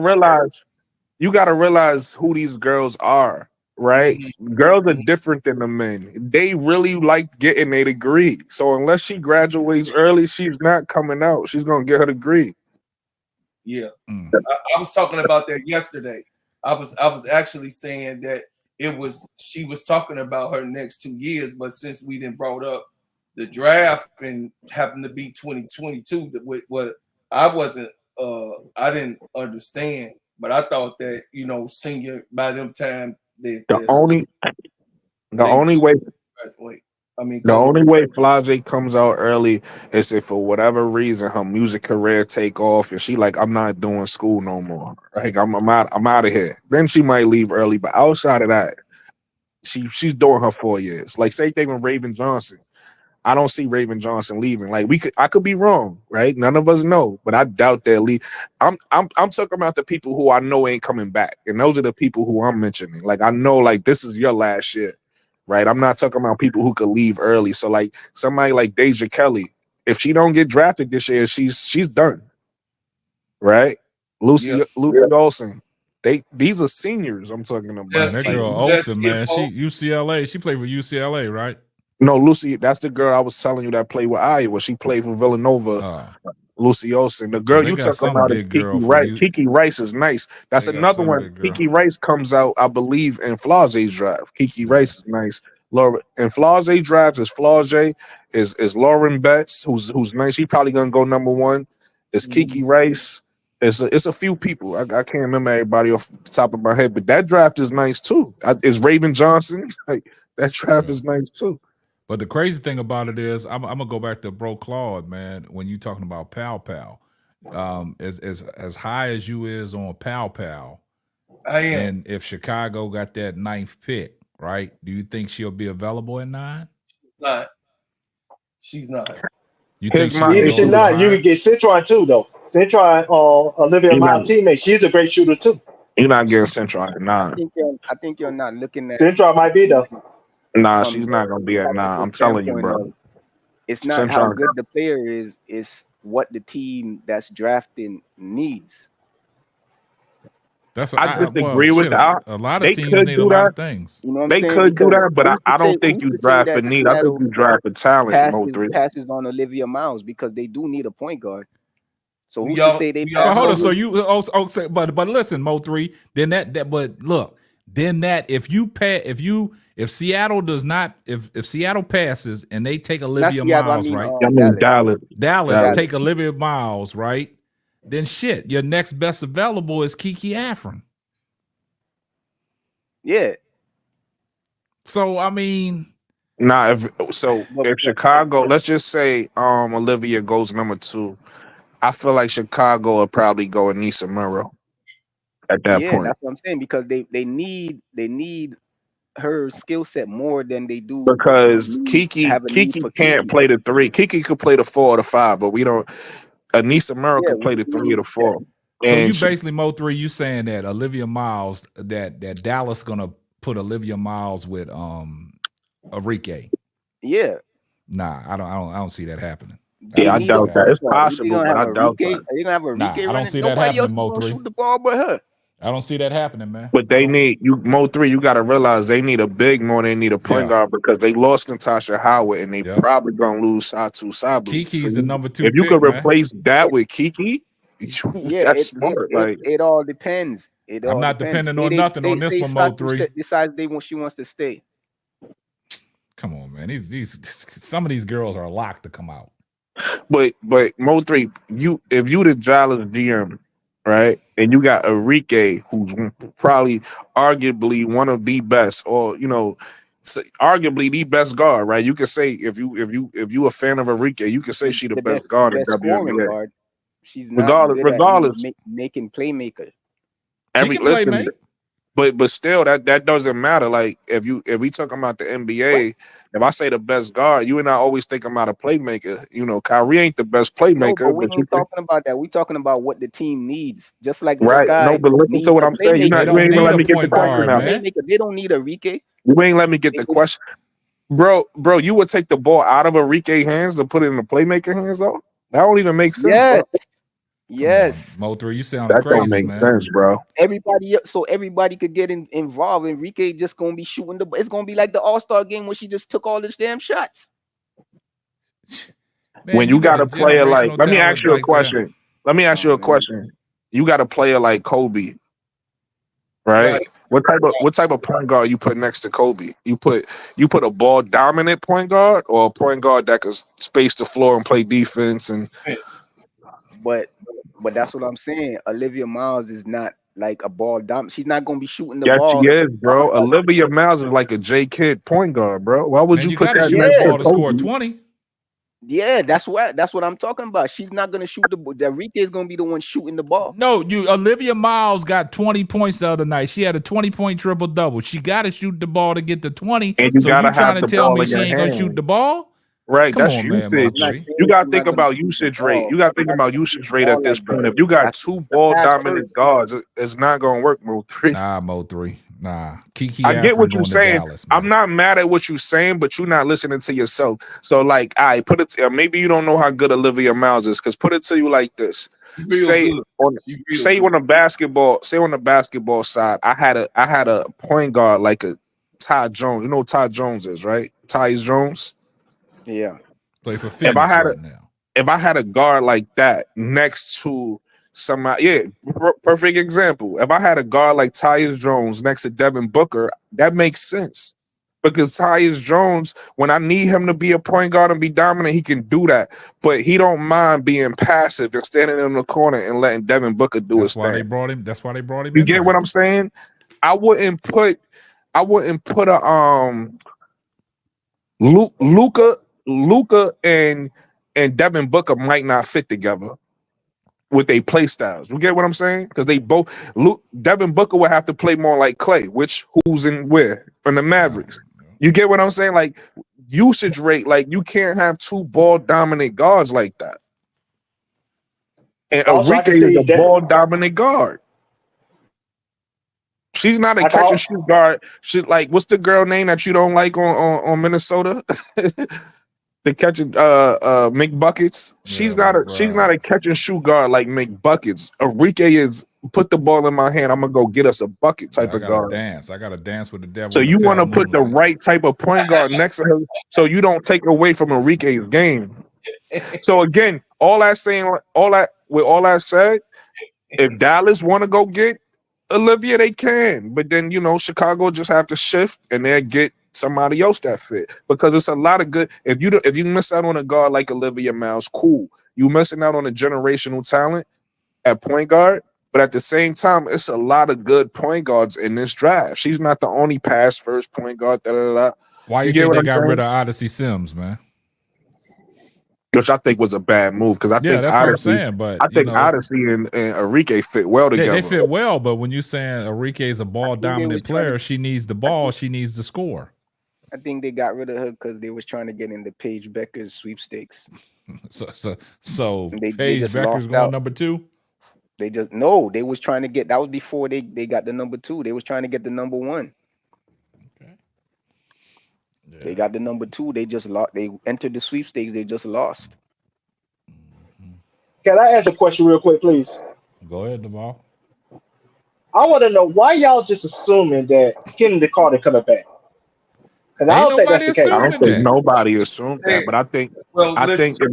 realize who these girls are. right? Girls are Mhm. different than the men. They really like getting a degree. So unless she graduates early, she's not coming out. She's gonna get her degree. Yeah. Mm. I was talking about that yesterday. I was actually saying that she was talking about her next 2 years, but since we didn't brought up the draft and happened to be 2022, that what I wasn't I didn't understand, but I thought that senior by them time The only the they only way graduate. I mean, the go ahead. only way Flage comes out early is if for whatever reason her music career take off and she like, I'm not doing school no more. Like I'm out of here. Then she might leave early. But outside of that, she's doing her 4 years. Like same thing with Raven Johnson. I don't see Raven Johnson leaving. Like I could be wrong, right? None of us know, but I doubt they'll leave. I'm talking about the people who I know ain't coming back, and those are the people who I'm mentioning. Like I know, like this is your last year, right? I'm not talking about people who could leave early. So like somebody like Deja Kelly, if she don't get drafted this year, she's done, right? Yeah. Lucy Olsen, these are seniors. I'm talking Man, about. that Like girl That's Olsen, man, CFO. she UCLA. She played for UCLA, right? no, Lucy, that's the girl I was telling you that played with Iowa. She played for Villanova. Oh, Lucy Olsen. The because girl they you got talk some about is big Kiki girl for Rice. you. Kiki Rice is nice. That's They got another some one. big girl. Kiki Rice comes out, I believe, in Flage's draft. Kiki Yeah. Rice is nice. Laura and Flage drafts is Flage is Lauren Betts, who's nice. She probably gonna go number one. It's Kiki Rice. It's a few people. I can't remember everybody off the top of my head, but that draft is nice too. It's Raven Johnson. Like that draft Yeah. is nice too. But the crazy thing about it is, I'm gonna go back to Bro Claude, man. When you talking about Pow Pow, as high as you is on Pow Pow, I am and if Chicago got that ninth pick, right? Do you think she'll be available at 9? not. She's not. You think Here's she my gonna Even if go a she's issue. little not, you can higher? get Citron too, though. Citron, Olivia, You're my not teammate, she's a great shooter too. you're not getting Central at I nine. think you're not looking at Citron might be though. Nah, from she's not gonna be at from nine. the I'm telling you, standpoint bro. of it's not how Central. good the player is, it's what the team that's drafting needs. That's I well, disagree with shit. that. A lot of They teams could need a do lot that. of things. You know what I'm They saying? could do Because that, but I don't think who's you to say draft for that need. I think Seattle you draft for talent, Mo three. passes on Olivia Miles because they do need a point guard. So Do who's to y'all say they do pass y'all But hold know on. So who? you, but listen, Mo3. Then that, but look, then that if Seattle does not, if Seattle passes and they take not Olivia Seattle, I Miles, mean right? I mean Dallas. Dallas. Dallas Dallas. take Olivia Miles, right? Then shit, your next best available is Kiki Afrin. Yeah. So I mean, Nah, But, if Chicago, let's just say Olivia goes number 2, I feel like Chicago will probably go Anissa Murrow at that yeah, point. that's what I'm saying because they need her skill set more than they do Because have a need Kiki for can't Kiki. play the 3. Kiki could play the 4 or the 5, but we don't. Anissa Murrow Yeah, could play the we 3 or need the 4. so you And she, basically Mo3, you saying that Olivia Miles, that Dallas gonna put Olivia Miles with Enrique. yeah. Nah, I don't see that happening. I They yeah, I don't see need a that doubt that. point It's happening. guard. If they're possible, gonna but have I a doubt Enrique, that. they're gonna have Nah, Enrique I don't running. see that Nobody else happening, is gonna Mo3. shoot the ball but her. I don't see that happening, man. But I they don't. need you Mo 3, you gotta realize they need a big more than they need a point Yeah. guard because they lost Natasha Howard and they Yep. probably gonna lose Satu Sabu. So Kiki's the number 2 if you pick, could man. replace that It, with Kiki, yeah, that's smart. Like it all depends. It I'm all not depends. depending on nothing on this Say one, Mo Satu 3. decides she wants to stay. Come on, man. These some of these girls are locked to come out. but Mo 3, if you the Dallas GM, right, and you got Enrique, who's probably arguably one of the best, or arguably the best guard, right? You could say if you a fan of Enrique, you could say she the best The guard in best scoring WNBA. guard. She's not Regardless, good at regardless, making playmakers. She every can play, listen, mate. but still that doesn't matter. Like if we talking about the What? NBA, if I say the best guard, you and I always thinking about a playmaker. Kyrie ain't the best No, but playmaker, we but you ain't think talking about that. We talking about what the team needs. Just like the right? No, Sky but listen to needs what a I'm saying. playmaker. They You don't ain't even need let a me get the point Sky question guard, needs a out. man. playmaker. They don't need Enrique. You ain't let me get They the just question, bro. You would take the ball out of Enrique hands to put it in the playmaker hands, though. That don't even make sense, yes, bro. Yes. Mo3, you sounding That don't crazy, make man. sense, bro. So everybody could get involved. Enrique just gonna be shooting it's gonna be like the All-Star game where she just took all his damn shots. Man, When you you got got a a player like, generational let me ask talent you a like that. question. Let me ask you a question. You got a player like Kobe, right? Right. What type of point guard you put next to Kobe? You put a ball dominant point guard or a point guard that can space the floor and play defense and But that's what I'm saying. Olivia Miles is not like a ball dom. She's not gonna be shooting the yes, she ball. is, bro. Olivia Miles is like a J Kid point guard, bro. Why would Man, you you put got to that shoot the next to ball to score Kobe? 20. Yeah, that's what I'm talking about. She's not gonna shoot the ball. Enrique is gonna be the one shooting the ball. No, Olivia Miles got 20 points the other night. She had a 20-point triple-double. She got to shoot the ball to get to 20. And you So you gotta trying have to the tell ball me in she your ain't going to shoot hand. the ball? Right, Come that's on, man, usage. I'm not Mo3. You saying gotta she's think not gonna about shoot the usage rate. ball. You gotta think Not about usage rate all at this like point. that. If you got That's two the ball pass first. dominant guards, it's not gonna work, bro. Three. Nah, Mo3. Nah. Kiki I get Alfred what you're going to saying. Dallas, man. I'm not mad at what you're saying, but you're not listening to yourself. So, like, I put it. Maybe you don't know how good Olivia Miles is, because put it to you like this: She real say good. on She real say good. on the basketball side, I had a point guard like a Ty Jones. You know who Ty Jones is, right? Tyus Jones. Yeah. Play for If I Phoenix had right now. if I had a guard like that next to somebody, yeah, perfect example. If I had a guard like Tyus Jones next to Devin Booker, that makes sense. Because Tyus Jones, when I need him to be a point guard and be dominant, he can do that. But he don't mind being passive and standing in the corner and letting Devin Booker do his That's why they thing. brought him. That's why they brought him You in get there. what I'm saying? I wouldn't put a Luca and Devin Booker might not fit together with their play styles. You get what I'm saying? Because they both Devin Booker would have to play more like Clay, which who's in where? In the Mavericks. You get what I'm saying? Like usage rate, like you can't have two ball dominant guards like that. And Also, I Enrique can is see a that. ball dominant guard. She's not a I can, catch and shoot guard. She like what's the girl name that you don't like on Minnesota? The catching McBuckets. She's Yeah, not a catch and shoot guard like McBuckets. Enrique is put the ball in my hand. I'm gonna go get us a bucket type I of got to guard. dance. I got to dance with the devil So in the you want pale to put the moonlight. right type of point guard next to her, so you don't take away from Enrique's game. So again, all that said, if Dallas want to go get Olivia, they can. But then Chicago just have to shift and they get somebody else that fit, because it's a lot of good. If you miss out on a guard like Olivia Miles, cool. You missing out on a generational talent at point guard. But at the same time, it's a lot of good point guards in this draft. She's not the only pass first point guard. Why You you get think what they I'm got rid saying? of Odyssey Sims, man? Which I think was a bad move, because I Yeah, think that's what I'm Odyssey, saying. But and Enrique fit well they together. fit well. But when you saying Enrique is a ball think they was dominant trying to. player, she needs the ball. She needs to score. I think they got rid of her because they was trying to get in the Paige Becker's sweepstakes. So And they Paige just Becker's lost going out. number 2. They just no. They was trying to get. That was before they got the number 2. They was trying to get the number 1. Okay. Yeah. They got the number 2. They just lost. They entered the sweepstakes. They just lost. Can I ask a question real quick, please? Go ahead, Deval. I want to know why y'all just assuming that Kennedy Carter coming back. Because I Ain't don't think that's nobody the case. I don't assuming think that. nobody assumed that, but I think Well, listen, if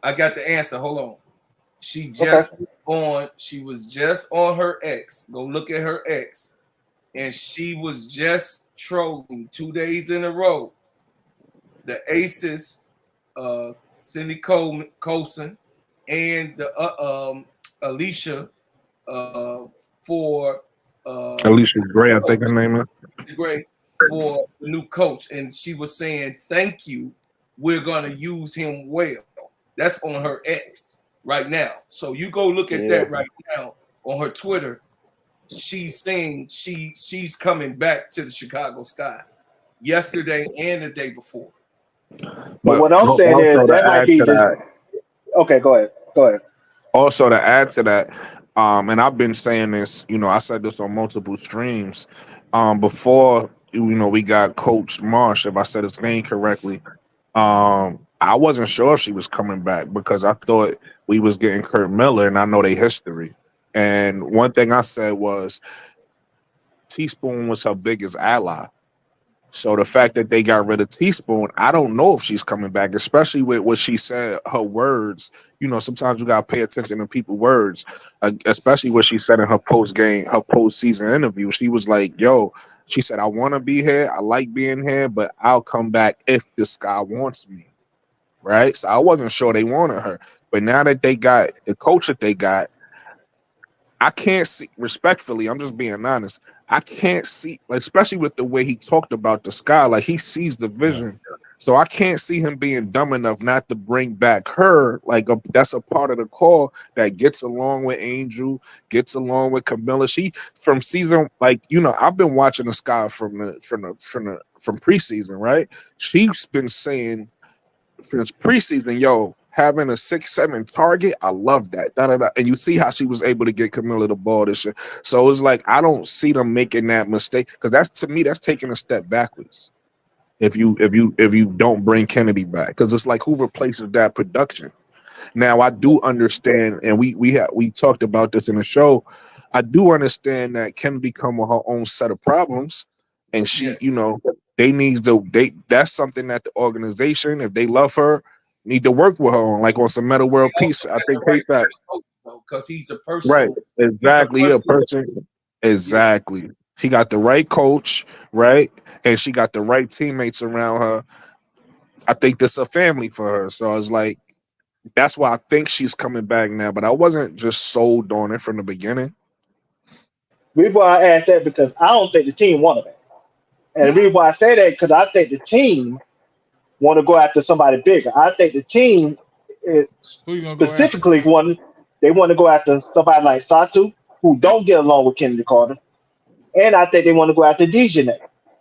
I got the answer. Hold on. She Okay. was just on her ex. Go look at her ex. And she was just trolling 2 days in a row. The Aces, Cindy Colson, and the Alicia for Alicia Gray, I think her name is. Gray for the new coach, and she was saying, "Thank you. We're gonna use him well." That's on her ex right now. So you go look at that right now on her Twitter. She's saying she's coming back to the Chicago Sky yesterday and the day before. But what I'm saying is Also to that might add be to just that, okay. Go ahead. Go ahead. and I've been saying this, I said this on multiple streams, before we got Coach Marsh, if I said his name correctly. I I wasn't sure if she was coming back because I thought we was getting Kurt Miller, and I know their history. And one thing I said was Teaspoon was her biggest ally. So the fact that they got rid of Teaspoon, I don't know if she's coming back, especially with what she said, her words. You know, sometimes you gotta pay attention to people's words, especially what she said in her post season interview. She was like, "Yo," she said, "I want to be here. I like being here, but I'll come back if the Sky wants me." Right? So I wasn't sure they wanted her, but now that they got the coach that they got, I can't see, respectfully, I'm just being honest. I can't see, like, especially with the way he talked about the Sky, like he sees the vision. So I can't see him being dumb enough not to bring back her. Like that's a part of the call that gets along with Angel, gets along with Camilla. She from season, like I've been watching the Sky from preseason, right? She's been saying since preseason, yo, having a 6'7" target, I love that. Da, da, da. And you see how she was able to get Camilla the ball this year. So it's like I don't see them making that mistake because that's to me that's taking a step backwards. If you don't bring Kennedy back, because it's like who replaces that production? Now I do understand, and we talked about this in the show. I do understand that Kennedy come with her own set of problems, and she, they needs to that's something that the organization, if they love her, need to work with her on, like on some Meta World Peace. I think take that because he's a right, person. exactly, a person, exactly. She got the right coach, right, and she got the right teammates around her. I think this a family for her, so it's like. That's why I think she's coming back now, but I wasn't just sold on it from the beginning. The reason why I asked that because I don't think the team wanted it. And the reason why I say that because I think the team want to go after somebody bigger. I think the team Who you gonna go after? specifically want to go after somebody like Satu, who don't get along with Kennedy Carter, and I think they want to go after DJ.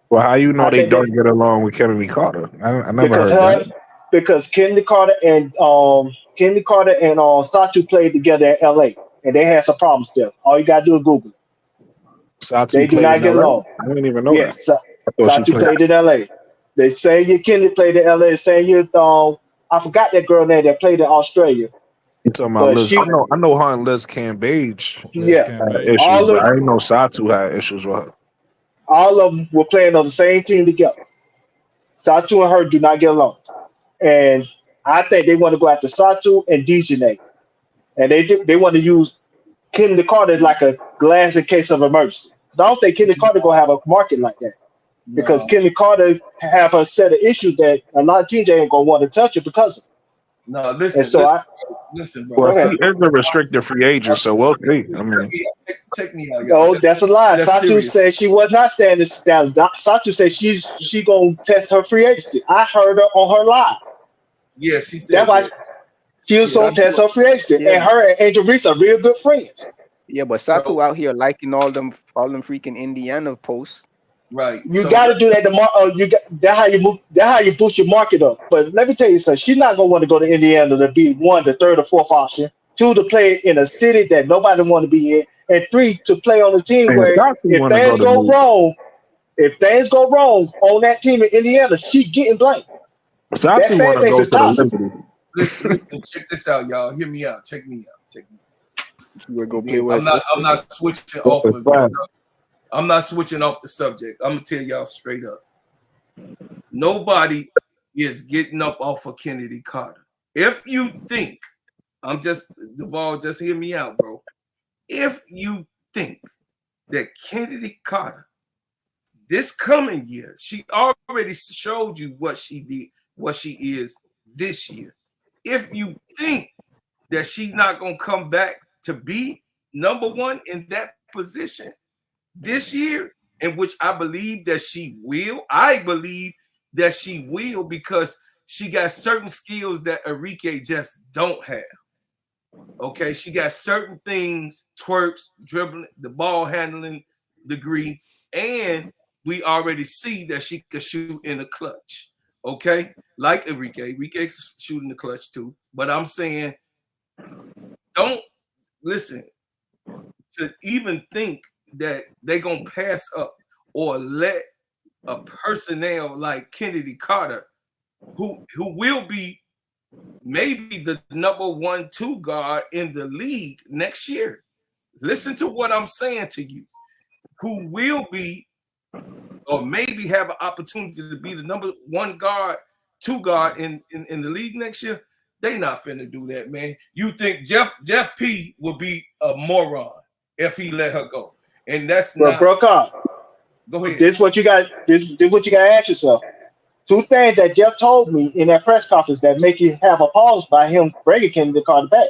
Well, how you know I they think don't that get along with Kennedy Carter? I never because heard her that. because Kennedy Carter and Satu played together in L.A. and they had some problems there. All you gotta do is Google it. Satu They do played not in get LA? along. I didn't even know that. Yes, I thought she Satu played. played in L.A. The same year Kennedy played in L.A. The same year I forgot that girl name that played in Australia, You talking about but Liz? I know her and Liz Cambage Liz yeah, had Cambage. issues, all but of I didn't know Satu had issues with her. all of them were playing on the same team together. Satu and her do not get along, and I think they want to go after Satu and DJ, and they want to use Kennedy Carter like a glass in case of emergency. 'Cause I don't think Kennedy Carter gonna have a market like that because No, Kennedy Carter have a set of issues that a lot of TJ ain't gonna want to touch it because of. no. And Listen, so listen, I listen, bro. go Well, she ahead. is a restricted free agent, so we'll see. I Check mean, me out. Check me out, y'all. No, that's a lie. Just Satu serious. said she was not standing down. Satu said she gonna test her free agency. I heard her on her live. Yeah, she said That's why that. she was Yeah, gonna she test said. her free agency. Yeah, And her and Angel Reese are real good friends. yeah, but So Sato out here liking all them freaking Indiana posts. right. You got to do that. You got that how you move. That how you boost your market up. But let me tell you something. She's not gonna want to go to Indiana to be one, the third or fourth option. Two, to play in a city that nobody want to be in, and three, to play on a team and where Satu if want to go things to go New. wrong, on that team in Indiana, she getting blamed. That Satu want fan to base go is to the toxic. Liberty. listen. Check this out, y'all. Hear me out. Check me out. Check me She would out. go And play then with her I'm sister. not switching That's off a of this. fact. I'm not switching off the subject. I'm gonna tell y'all straight up. Nobody is getting up off of Kennedy Carter. If you think Duval, just hear me out, bro. If you think that Kennedy Carter this coming year, she already showed you what she did, what she is this year. If you think that she's not gonna come back to be number one in that position this year, in which I believe that she will, I believe that she will because she got certain skills that Enrique just don't have. Okay, she got certain things, twerks, dribbling, the ball handling degree, and we already see that she can shoot in the clutch. Okay, like Enrique. Enrique's shooting the clutch too. But I'm saying, don't listen to even think that they're gonna pass up or let a personnel like Kennedy Carter, who will be maybe the number 1-2 guard in the league next year. Listen to what I'm saying to you. Who will be or maybe have an opportunity to be the number 1 guard, 2 guard in the league next year? They not finna do that, man. You think Jeff P will be a moron if he let her go. And that's But not. broke up. Go ahead. This what you got. This what you got to ask yourself. Two things that Jeff told me in that press conference that make you have a pause by him bringing Kennedy Carter back.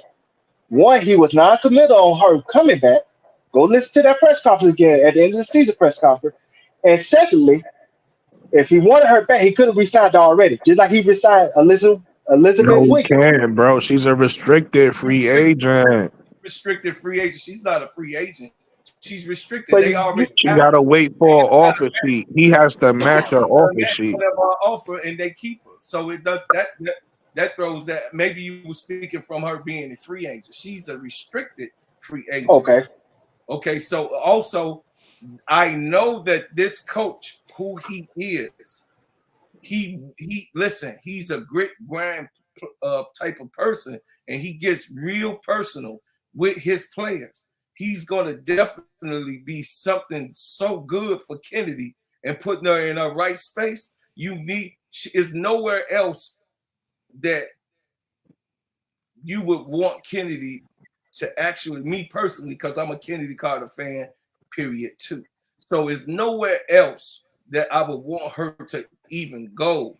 One, he was non-committal on her coming back. Go listen to that press conference again at the end of the season press conference. And secondly, if he wanted her back, he could have resigned her already, just like he resigned Elizabeth No, he Wiggins. can't, bro. She's a restricted free agent. Restricted free agent. She's not a free agent. She's restricted. But They already She got gotta wait for an offer sheet. He has to match her offer sheet. whatever offer, and they keep her. So it does that throws that. Maybe you were speaking from her being a free agent. She's a restricted free agent. okay, Okay. So also, I know that this coach, who he is, he listen. He's a grit grind type of person, and he gets real personal with his players. He's going to definitely be something so good for Kennedy and putting her in her right space. Is nowhere else that you would want Kennedy to actually, me personally, because I'm a Kennedy Carter fan, period, too. So it's nowhere else that I would want her to even go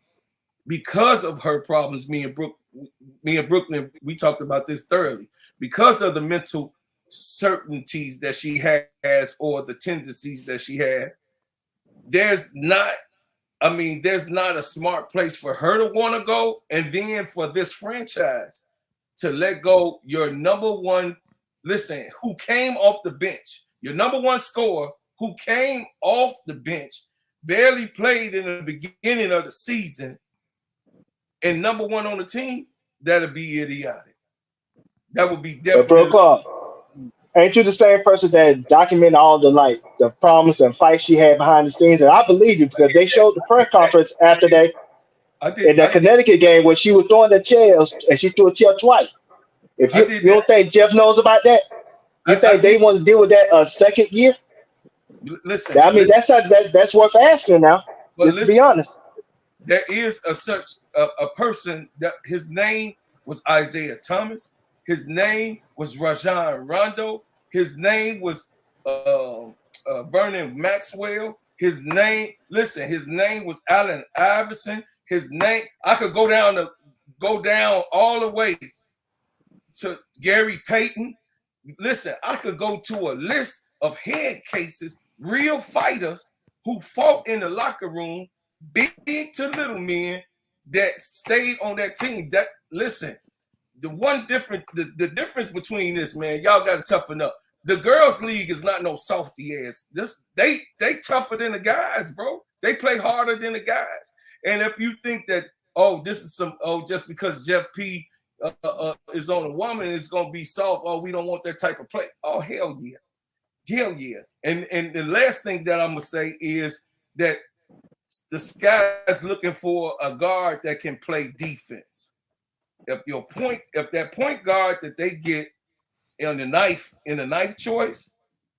because of her problems. Me and Brooklyn, we talked about this thoroughly. Because of the mental certainties that she has or the tendencies that she has, there's not a smart place for her to want to go, and then for this franchise to let go your number 1, listen, who came off the bench, your number 1 scorer who came off the bench, barely played in the beginning of the season, and number 1 on the team. That'd be idiotic. That would be but bro, definitely. Clark, ain't you the same person that documented all the problems and fights she had behind the scenes? And I believe you because they showed the press conference after they in that Connecticut game where she was throwing the chairs and she threw a chair twice. If you don't think Jeff knows about that, you think they want to deal with that a second year? Listen, I mean, that's worth asking now. Just to be honest. There is a person that his name was Isaiah Thomas. His name was Rajon Rondo. His name was Vernon Maxwell. His name was Allen Iverson. His name, I could go down all the way to Gary Payton. Listen, I could go to a list of head cases, real fighters who fought in the locker room, big to little men that stayed on that team. That listen, the difference between this, man, y'all got to toughen up. The girls' league is not no softy ass. They tougher than the guys, bro. They play harder than the guys. And if you think that just because Jeff P is on a woman, it's gonna be soft. Oh, we don't want that type of play. Oh, hell yeah. And the last thing that I'm gonna say is that the Sky's looking for a guard that can play defense. If that point guard that they get in the ninth choice,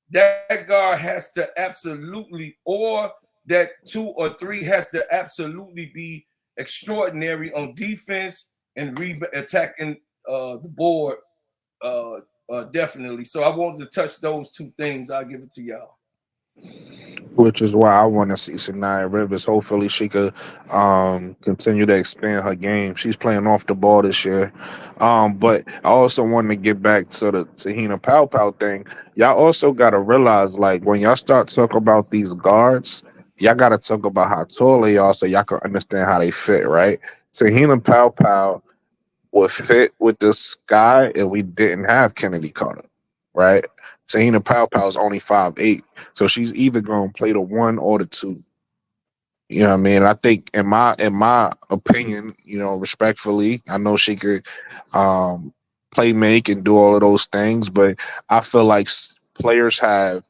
that guard has to absolutely, or that 2 or 3 has to absolutely be extraordinary on defense and attacking the board definitely. So I wanted to touch those 2 things. I'll give it to y'all. Which is why I want to see Sanaya Rivers. Hopefully she could continue to expand her game. She's playing off the ball this year. But I also want to get back to the Tahina Pow thing. Y'all also got to realize, like, when y'all start talking about these guards, y'all got to talk about how tall they are so y'all can understand how they fit, right? Tahina Pow would fit with the Sky if we didn't have Kennedy Carter, right? Tahina Pow is only 5'8", so she's either going to play the 1 or the 2. You know what I mean? I think, in my opinion, respectfully, I know she could play make and do all of those things, but I feel like players have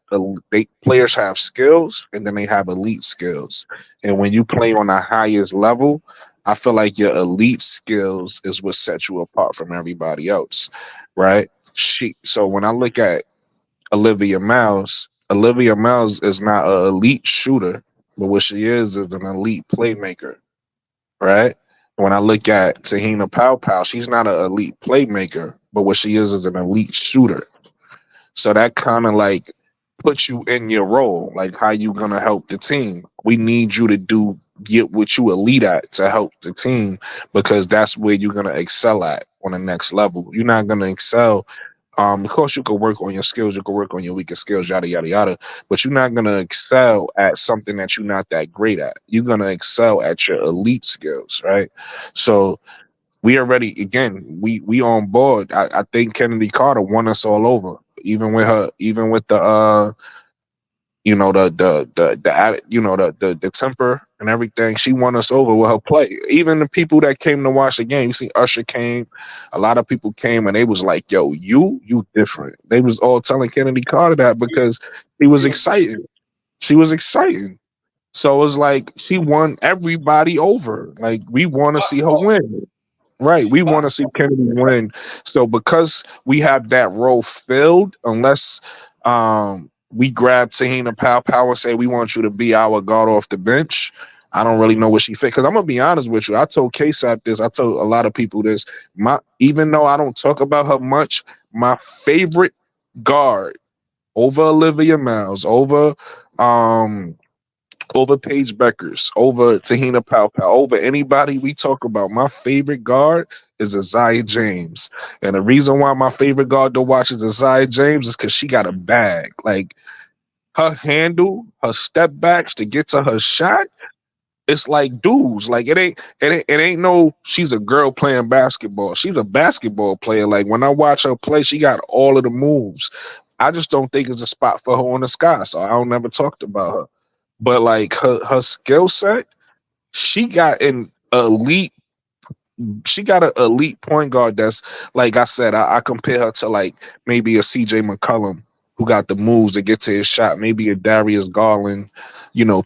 skills and then they have elite skills, and when you play on the highest level, I feel like your elite skills is what sets you apart from everybody else, right? So when I look at Olivia Miles is not an elite shooter, but what she is an elite playmaker, right? When I look at Tahina Pow, she's not an elite playmaker, but what she is an elite shooter. So that kind of like puts you in your role, like how you gonna help the team. We need you to get what you elite at to help the team because that's where you're gonna excel at on the next level. You're not gonna excel. Of course, you could work on your skills, you could work on your weaker skills, yada yada yada. But you're not gonna excel at something that you're not that great at. You're gonna excel at your elite skills, right? So we already again we on board. I think Kennedy Carter won us all over, even with the the temper and everything. She won us over with her play. Even the people that came to watch the game, you see Usher came, a lot of people came and they was like, "Yo, you different." They was all telling Kennedy Carter that because he was exciting. She was exciting. So it was like she won everybody over. Like we want to Hot see her sauce. win. Right. She We hot want to see sauce. Kennedy win. So because we have that role filled, unless we grab Tahina Pow and say we want you to be our guard off the bench, I don't really know what she fit. Because I'm gonna be honest with you. I told KSAP this, I told a lot of people this. Even though I don't talk about her much, my favorite guard over Olivia Miles, um over Paige Beckers, over Tahina Pow, over anybody we talk about. My favorite guard is Isaiah James. And the reason why my favorite guard to watch is Isaiah James is because she got a bag. Like her handle, her step backs to get to her shot, it's like dudes. Like it ain't no she's a girl playing basketball. She's a basketball player. Like when I watch her play, she got all of the moves. I just don't think it's a spot for her on the sky. So I don't never talked about her. But like her skill set, she got an elite. She got an elite point guard. That's like I said. I compare her to like maybe a CJ McCollum who got the moves to get to his shot. Maybe a Darius Garland.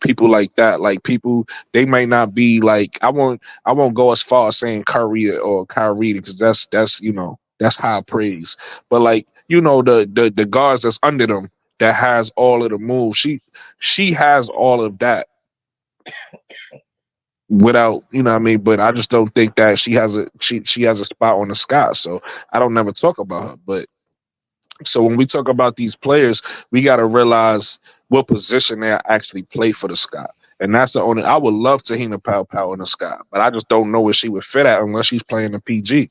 People like that. Like people, they might not be like I won't go as far as saying Curry or Kyrie because that's high praise. But like the guards that's under them that has all of the moves. She has all of that without what I mean. But I just don't think that she has a spot on the sky. So I don't never talk about her. But so when we talk about these players, we got to realize what position they actually play for the sky. And that's the only. I would love Tahina Pow in the sky, but I just don't know where she would fit at unless she's playing the PG.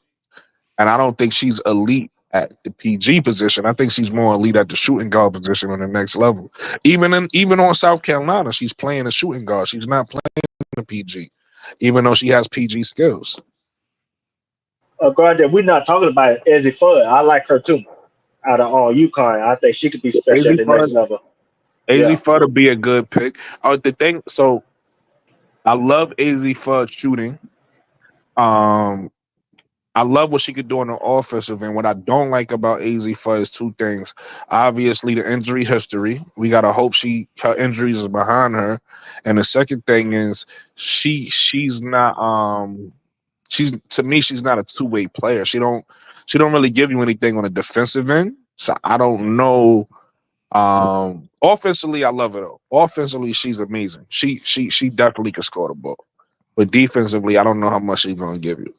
And I don't think she's elite at the PG position. I think she's more elite at the shooting guard position on the next level. Even on South Carolina, she's playing a shooting guard. She's not playing the PG, even though she has PG skills. A guard that we're not talking about is Ezzy Fudd. I like her too. Out of all UConn, I think she could be special AZ at the next Fudd, level. AZ Yeah. Fudd would be a good pick. The thing, so I love AZ Fudd shooting. Um, I love what she could do on the offensive end. What I don't like about AZ Fudd is two things. Obviously, the injury history. We gotta hope her injuries is behind her. And the second thing is she's not she's to me she's not a two-way player. She don't really give you anything on the defensive end. So I don't know. Offensively, I love her though. Offensively, she's amazing. She definitely can score the ball. But defensively, I don't know how much she's gonna give you.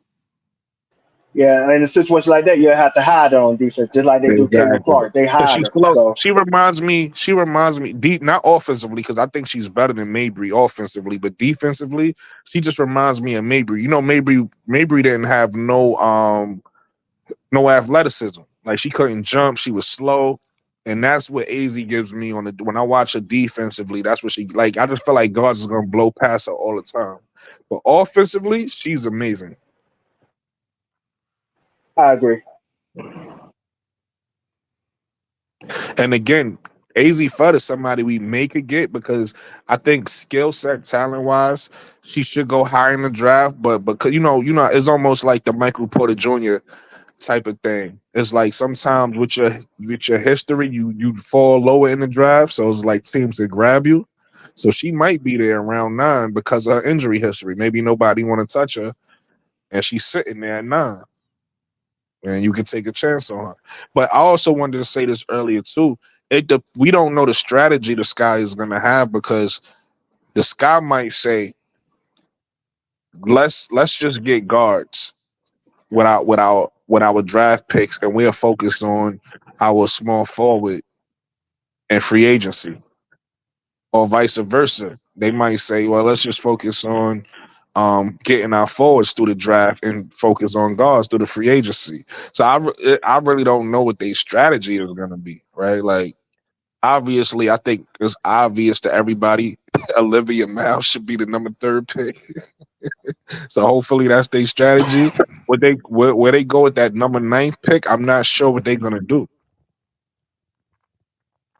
Yeah, in a situation like that, you have to hide her on defense, just like they do Caitlin Exactly. Clark. They Cause hide she's her. slow. So She reminds me. Deep, not offensively, because I think she's better than Mabry offensively, but defensively, she just reminds me of Mabry. Mabry didn't have no athleticism. Like she couldn't jump. She was slow, and that's what AZ gives me on the when I watch her defensively. That's what she like. I just feel like guards is gonna blow past her all the time, but offensively, she's amazing. I agree. And again, AZ Fudd is somebody we may could get because I think skill set, talent wise, she should go higher in the draft. But because it's almost like the Michael Porter Jr. type of thing. It's like sometimes with your history, you fall lower in the draft, so it's like teams that grab you. So she might be there around 9 because of her injury history. Maybe nobody want to touch her, and she's sitting there at 9. And you can take a chance on her. But I also wanted to say this earlier too. We don't know the strategy the Sky is going to have, because the Sky might say, let's just get guards with our draft picks, and we'll focus on our small forward and free agency, or vice versa. They might say, well, let's just focus on getting our forwards through the draft and focus on guards through the free agency. So I really don't know what their strategy is going to be, right? Like, obviously, I think it's obvious to everybody Olivia Miles should be the number 3 pick. So hopefully that's their strategy. Where they go with that number 9th pick, I'm not sure what they're gonna do.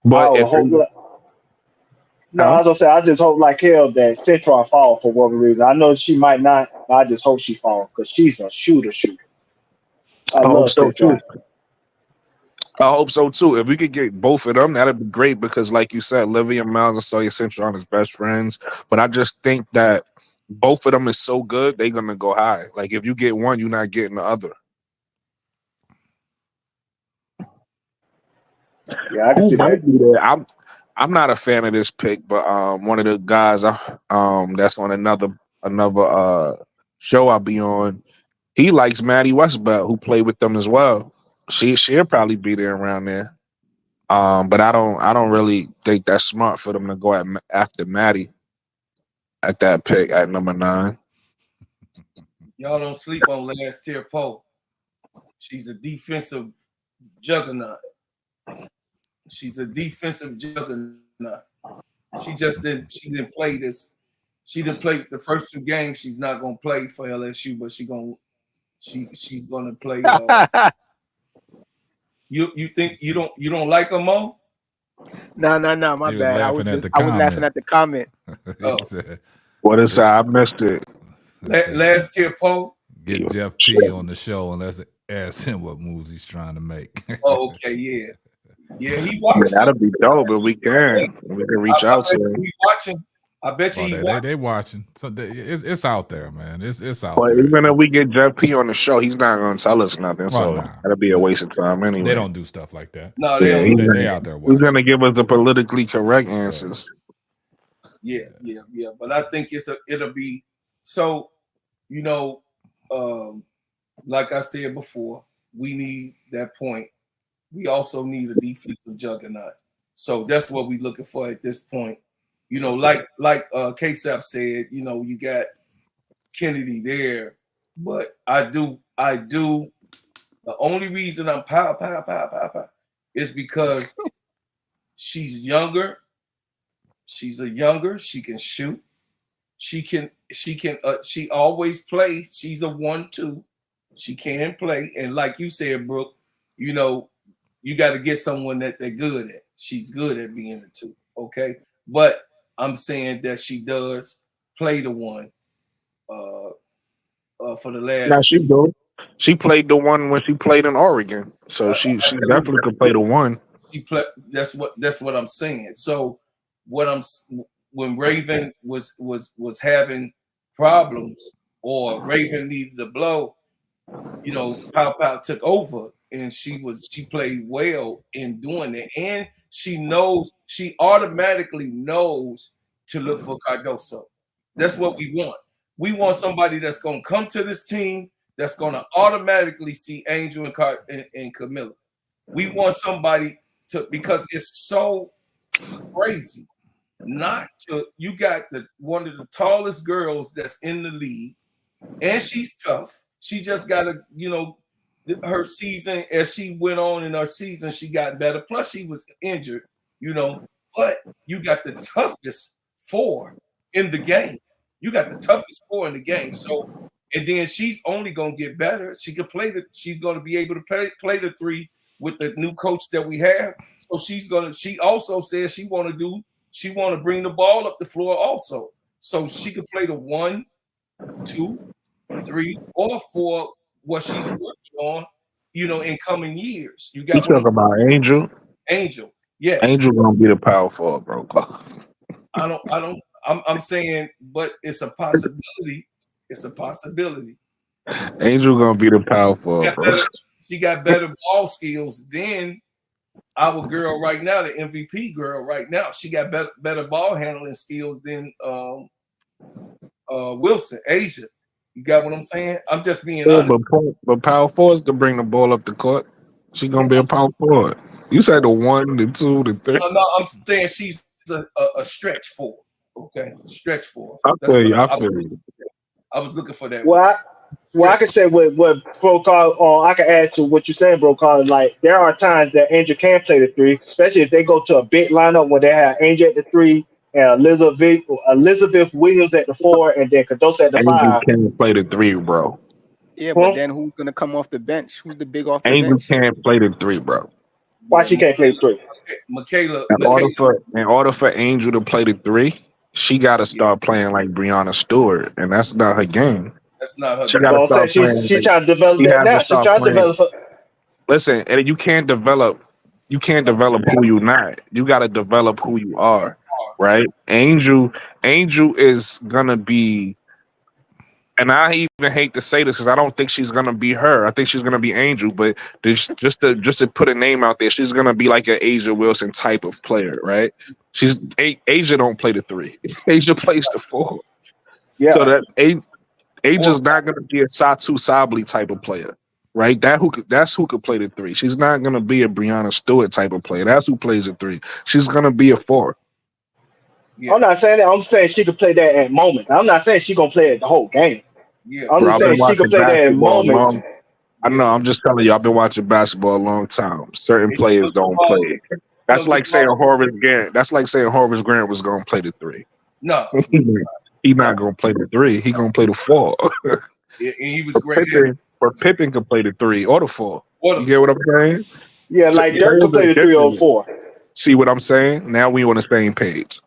But I would if hope. they, No, I was gonna say I just hope like hell that Citron fall for whatever reason. I know she might not, but I just hope she fall because she's a shooter. I I hope love so too. Citron. I hope so too. If we could get both of them, that'd be great, because, like you said, Olivia Miles and Sawyer Central is best friends. But I just think that both of them is so good, they're gonna go high. Like, if you get one, you're not getting the other. Yeah, I can Who see might that. be there? I'm not a fan of this pick, but one of the guys that's on another show I'll be on, he likes Maddie Westbelt, who played with them as well. She'll probably be there around there. But I don't really think that's smart for them to go after Maddie at that pick at number 9. Y'all don't sleep on last tier Poe. She's a defensive juggernaut. She's a defensive juggernaut. She didn't play this. She didn't play the first 2 games. She's not gonna play for LSU, but she's gonna play. You think you don't like her, Mo? No, my He was bad. laughing at the I was laughing comment. at the comment. He said, What is that? I missed it. Last tier Poe. get Jeff P on the show and let's ask him what moves he's trying to make. Oh, okay, yeah. He Yeah, watched. that'd be dope if we can. We can reach out to him. He watching. I bet you he they watching. watching. So it's out there, man. It's out But there. even if we get Jeff P on the show, he's not going to tell us nothing. So nah. that'd be a waste of time anyway. They don't do stuff like that. No, they Yeah, don't. They out there he's watching. going to give us the politically correct answers. Yeah. But I think it'll be so. Like I said before, we need that point. We also need a defensive juggernaut. So that's what we're looking for at this point. Like K-Sap said, you got Kennedy there, but I do. The only reason I'm pow is because she's younger. She can shoot. She always plays. She's a 1-2. She can play. And like you said, Brooke, you got to get someone that they're good at. She's good at being a 2. Okay. But I'm saying that she does play the 1 for the last. Now she do. She played the 1 when she played in Oregon. So she definitely could play the 1. That's what I'm saying. So when Raven was having problems or Raven needed a blow, Pow took over and she played well in doing it. And she automatically knows to look for Cardoso. That's what we want. We want somebody that's gonna come to this team that's gonna automatically see Angel and Camilla. We want somebody because it's so crazy you got one of the tallest girls that's in the league, and she's tough. She just got her season, as she went on in her season, she got better. Plus she was injured, but you got the toughest 4 in the game. You got the toughest 4 in the game. So, and then she's only going to get better. She's going to be able to play the 3 with the new coach that we have. So she also says she want to bring the ball up the floor also. So she could play the 1, 2, 3, or 4, what she's working on, in coming years. You talking about Angel? Angel, yes. Angel gonna be the power forward, bro. I'm saying, but it's a possibility. It's a possibility. Angel gonna be the power forward, bro. She got better ball skills than our girl right now, the MVP girl right now. She got better ball handling skills than Wilson, Asia. You got what I'm saying? I'm just being Yeah, honest. but power forwards can bring the ball up the court. She gonna be a power forward. You said the 1, the 2, the 3. No, I'm saying she's a stretch four. Okay, stretch four. I That's feel what you. I feel you. I was looking for that. Well, I can say what Bro Carl, I can add to what you're saying, Bro Carl. Like there are times that Angel can play the 3, especially if they go to a big lineup where they have Angel at the 3 and Elizabeth Williams at the 4, and then Cadosa at the Angel 5. can't play the 3, bro. Yeah, Huh? but then who's gonna come off the bench? Who's the big off the Angel bench? can't play the 3, bro. Why she can't play the 3? Michaela. In order for Angel to play the 3, she got to start playing like Breonna Stewart, and that's not her game. That's not her. She got to Well, I'm saying start playing. she trying to develop She that has to now. She start trying to playing. develop. Listen, and you can't develop who you not. You got to develop who you are, right? Angel is gonna be, and I even hate to say this because I don't think she's gonna be her. I think she's gonna be Angel, but just to put a name out there, she's gonna be like an Asia Wilson type of player, right? Asia don't play the 3. Asia plays the 4. Yeah. So that Asia's not gonna be a Satu Sabli type of player, right? That's who could play the 3. She's not gonna be a Breonna Stewart type of player. That's who plays the 3. She's gonna be a 4. Yeah. I'm not saying that. I'm saying she could play that at moment. I'm not saying she gonna play it the whole game. Yeah. I'm Bro, just I've been saying she could watching play that at basketball a moments. long. I know. I'm just telling you. I've been watching basketball a long time. Certain players don't play. That's like saying Horace Grant. That's like saying Horace Grant was gonna play the 3. No, He's not gonna play the 3. He gonna play the 4. and he was great. Pippen can play the 3 or the 4. Or the You get what I'm saying? Yeah, like Dirk could play the 3 or 4. See what I'm saying? Now we on the same page.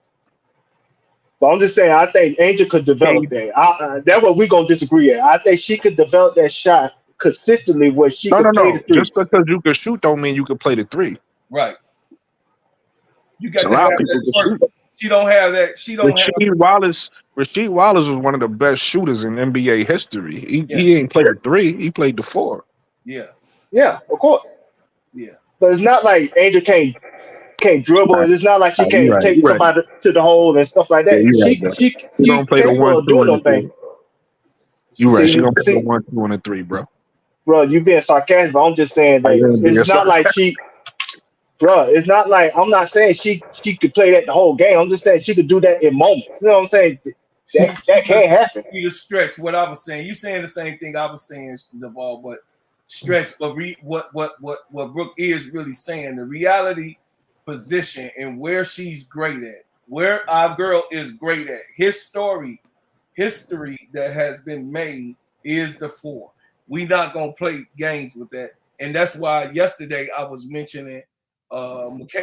But I'm just saying, I think Angel could develop that. That's what we're gonna disagree at. I think she could develop that shot consistently where she could play the 3. Just because you can shoot don't mean you can play the 3. Right. You got A to lot have of people that. can shoot. She don't have that. She don't have. Rasheed Wallace was one of the best shooters in NBA history. He ain't played the 3. He played the 4. Yeah. Yeah, of course. Yeah. But it's not like Angel can't dribble. Right. It's not like she Right, can't you're right, take you're somebody to the hole and stuff like Yeah, that. you're right, bro. She don't play the capable 1, of 2, doing and those the 3. things. You're right. She gonna play See, the 1, 2, and the 3, bro. bro, you being sarcastic, but I'm just saying that it's not like she, bro. It's not like I'm not saying she could play that the whole game. I'm just saying she could do that in moments. You know what I'm saying? That can't happen. You stretch what I was saying. You saying the same thing I was saying, Duvall, but stretch. But what Brooke is really saying, the reality position and where she's great at, where our girl is great at. History that has been made is the 4. We not gonna play games with that, and that's why yesterday I was mentioning Aware.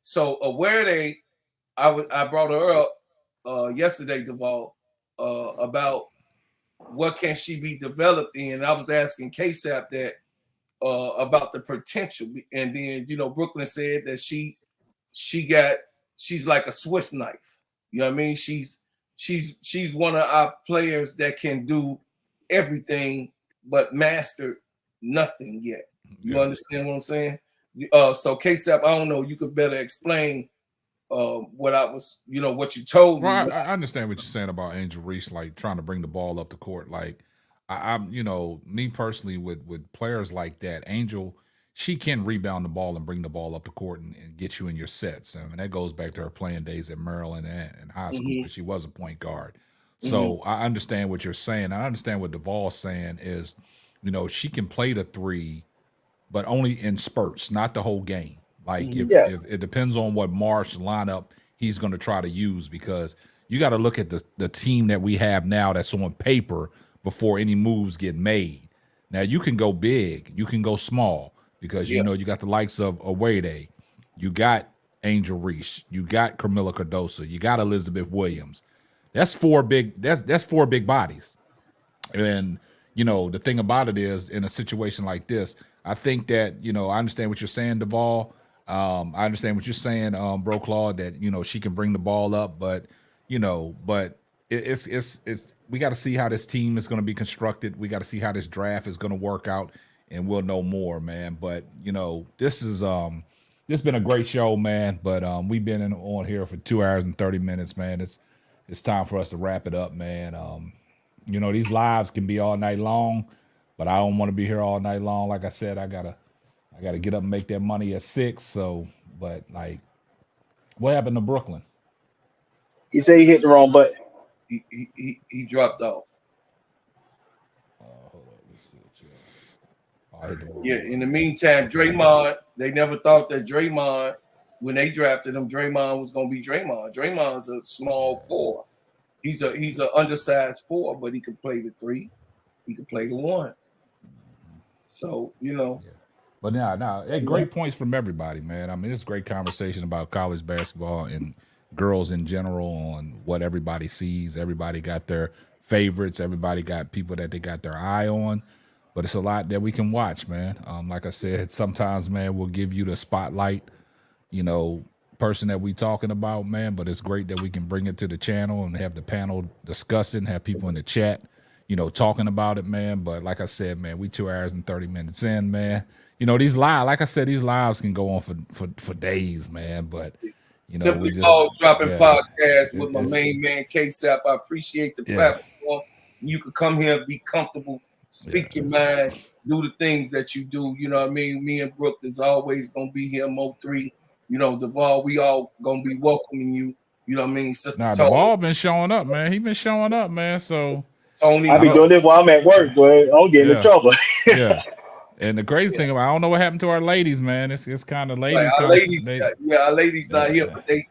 So Aware, I brought her up yesterday, Duvall, about what can she be developed in. I was asking KSAP that about the potential, and then Brooklyn said that she's like a Swiss knife. You know what I mean? She's one of our players that can do everything but master nothing yet. You understand what I'm saying? So KSAP, I don't know. You could better explain what I was, what you told me. Well, I understand what you're saying about Angel Reese, like trying to bring the ball up the court. Like I'm, me personally with players like that, Angel, she can rebound the ball and bring the ball up the court and get you in your sets. I mean, that goes back to her playing days at Maryland and high school because she was a point guard. So I understand what you're saying. I understand what Duvall's saying is, she can play the 3, but only in spurts, not the whole game. Like if it depends on what Marsh lineup he's going to try to use, because you got to look at the team that we have now that's on paper before any moves get made. Now you can go big, you can go small, because you got the likes of Awade, you got Angel Reese, you got Camilla Cardoso, you got Elizabeth Williams. That's 4 big. That's 4 big bodies. And the thing about it is, in a situation like this, I think that I understand what you're saying, Duvall. I understand what you're saying, bro, Claude, that she can bring the ball up, but it's we got to see how this team is going to be constructed. We got to see how this draft is going to work out, and we'll know more, man. But this has been a great show, man. But we've been on here for 2 hours and 30 minutes, man. It's time for us to wrap it up, man. These lives can be all night long, but I don't want to be here all night long. Like I said, I gotta get up and make that money at 6. So, but like, what happened to Brooklyn? He said he hit the wrong button. He dropped off. Hold on, let's see what I hit the wrong Yeah. button. In the meantime, Draymond. They never thought that Draymond, when they drafted him, Draymond was gonna be Draymond. Draymond's a small 4. He's an undersized 4, but he can play the 3. He can play the 1. So But great points from everybody, man. I mean, it's great conversation about college basketball and girls in general on what everybody sees. Everybody got their favorites. Everybody got people that they got their eye on. But it's a lot that we can watch, man. Like I said, sometimes, man, we'll give you the spotlight, person that we talking about, man. But it's great that we can bring it to the channel and have the panel discussing, have people in the chat, talking about it, man. But like I said, man, we 2 hours and 30 minutes in, man. These live, like I said, these lives can go on for days, man. But Simply we just Ball Dropping Podcast with my main man K-Sap. I appreciate the platform. You can come here and be comfortable, speak your mind, do the things that you do. You know what I mean? Me and Brooke is always gonna be here, Mo3. Duval, we all gonna be welcoming you. You know what I mean? Sister Tony. Duval been showing up, man. He been showing up, man. So Tony, I be doing this while I'm at work, boy. I'm getting in trouble. Yeah. And the crazy thing about, I don't know what happened to our ladies, man. It's kind of ladies. Our ladies not here, but they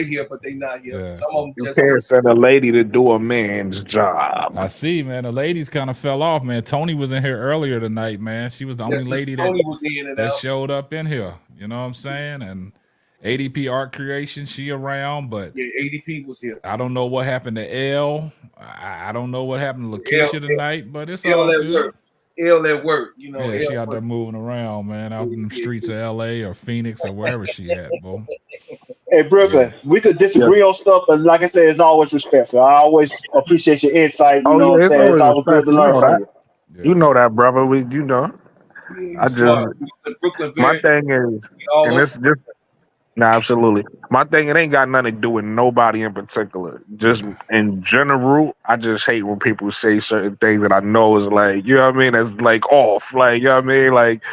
here, but they not here. Yeah. Some of them You just can't send a lady to do a man's job. I see, man. The ladies kind of fell off, man. Tony was in here earlier tonight, man. She was the only lady Tony was in and that out. showed up in here. You know what I'm saying? And ADP Art Creation, she around, but Yeah, ADP was here. I don't know what happened to L. I don't know what happened to Lakeisha tonight, but it's all good. Work. L at work, Yeah, she out there moving around, man, out in the streets of LA or Phoenix or wherever she at, boy. Hey, Brooklyn, we could disagree on stuff, but like I said, it's always respectful. I always appreciate your insight. You know what I'm saying? It's always good to learn from you. Yeah. You know that, brother. I just Brooklyn, my thing is, and this absolutely. My thing, it ain't got nothing to do with nobody in particular. Just in general, I just hate when people say certain things that I know is like, you know what I mean? That's like off. Like, you know what I mean? Like,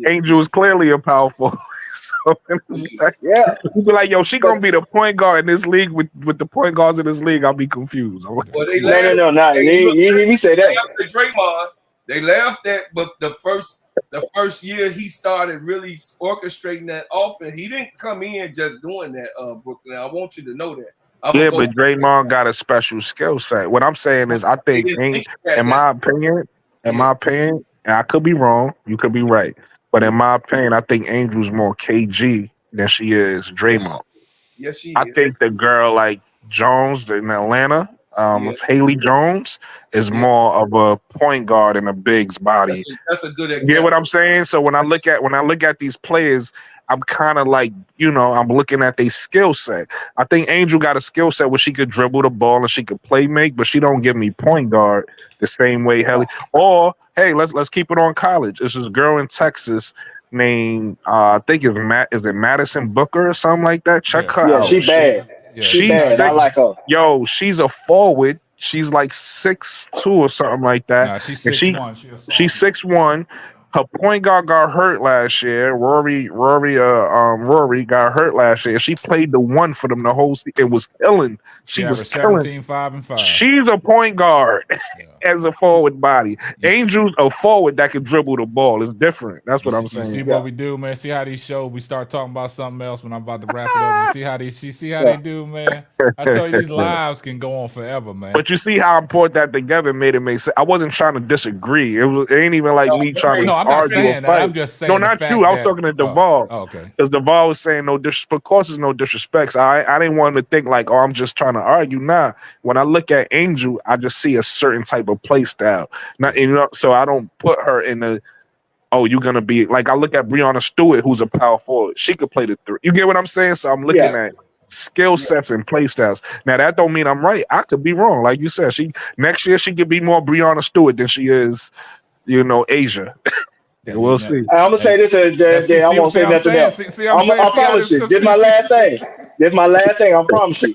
Angel is clearly a powerful. So you be like, yo, she gonna be the point guard in this league with the point guards in this league. I'll be confused. I'm like, No. He said that. Draymond, they laughed at, but the first year he started really orchestrating that offense. He didn't come in just doing that, Brooklyn. I want you to know that. but Draymond got a special skill set. What I'm saying is, I think, in my opinion, and I could be wrong, you could be right, but in my opinion, I think Angel's more KG than she is Draymond. Yes, she is. I think the girl like Jones in Atlanta, Haley Jones, is more of a point guard in a big's body. That's a good example. You get what I'm saying? So when I look at these players, I'm kind of like, I'm looking at their skill set. I think Angel got a skill set where she could dribble the ball and she could play make, but she don't give me point guard the same way Haley. Or hey, let's keep it on college. There's this girl in Texas named I think is it Madison Booker or something like that. Check her out. She bad. She's bad. I like her. Yo, she's a forward. She's like 6'2" or something like that. Nah, she's 6'1". She's 6'1". Her point guard got hurt last year. Rory got hurt last year. She played the 1 for them the whole season. It was killing. She was killing. 17, 5, and 5. She's a point guard as a forward body. Angel's a forward that can dribble the ball. It's different. That's what I'm saying. See what we do, man. See how these shows, we start talking about something else when I'm about to wrap it up. You see how they do, man. I tell you, these lives can go on forever, man. But you see how I put that together made it make sense. I wasn't trying to disagree. It ain't even like me trying to I'm not argue saying that. I'm just saying. No, not you. I was talking to Duval. Oh, okay. Because Duval was saying no disrespect. Of course, there's no disrespect. So I didn't want him to think like, I'm just trying to argue. Nah. When I look at Angel, I just see a certain type of play style. So I don't put her in the oh, you're gonna be like I look at Breonna Stewart, who's a power forward. She could play the 3. You get what I'm saying? So I'm looking at skill sets and play styles. Now that don't mean I'm right. I could be wrong. Like you said, next year she could be more Breonna Stewart than she is, Asia. We'll see. I'm gonna say this, I won't say nothing else. I promise you. This is my last thing. I promise you.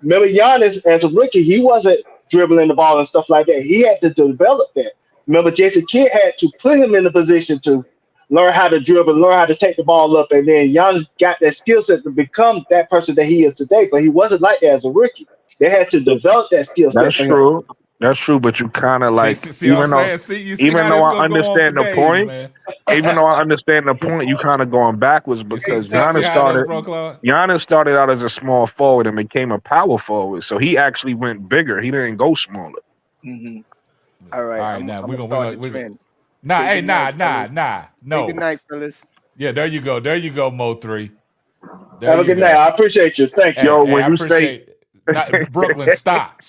Remember Giannis as a rookie, he wasn't dribbling the ball and stuff like that. He had to develop that. Remember, Jason Kidd had to put him in the position to learn how to dribble, learn how to take the ball up, and then Giannis got that skill set to become that person that he is today. But he wasn't like that as a rookie. They had to develop that skill set. That's true. That's true, but you kind of like, even though I understand the point, you kind of going backwards because Giannis started out as a small forward and became a power forward. So he actually went bigger. He didn't go smaller. Mm-hmm. All right. Now we're gonna No. Good night, fellas. Yeah, there you go, Mo3. Have a good night. I appreciate you. Thank you. Yo, when you say Brooklyn, stop,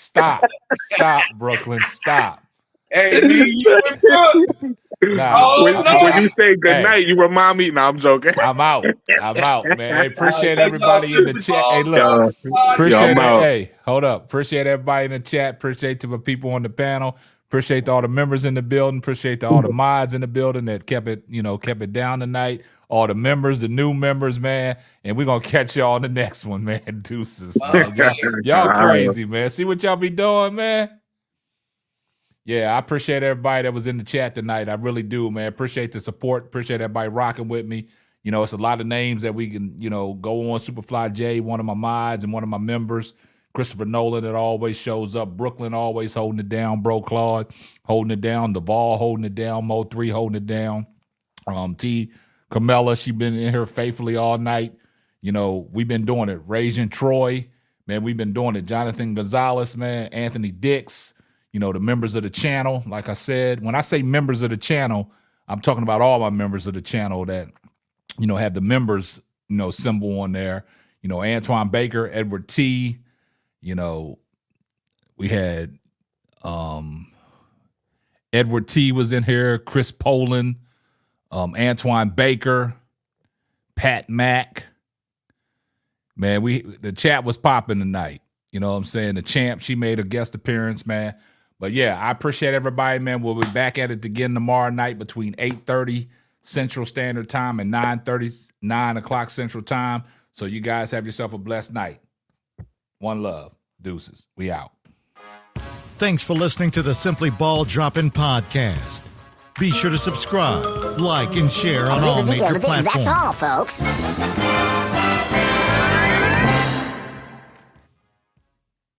Brooklyn, stop. Hey, you and Brooklyn. When you say good night, you remind me. No, I'm joking. I'm out, man. Hey, appreciate everybody in the chat. Hey, look, appreciate it. Hey, hold up. Appreciate everybody in the chat. Appreciate the people on the panel. Appreciate all the members in the building. Appreciate all the mods in the building that kept it down tonight. All the members, the new members, man. And we're gonna catch y'all on the next one, man. Deuces, man. Y'all crazy, man. See what y'all be doing, man. Yeah, I appreciate everybody that was in the chat tonight. I really do, man. Appreciate the support. Appreciate everybody rocking with me. It's a lot of names that we can, go on. Superfly J, one of my mods and one of my members. Christopher Nolan that always shows up. Brooklyn always holding it down. Bro Claude holding it down. Duvall holding it down. Mo3 holding it down. T. Carmella, she been in here faithfully all night. We've been doing it. Rajan Troy, man, we've been doing it. Jonathan Gonzalez, man. Anthony Dix, the members of the channel. Like I said, when I say members of the channel, I'm talking about all my members of the channel that, have the members, symbol on there. Antoine Baker, Edward T., we had Edward T was in here, Chris Poland, Antoine Baker, Pat Mack. Man, the chat was popping tonight. You know what I'm saying? The champ, she made a guest appearance, man. But yeah, I appreciate everybody, man. We'll be back at it again tomorrow night between 8:30 Central Standard Time and 9 o'clock Central Time. So you guys have yourself a blessed night. One love. Deuces. We out. Thanks for listening to the Simply Ball Dropping Podcast. Be sure to subscribe, like, and share on all major platforms. That's all, folks.